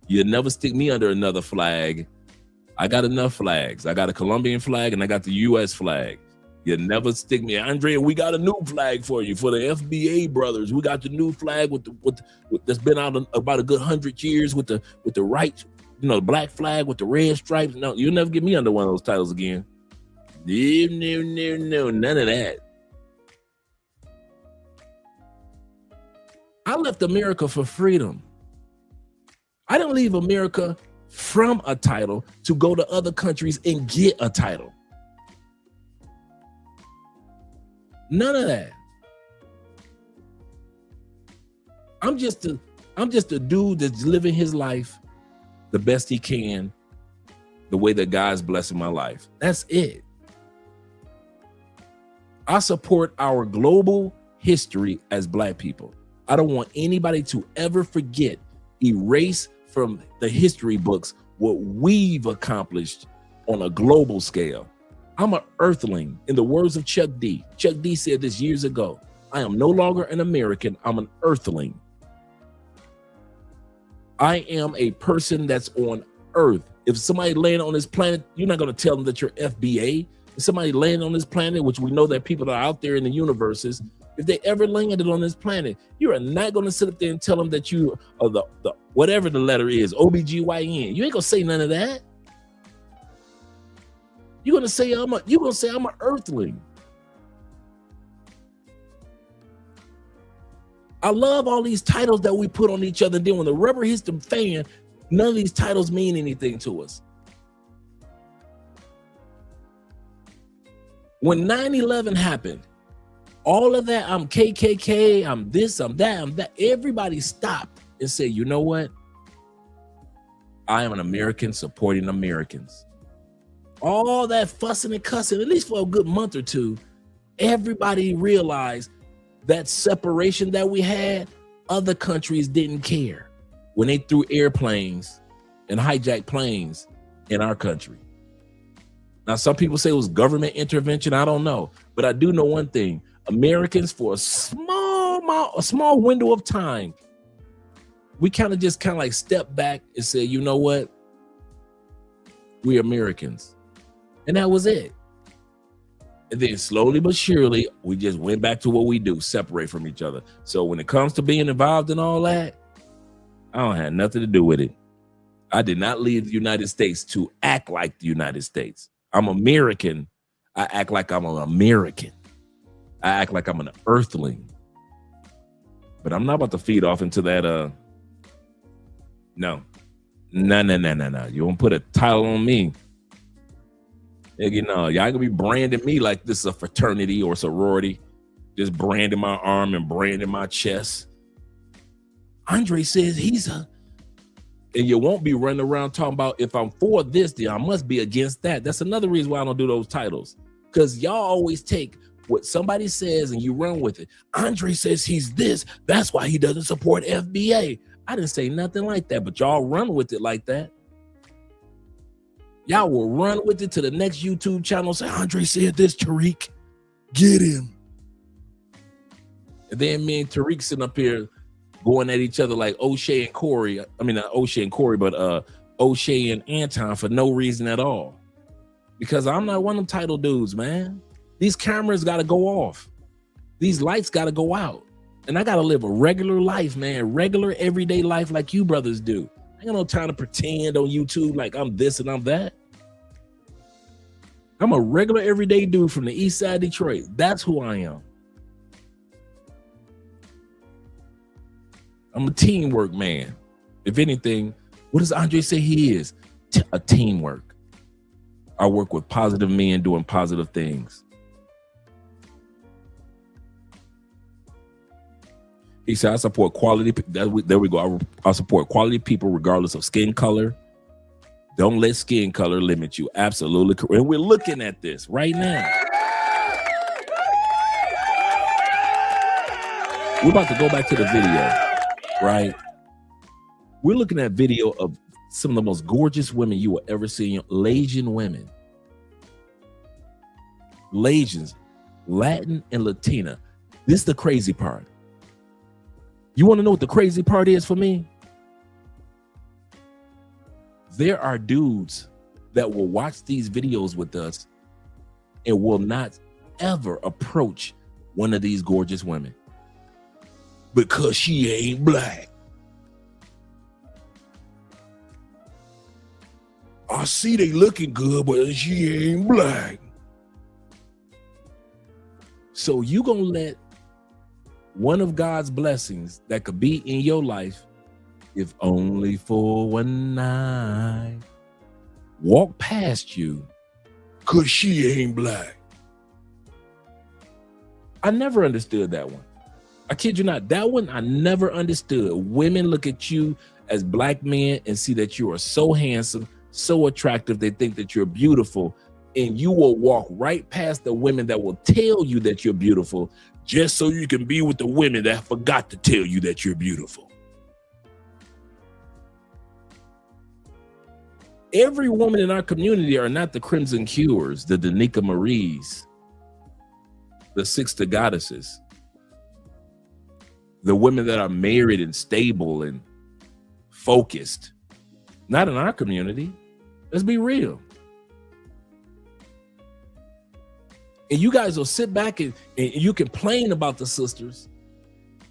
You'll never stick me under another flag. I got enough flags. I got a Colombian flag and I got the U.S. flag. You'll never stick me. Andre, we got a new flag for you, for the FBA brothers. We got the new flag with that's been out about a good 100 years with the right, the black flag with the red stripes. No, you'll never get me under one of those titles again. No, none of that. I left America for freedom. I didn't leave America from a title to go to other countries and get a title. None of that. I'm just a dude that's living his life the best he can, the way that God's blessing my life. That's it. I support our global history as Black people. I don't want anybody to ever forget, erase from the history books what we've accomplished on a global scale. I'm an earthling, in the words of Chuck D. Chuck D said this years ago. I am no longer an American, I'm an earthling. I am a person that's on Earth. If somebody landed on this planet, you're not going to tell them that you're FBA. If somebody landed on this planet, which we know that people that are out there in the universes, if they ever landed on this planet, you are not going to sit up there and tell them that you are the whatever the letter is, OBGYN. You ain't going to say none of that. You're going to say I'm an earthling. I love all these titles that we put on each other. Then when the rubber hits the fan, none of these titles mean anything to us. When 9/11 happened, all of that, I'm KKK, I'm this, I'm that, I'm that. Everybody stopped and said, you know what? I am an American supporting Americans. All that fussing and cussing, at least for a good month or two, everybody realized that separation that we had, other countries didn't care when they threw airplanes and hijacked planes in our country. Now, some people say it was government intervention. I don't know. But I do know one thing. Americans, for a small window of time, we kind of like stepped back and said, you know what? We're Americans. And that was it. And then slowly but surely, we just went back to what we do, separate from each other. So when it comes to being involved in all that, I don't have nothing to do with it. I did not leave the United States to act like the United States. I'm American. I act like I'm an American. I act like I'm an earthling. But I'm not about to feed off into that. No. You won't put a title on me. You know, y'all gonna be branding me like this is a fraternity or sorority. Just branding my arm and branding my chest. Andre says he's a. And you won't be running around talking about if I'm for this, then I must be against that. That's another reason why I don't do those titles. Because y'all always take what somebody says and you run with it. Andre says he's this. That's why he doesn't support FBA. I didn't say nothing like that, but y'all run with it like that. Y'all will run with it to the next YouTube channel and say, Andre said this, Tariq. Get him. And then me and Tariq sitting up here going at each other like O'Shea and Corey. I mean, not O'Shea and Corey, but O'Shea and Anton for no reason at all. Because I'm not one of them title dudes, man. These cameras got to go off. These lights got to go out. And I got to live a regular life, man. Regular, everyday life like you brothers do. I ain't got no time to pretend on YouTube like I'm this and I'm that. I'm a regular, everyday dude from the east side of Detroit. That's who I am. I'm a teamwork man. If anything, what does Andre say he is? A teamwork. I work with positive men doing positive things. He said, I support quality. There we go. I support quality people regardless of skin color. Don't let skin color limit you. Absolutely correct. And we're looking at this right now. We're about to go back to the video, right? We're looking at video of some of the most gorgeous women you will ever see. Latin women. Latins, Latin and Latina. This is the crazy part. You want to know what the crazy part is for me? There are dudes that will watch these videos with us and will not ever approach one of these gorgeous women because she ain't black. I see they looking good, but she ain't black. So you gonna let one of God's blessings that could be in your life, if only for one night, walk past you because she ain't black. I never understood that one. I kid you not, that one I never understood. Women look at you as black men and see that you are so handsome, so attractive, they think that you're beautiful, and you will walk right past the women that will tell you that you're beautiful just so you can be with the women that forgot to tell you that you're beautiful. Every woman in our community are not the Crimson Cures, the Danica Maries, the Sixta Goddesses, the women that are married and stable and focused. Not in our community. Let's be real. And you guys will sit back and you complain about the sisters.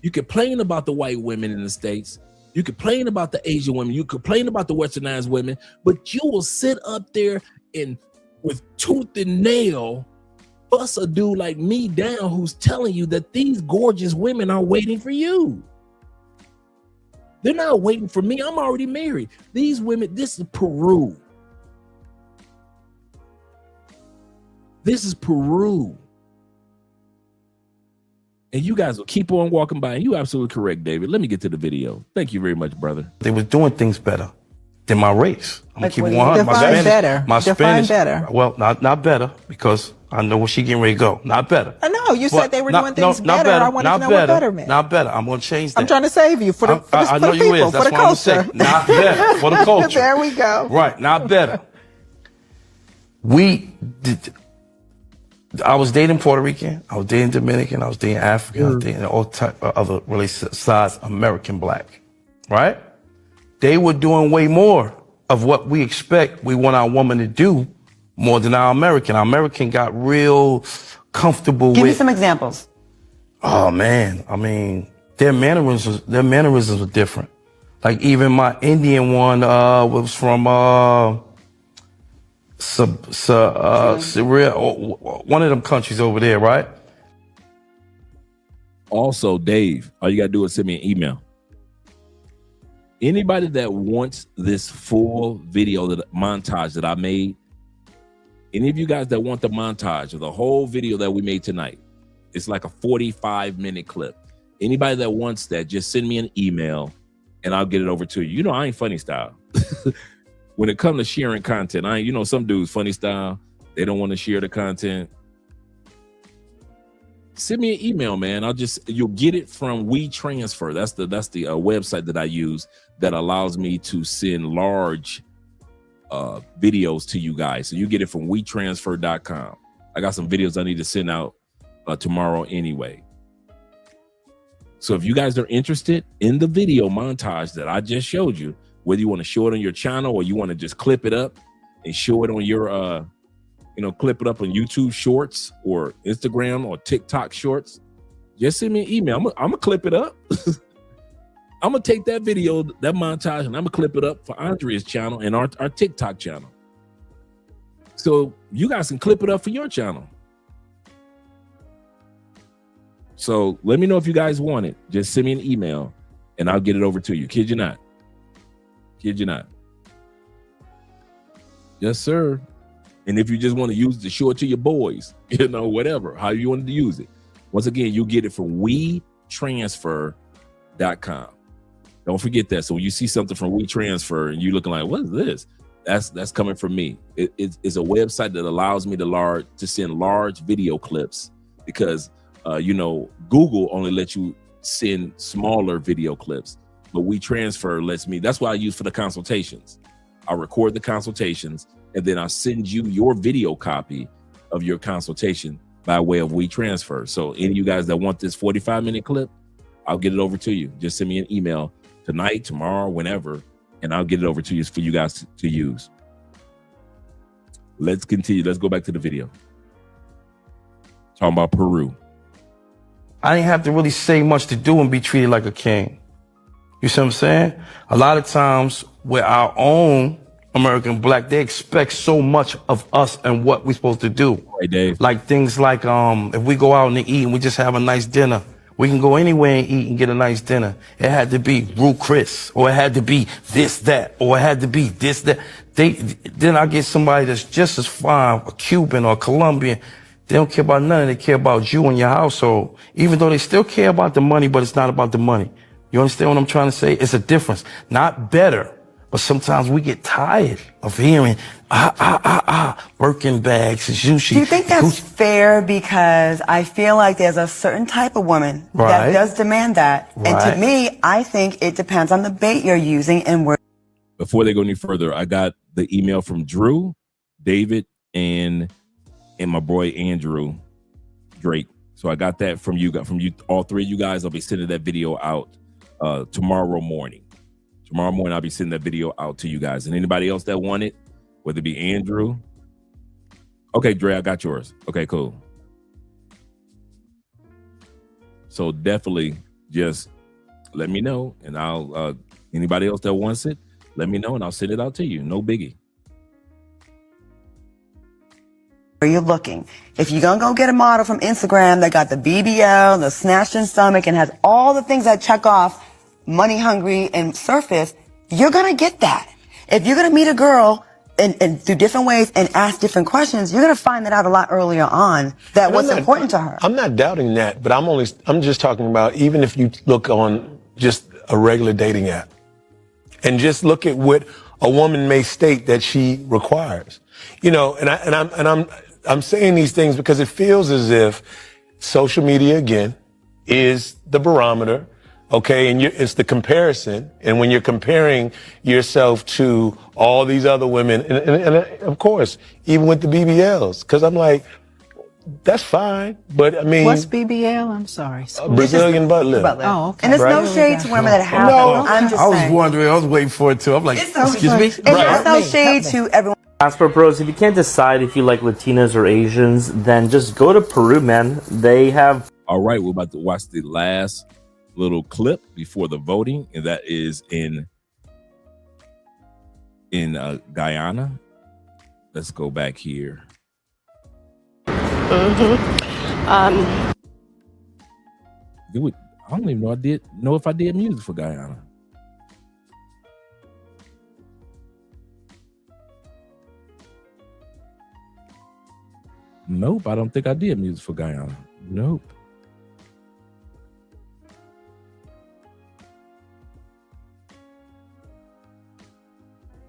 You complain about the white women in the States. You complain about the Asian women. You complain about the westernized women. But you will sit up there and with tooth and nail fuss a dude like me down who's telling you that these gorgeous women are waiting for you. They're not waiting for me. I'm already married. These women, this is Peru. This is Peru. And you guys will keep on walking by. And you're absolutely correct, David. Let me get to the video. Thank you very much, brother. They was doing things better than my race. I'm gonna keep it 100. Define better. My Spanish, better. Well, not better, because I know where she getting ready to go. Not better. I know you said they were doing things better. I want to know what better meant. Not better. I'm gonna change that. I'm trying to save you for the I know for the you people, is. That's for the what I'm saying. culture. Not better for the culture. There we go. Right. Not better. I was dating Puerto Rican, I was dating Dominican, I was dating African, I was dating all type of other really size American black, right? They were doing way more of what we expect we want our woman to do more than our American. Our American got real comfortable with. Give me some examples. Oh man, I mean, their mannerisms are different. Like even my Indian one was from one of them countries over there, right? Also, Dave, all you gotta do is send me an email. Anybody that wants this full video, that montage that I made, any of you guys that want the montage of the whole video that we made tonight, it's like a 45-minute clip. Anybody that wants that, just send me an email and I'll get it over to you. You know, I ain't funny style. When it comes to sharing content, some dudes funny style, they don't want to share the content. Send me an email, man. You'll get it from WeTransfer. That's the website that I use that allows me to send large videos to you guys. So you get it from WeTransfer.com. I got some videos I need to send out tomorrow anyway. So if you guys are interested in the video montage that I just showed you, whether you want to show it on your channel or you want to just clip it up and show it on your, clip it up on YouTube Shorts or Instagram or TikTok Shorts, just send me an email. I'm going to clip it up. I'm going to take that video, that montage, and I'm going to clip it up for Andrea's channel and our TikTok channel. So you guys can clip it up for your channel. So let me know if you guys want it. Just send me an email and I'll get it over to you. Kid you not. Kid you not. Yes, sir. And if you just want to use it to show it to your boys, whatever, how you want to use it. Once again, you'll get it from WeTransfer.com. Don't forget that. So when you see something from WeTransfer and you're looking like, what is this? That's coming from me. It's a website that allows me to send large video clips because, Google only lets you send smaller video clips. But WeTransfer lets me, that's what I use for the consultations. I record the consultations and then I'll send you your video copy of your consultation by way of WeTransfer. So any of you guys that want this 45-minute clip, I'll get it over to you. Just send me an email tonight, tomorrow, whenever, and I'll get it over to you for you guys to use. Let's continue. Let's go back to the video. Talking about Peru. I didn't have to really say much to do and be treated like a king. You see what I'm saying? A lot of times with our own American black, they expect so much of us and what we're supposed to do. Right, Dave. Like things like if we go out and eat and we just have a nice dinner, we can go anywhere and eat and get a nice dinner. It had to be Ruth Chris, or it had to be this, that, or it had to be this, that. Then I get somebody that's just as fine, a Cuban or a Colombian. They don't care about nothing. They care about you and your household. Even though they still care about the money, but it's not about the money. You understand what I'm trying to say? It's a difference. Not better, but sometimes we get tired of hearing, Birkin bags and sushi. Do you think that's fair? Because I feel like there's a certain type of woman that does demand that. Right. And to me, I think it depends on the bait you're using and where. Before they go any further, I got the email from Drew, David, and my boy Andrew Drake. So I got that from you, all three of you guys. I'll be sending that video out tomorrow morning. Tomorrow morning, I'll be sending that video out to you guys. And anybody else that want it, whether it be Andrew. Okay, Dre, I got yours. Okay, cool. So definitely just let me know, and I'll anybody else that wants it, let me know, and I'll send it out to you. No biggie. Where you're looking. If you're gonna go get a model from Instagram that got the BBL, the snatched in stomach, and has all the things that check off money hungry and surface, you're gonna get that. If you're gonna meet a girl and through different ways and ask different questions, you're gonna find that out a lot earlier on that what's important to her. I'm not doubting that, but I'm just talking about even if you look on just a regular dating app and just look at what a woman may state that she requires. You know, and I'm saying these things because it feels as if social media again is the barometer. Okay, and it's the comparison, and when you're comparing yourself to all these other women, and of course, even with the BBLs, because I'm like, that's fine, but I mean, what's BBL? I'm sorry. Brazilian butt lift. Oh, okay. And there's no shade to women that have them. I'm just I was saying. wondering. I was waiting for it too. I'm like, excuse me. And there's no shade to everyone. Casper Bros, if you can't decide if you like Latinas or Asians, then just go to Peru, man. They have. All right, we're about to watch the last little clip before the voting, and that is in Guyana. Let's go back here. Mm-hmm. I don't even know if I did music for Guyana. Nope, I don't think I did music for Guyana. Nope.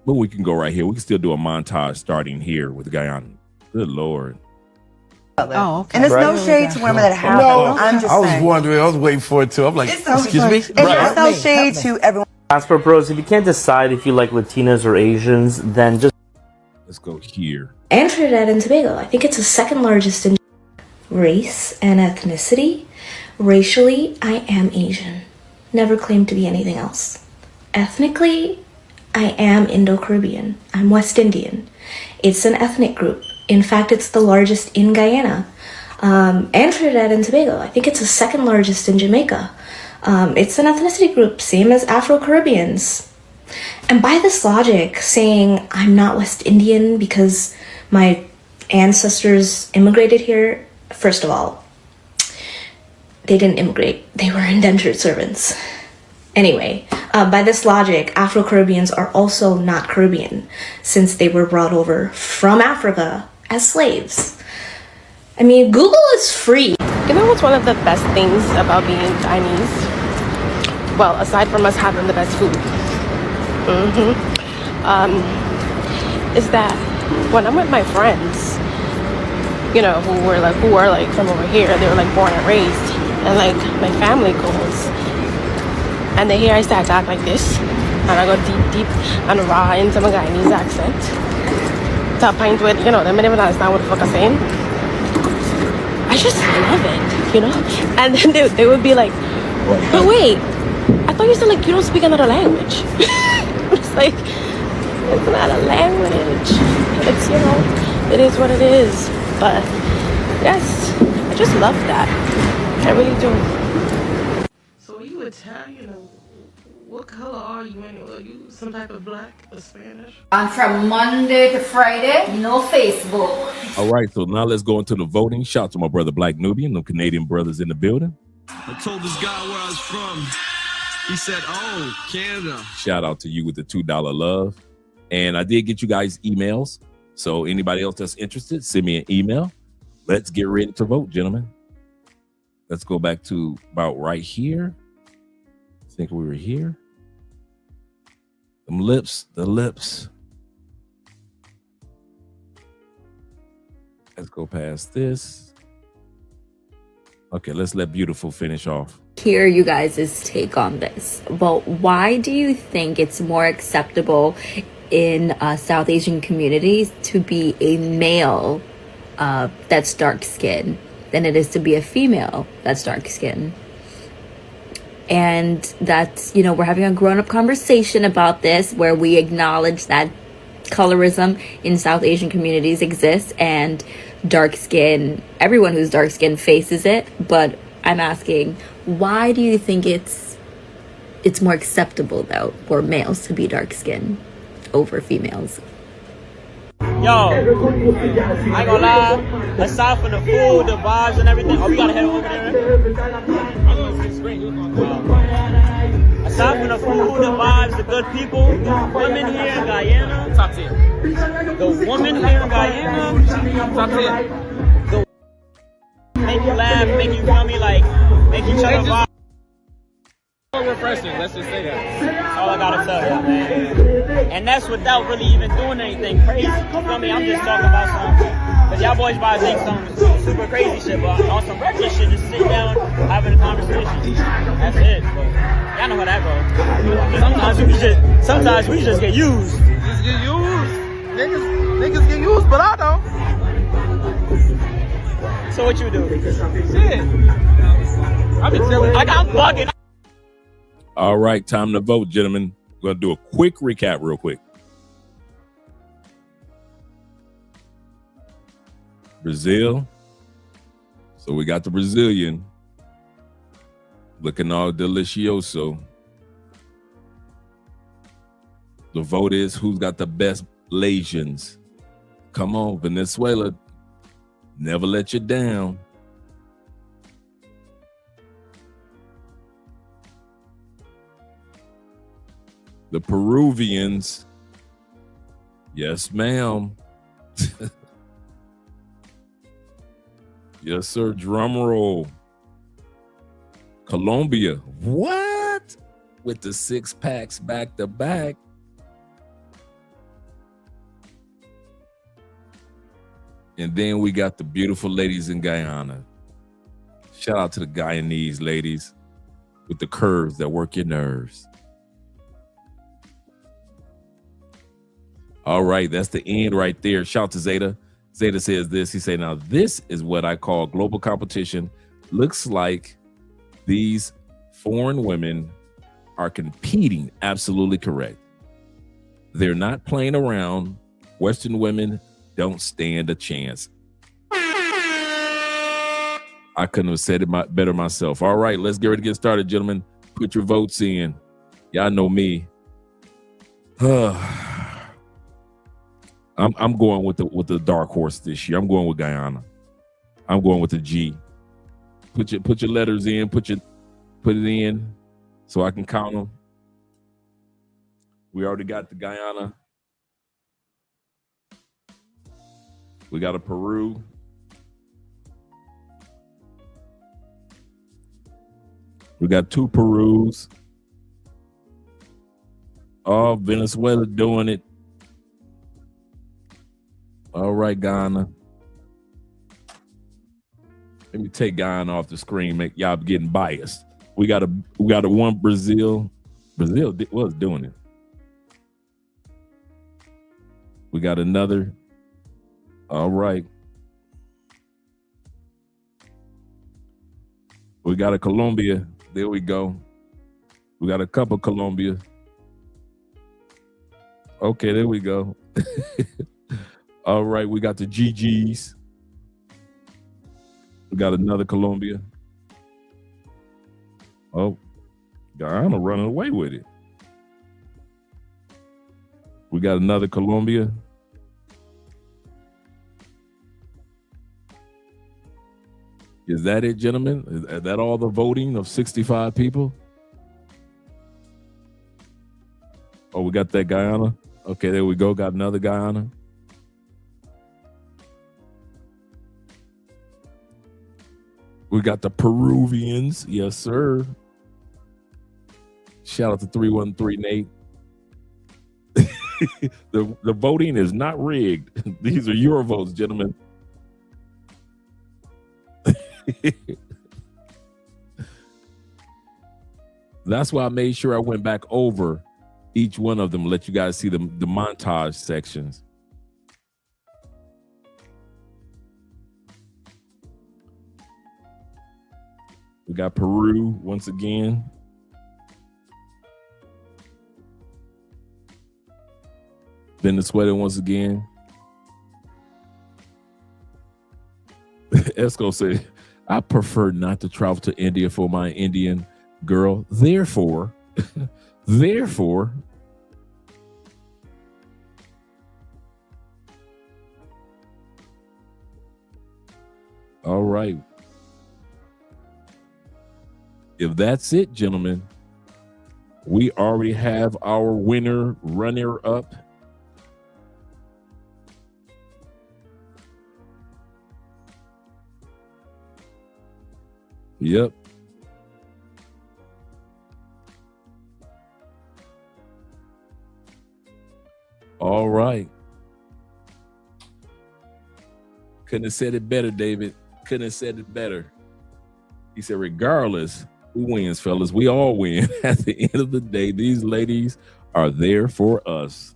But we can go right here. We can still do a montage starting here with Guyana. Good Lord. Oh, okay. And there's no shade to women that have them. I'm just I was saying. wondering. I was waiting for it too. I'm like, excuse me. And there's no shade to everyone. Casper Bros, if you can't decide if you like Latinas or Asians, then just. Let's go here. And Trinidad and Tobago. I think it's the second largest in race and ethnicity. Racially, I am Asian. Never claimed to be anything else. Ethnically, I am Indo-Caribbean. I'm West Indian. It's an ethnic group. In fact, it's the largest in Guyana. And Trinidad and Tobago. I think it's the second largest in Jamaica. It's an ethnicity group, same as Afro-Caribbeans. And by this logic, saying I'm not West Indian because my ancestors immigrated here, first of all, they didn't immigrate. They were indentured servants. Anyway, by this logic, Afro-Caribbeans are also not Caribbean since they were brought over from Africa as slaves. I mean, Google is free. You know what's one of the best things about being Chinese? Well, aside from us having the best food, is that when I'm with my friends, you know, who are like from over here, they were like born and raised, and like my family goes, and they hear I start to act like this, and I go deep and raw into my Guyanese accent, to a point where, you know, they don't even understand what the fuck I'm saying. I just love it, you know? And then they would be like, but wait, I thought you said like you don't speak another language. It's like, it's not a language. It's, you know, it is what it is. But yes, I just love that. I really do. So you Italian? What color are you anyway? Are you some type of black or Spanish? And from Monday to Friday, no Facebook. All right, so now let's go into the voting. Shout out to my brother Black Nubian, the Canadian brothers in the building. I told this guy where I was from. He said, oh, Canada. Shout out to you with the $2 love. And I did get you guys emails. So anybody else that's interested, send me an email. Let's get ready to vote, gentlemen. Let's go back to about right here. I think we were here. The lips. Let's go past this. Okay, let's let Beautiful finish off. Hear you guys' take on this. But why do you think it's more acceptable in South Asian communities to be a male that's dark skinned than it is to be a female that's dark skinned? And that's, you know, we're having a grown-up conversation about this where we acknowledge that colorism in South Asian communities exists and dark skin, everyone who's dark skinned faces it. But I'm asking, why do you think it's more acceptable though for males to be dark skinned over females? Yo, I ain't gonna lie, aside from the food, the vibes and everything, we gotta head over there. Aside aside from the food, the vibes, the good people, the women here in Guyana, Top 10. the women here in Guyana, Top 10. the make you laugh, make you feel me, like make each other vibe. Refreshing, let's just say that. That's all I gotta tell you, man. And that's without really even doing anything crazy. You feel me? I'm just talking about some, cause y'all boys probably think some super crazy shit, but on some regular shit, just sit down, having a conversation. That's it. But y'all know how that goes. Sometimes we just get used. Just get used. Niggas get used, but I don't. So what you do? Shit. I've been chilling. Like I'm bugging. All right, time to vote, gentlemen. We're gonna do a quick recap real quick. Brazil. So we got the Brazilian looking all delicioso. The vote is who's got the best Lasians. Come on, Venezuela. Never let you down. The Peruvians. Yes, ma'am. Yes, sir. Drum roll. Colombia. What? With the 6-packs back to back. And then we got the beautiful ladies in Guyana. Shout out to the Guyanese ladies with the curves that work your nerves. All right, that's the end right there. Shout out to Zeta. Zeta says this. He said, now this is what I call global competition. Looks like these foreign women are competing. Absolutely correct. They're not playing around. Western women don't stand a chance. I couldn't have said it better myself. All right, let's get ready to get started, gentlemen. Put your votes in. Y'all know me. I'm going with the dark horse this year. I'm going with Guyana. I'm going with the G. Put your letters in. Put it in so I can count them. We already got the Guyana. We got a Peru. We got 2 Perus. Oh, Venezuela doing it. All right, Ghana. Let me take Guyana off the screen. Make y'all getting biased. We got a one Brazil. Brazil was doing it. We got another. All right. We got a Colombia. There we go. We got a couple Colombia. Okay, there we go. All right, we got the GGs. We got another Colombia. Oh, Guyana running away with it. We got another Colombia. Is that it, gentlemen? Is that all the voting of 65 people? Oh, we got that Guyana. Okay, there we go. Got another Guyana. We got the Peruvians. Yes, sir. Shout out to 313 Nate. The voting is not rigged. These are your votes, gentlemen. That's why I made sure I went back over each one of them, let you guys see the montage sections. We got Peru once again. Venezuela once again. Esco said, I prefer not to travel to India for my Indian girl. Therefore, all right. If that's it, gentlemen, We already have our winner runner up. Yep. All right. Couldn't have said it better, David. Couldn't have said it better. He said, regardless who wins, fellas, we all win. At the end of the day, these ladies are there for us.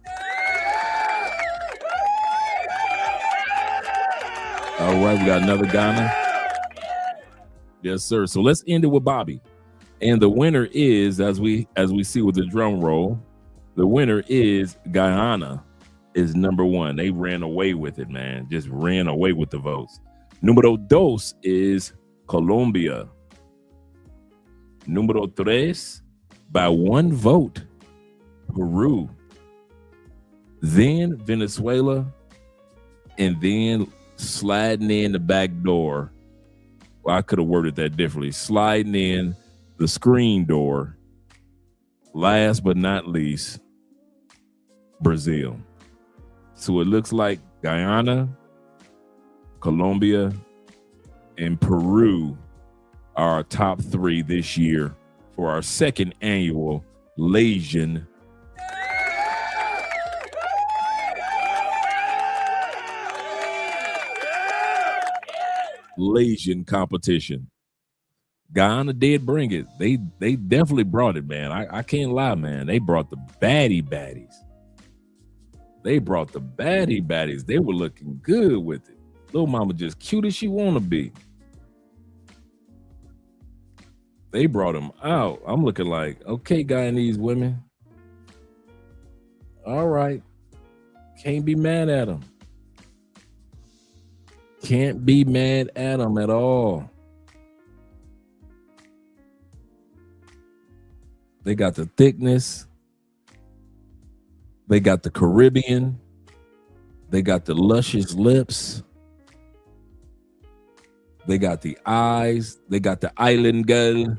All right, we got another Ghana. Yes, sir. So let's end it with Bobby. And the winner is, as we see with the drum roll, the winner is Guyana is number one. They ran away with it, man. Just ran away with the votes. Número dos is Colombia. Número tres, by one vote, Peru. Then Venezuela. And then sliding in the back door. Well, I could have worded that differently. Sliding in the screen door. Last but not least, Brazil. So it looks like Guyana, Colombia, and Peru are our top three this year for our second annual Lasian competition. Guyana did bring it. They definitely brought it, man. I can't lie, man. They brought the baddies. They brought the baddies. They were looking good with it. Little mama just cute as she want to be. They brought them out. I'm looking like, okay, Guyanese women. All right. Can't be mad at them. Can't be mad at them at all. They got the thickness. They got the Caribbean. They got the luscious lips. They got the eyes. They got the island girl.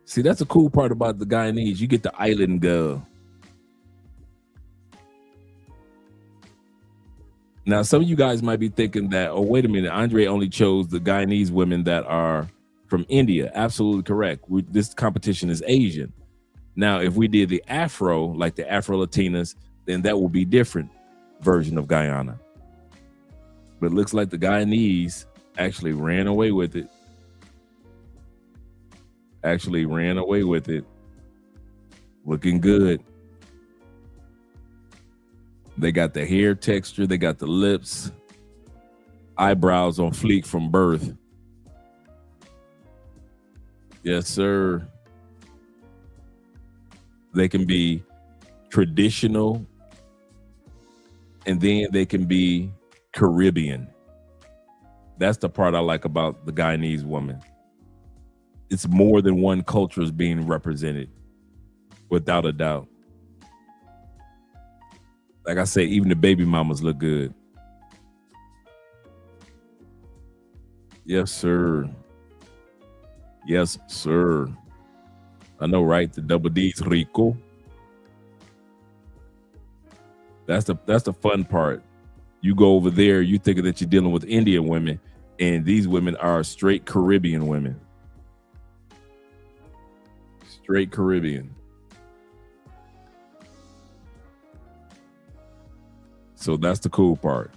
See, that's the cool part about the Guyanese. You get the island girl. Now, some of you guys might be thinking that, oh, wait a minute, Andre only chose the Guyanese women that are from India. Absolutely correct. This competition is Asian. Now, if we did the Afro, like the Afro Latinas, then that will be different version of Guyana. But it looks like the Guyanese actually ran away with it. Looking good. They got the hair texture. They got the lips. Eyebrows on fleek from birth. Yes, sir. They can be traditional, and then they can be Caribbean. That's the part I like about the Guyanese woman. It's more than one culture is being represented, without a doubt. Like I say, even the baby mamas look good. Yes, sir. Yes, sir. I know, right? The double D's rico. That's the fun part. You go over there, you think that you're dealing with Indian women, and these women are straight Caribbean women. Straight Caribbean. So that's the cool part.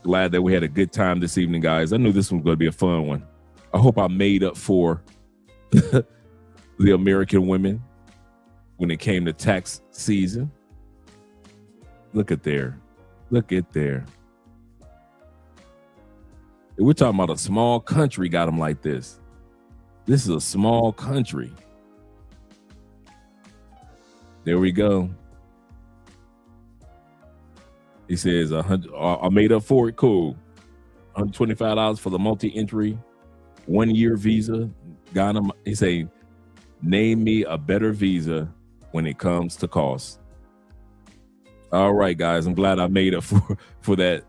Glad that we had a good time this evening, guys. I knew this one was going to be a fun one. I hope I made up for the American women when it came to tax season. Look at there. Look at there. We're talking about a small country got them like this. This is a small country. There we go. He says, I made up for it. Cool. $125 for the multi-entry, 1-year visa. Ghana. He say, name me a better visa when it comes to cost. All right, guys. I'm glad I made up for that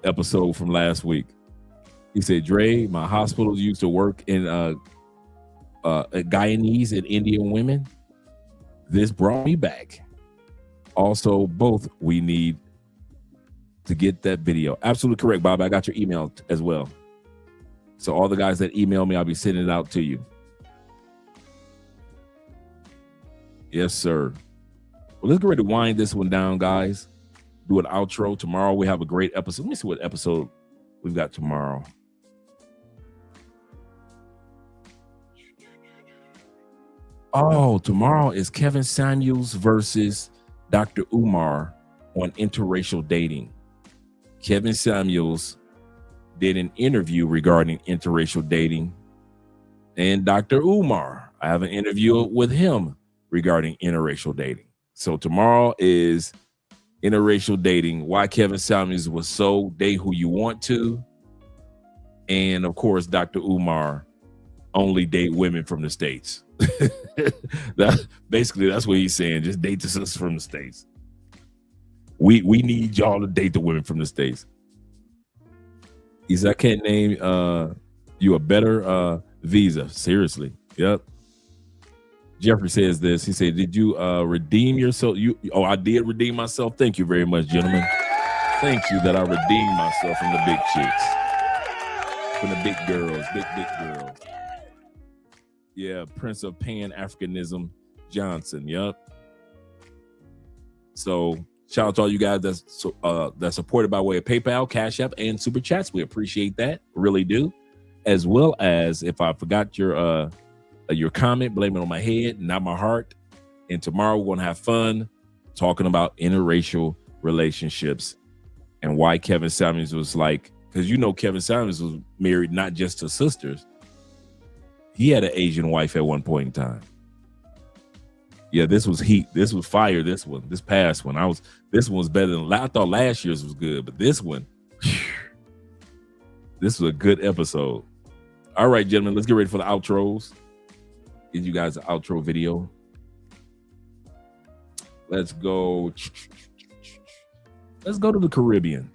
episode from last week. He said, Dre, my hospitals used to work in Guyanese and Indian women. this brought me back. Also, both we need to get that video. Absolutely correct, Bob. I got your email as well. So all the guys that email me, I'll be sending it out to you. Yes, sir. Well, let's get ready to wind this one down, guys. Do an outro. Tomorrow we have a great episode. Let me see what episode we've got tomorrow. Oh, tomorrow is Kevin Samuels versus Dr. Umar on interracial dating. Kevin Samuels did an interview regarding interracial dating, and Dr. Umar, I have an interview with him regarding interracial dating. So tomorrow is interracial dating, why Kevin Samuels was so date who you want to, and of course Dr. Umar only date women from the States. That's what he's saying. Just date the sisters from the States. We need y'all to date the women from the States. He said, I can't name you a better visa. Seriously. Yep. Jeffrey says this. He said, did you redeem yourself? I did redeem myself. Thank you very much, gentlemen. Thank you that I redeemed myself from the big chicks. From the big girls, big girls. Yeah, Prince of Pan-Africanism Johnson. Yep. So shout out to all you guys that's supported by way of PayPal, Cash App, and Super Chats. We appreciate that. Really do. As well as, if I forgot your comment, blame it on my head, not my heart. And tomorrow we're going to have fun talking about interracial relationships and why Kevin Samuels was like, because Kevin Samuels was married not just to sisters. He had an Asian wife at one point in time. Yeah, this was heat. This was fire. This past one. This one was better than, I thought last year's was good, but this one, this was a good episode. All right, gentlemen, let's get ready for the outros. Give you guys an outro video. Let's go to the Caribbean.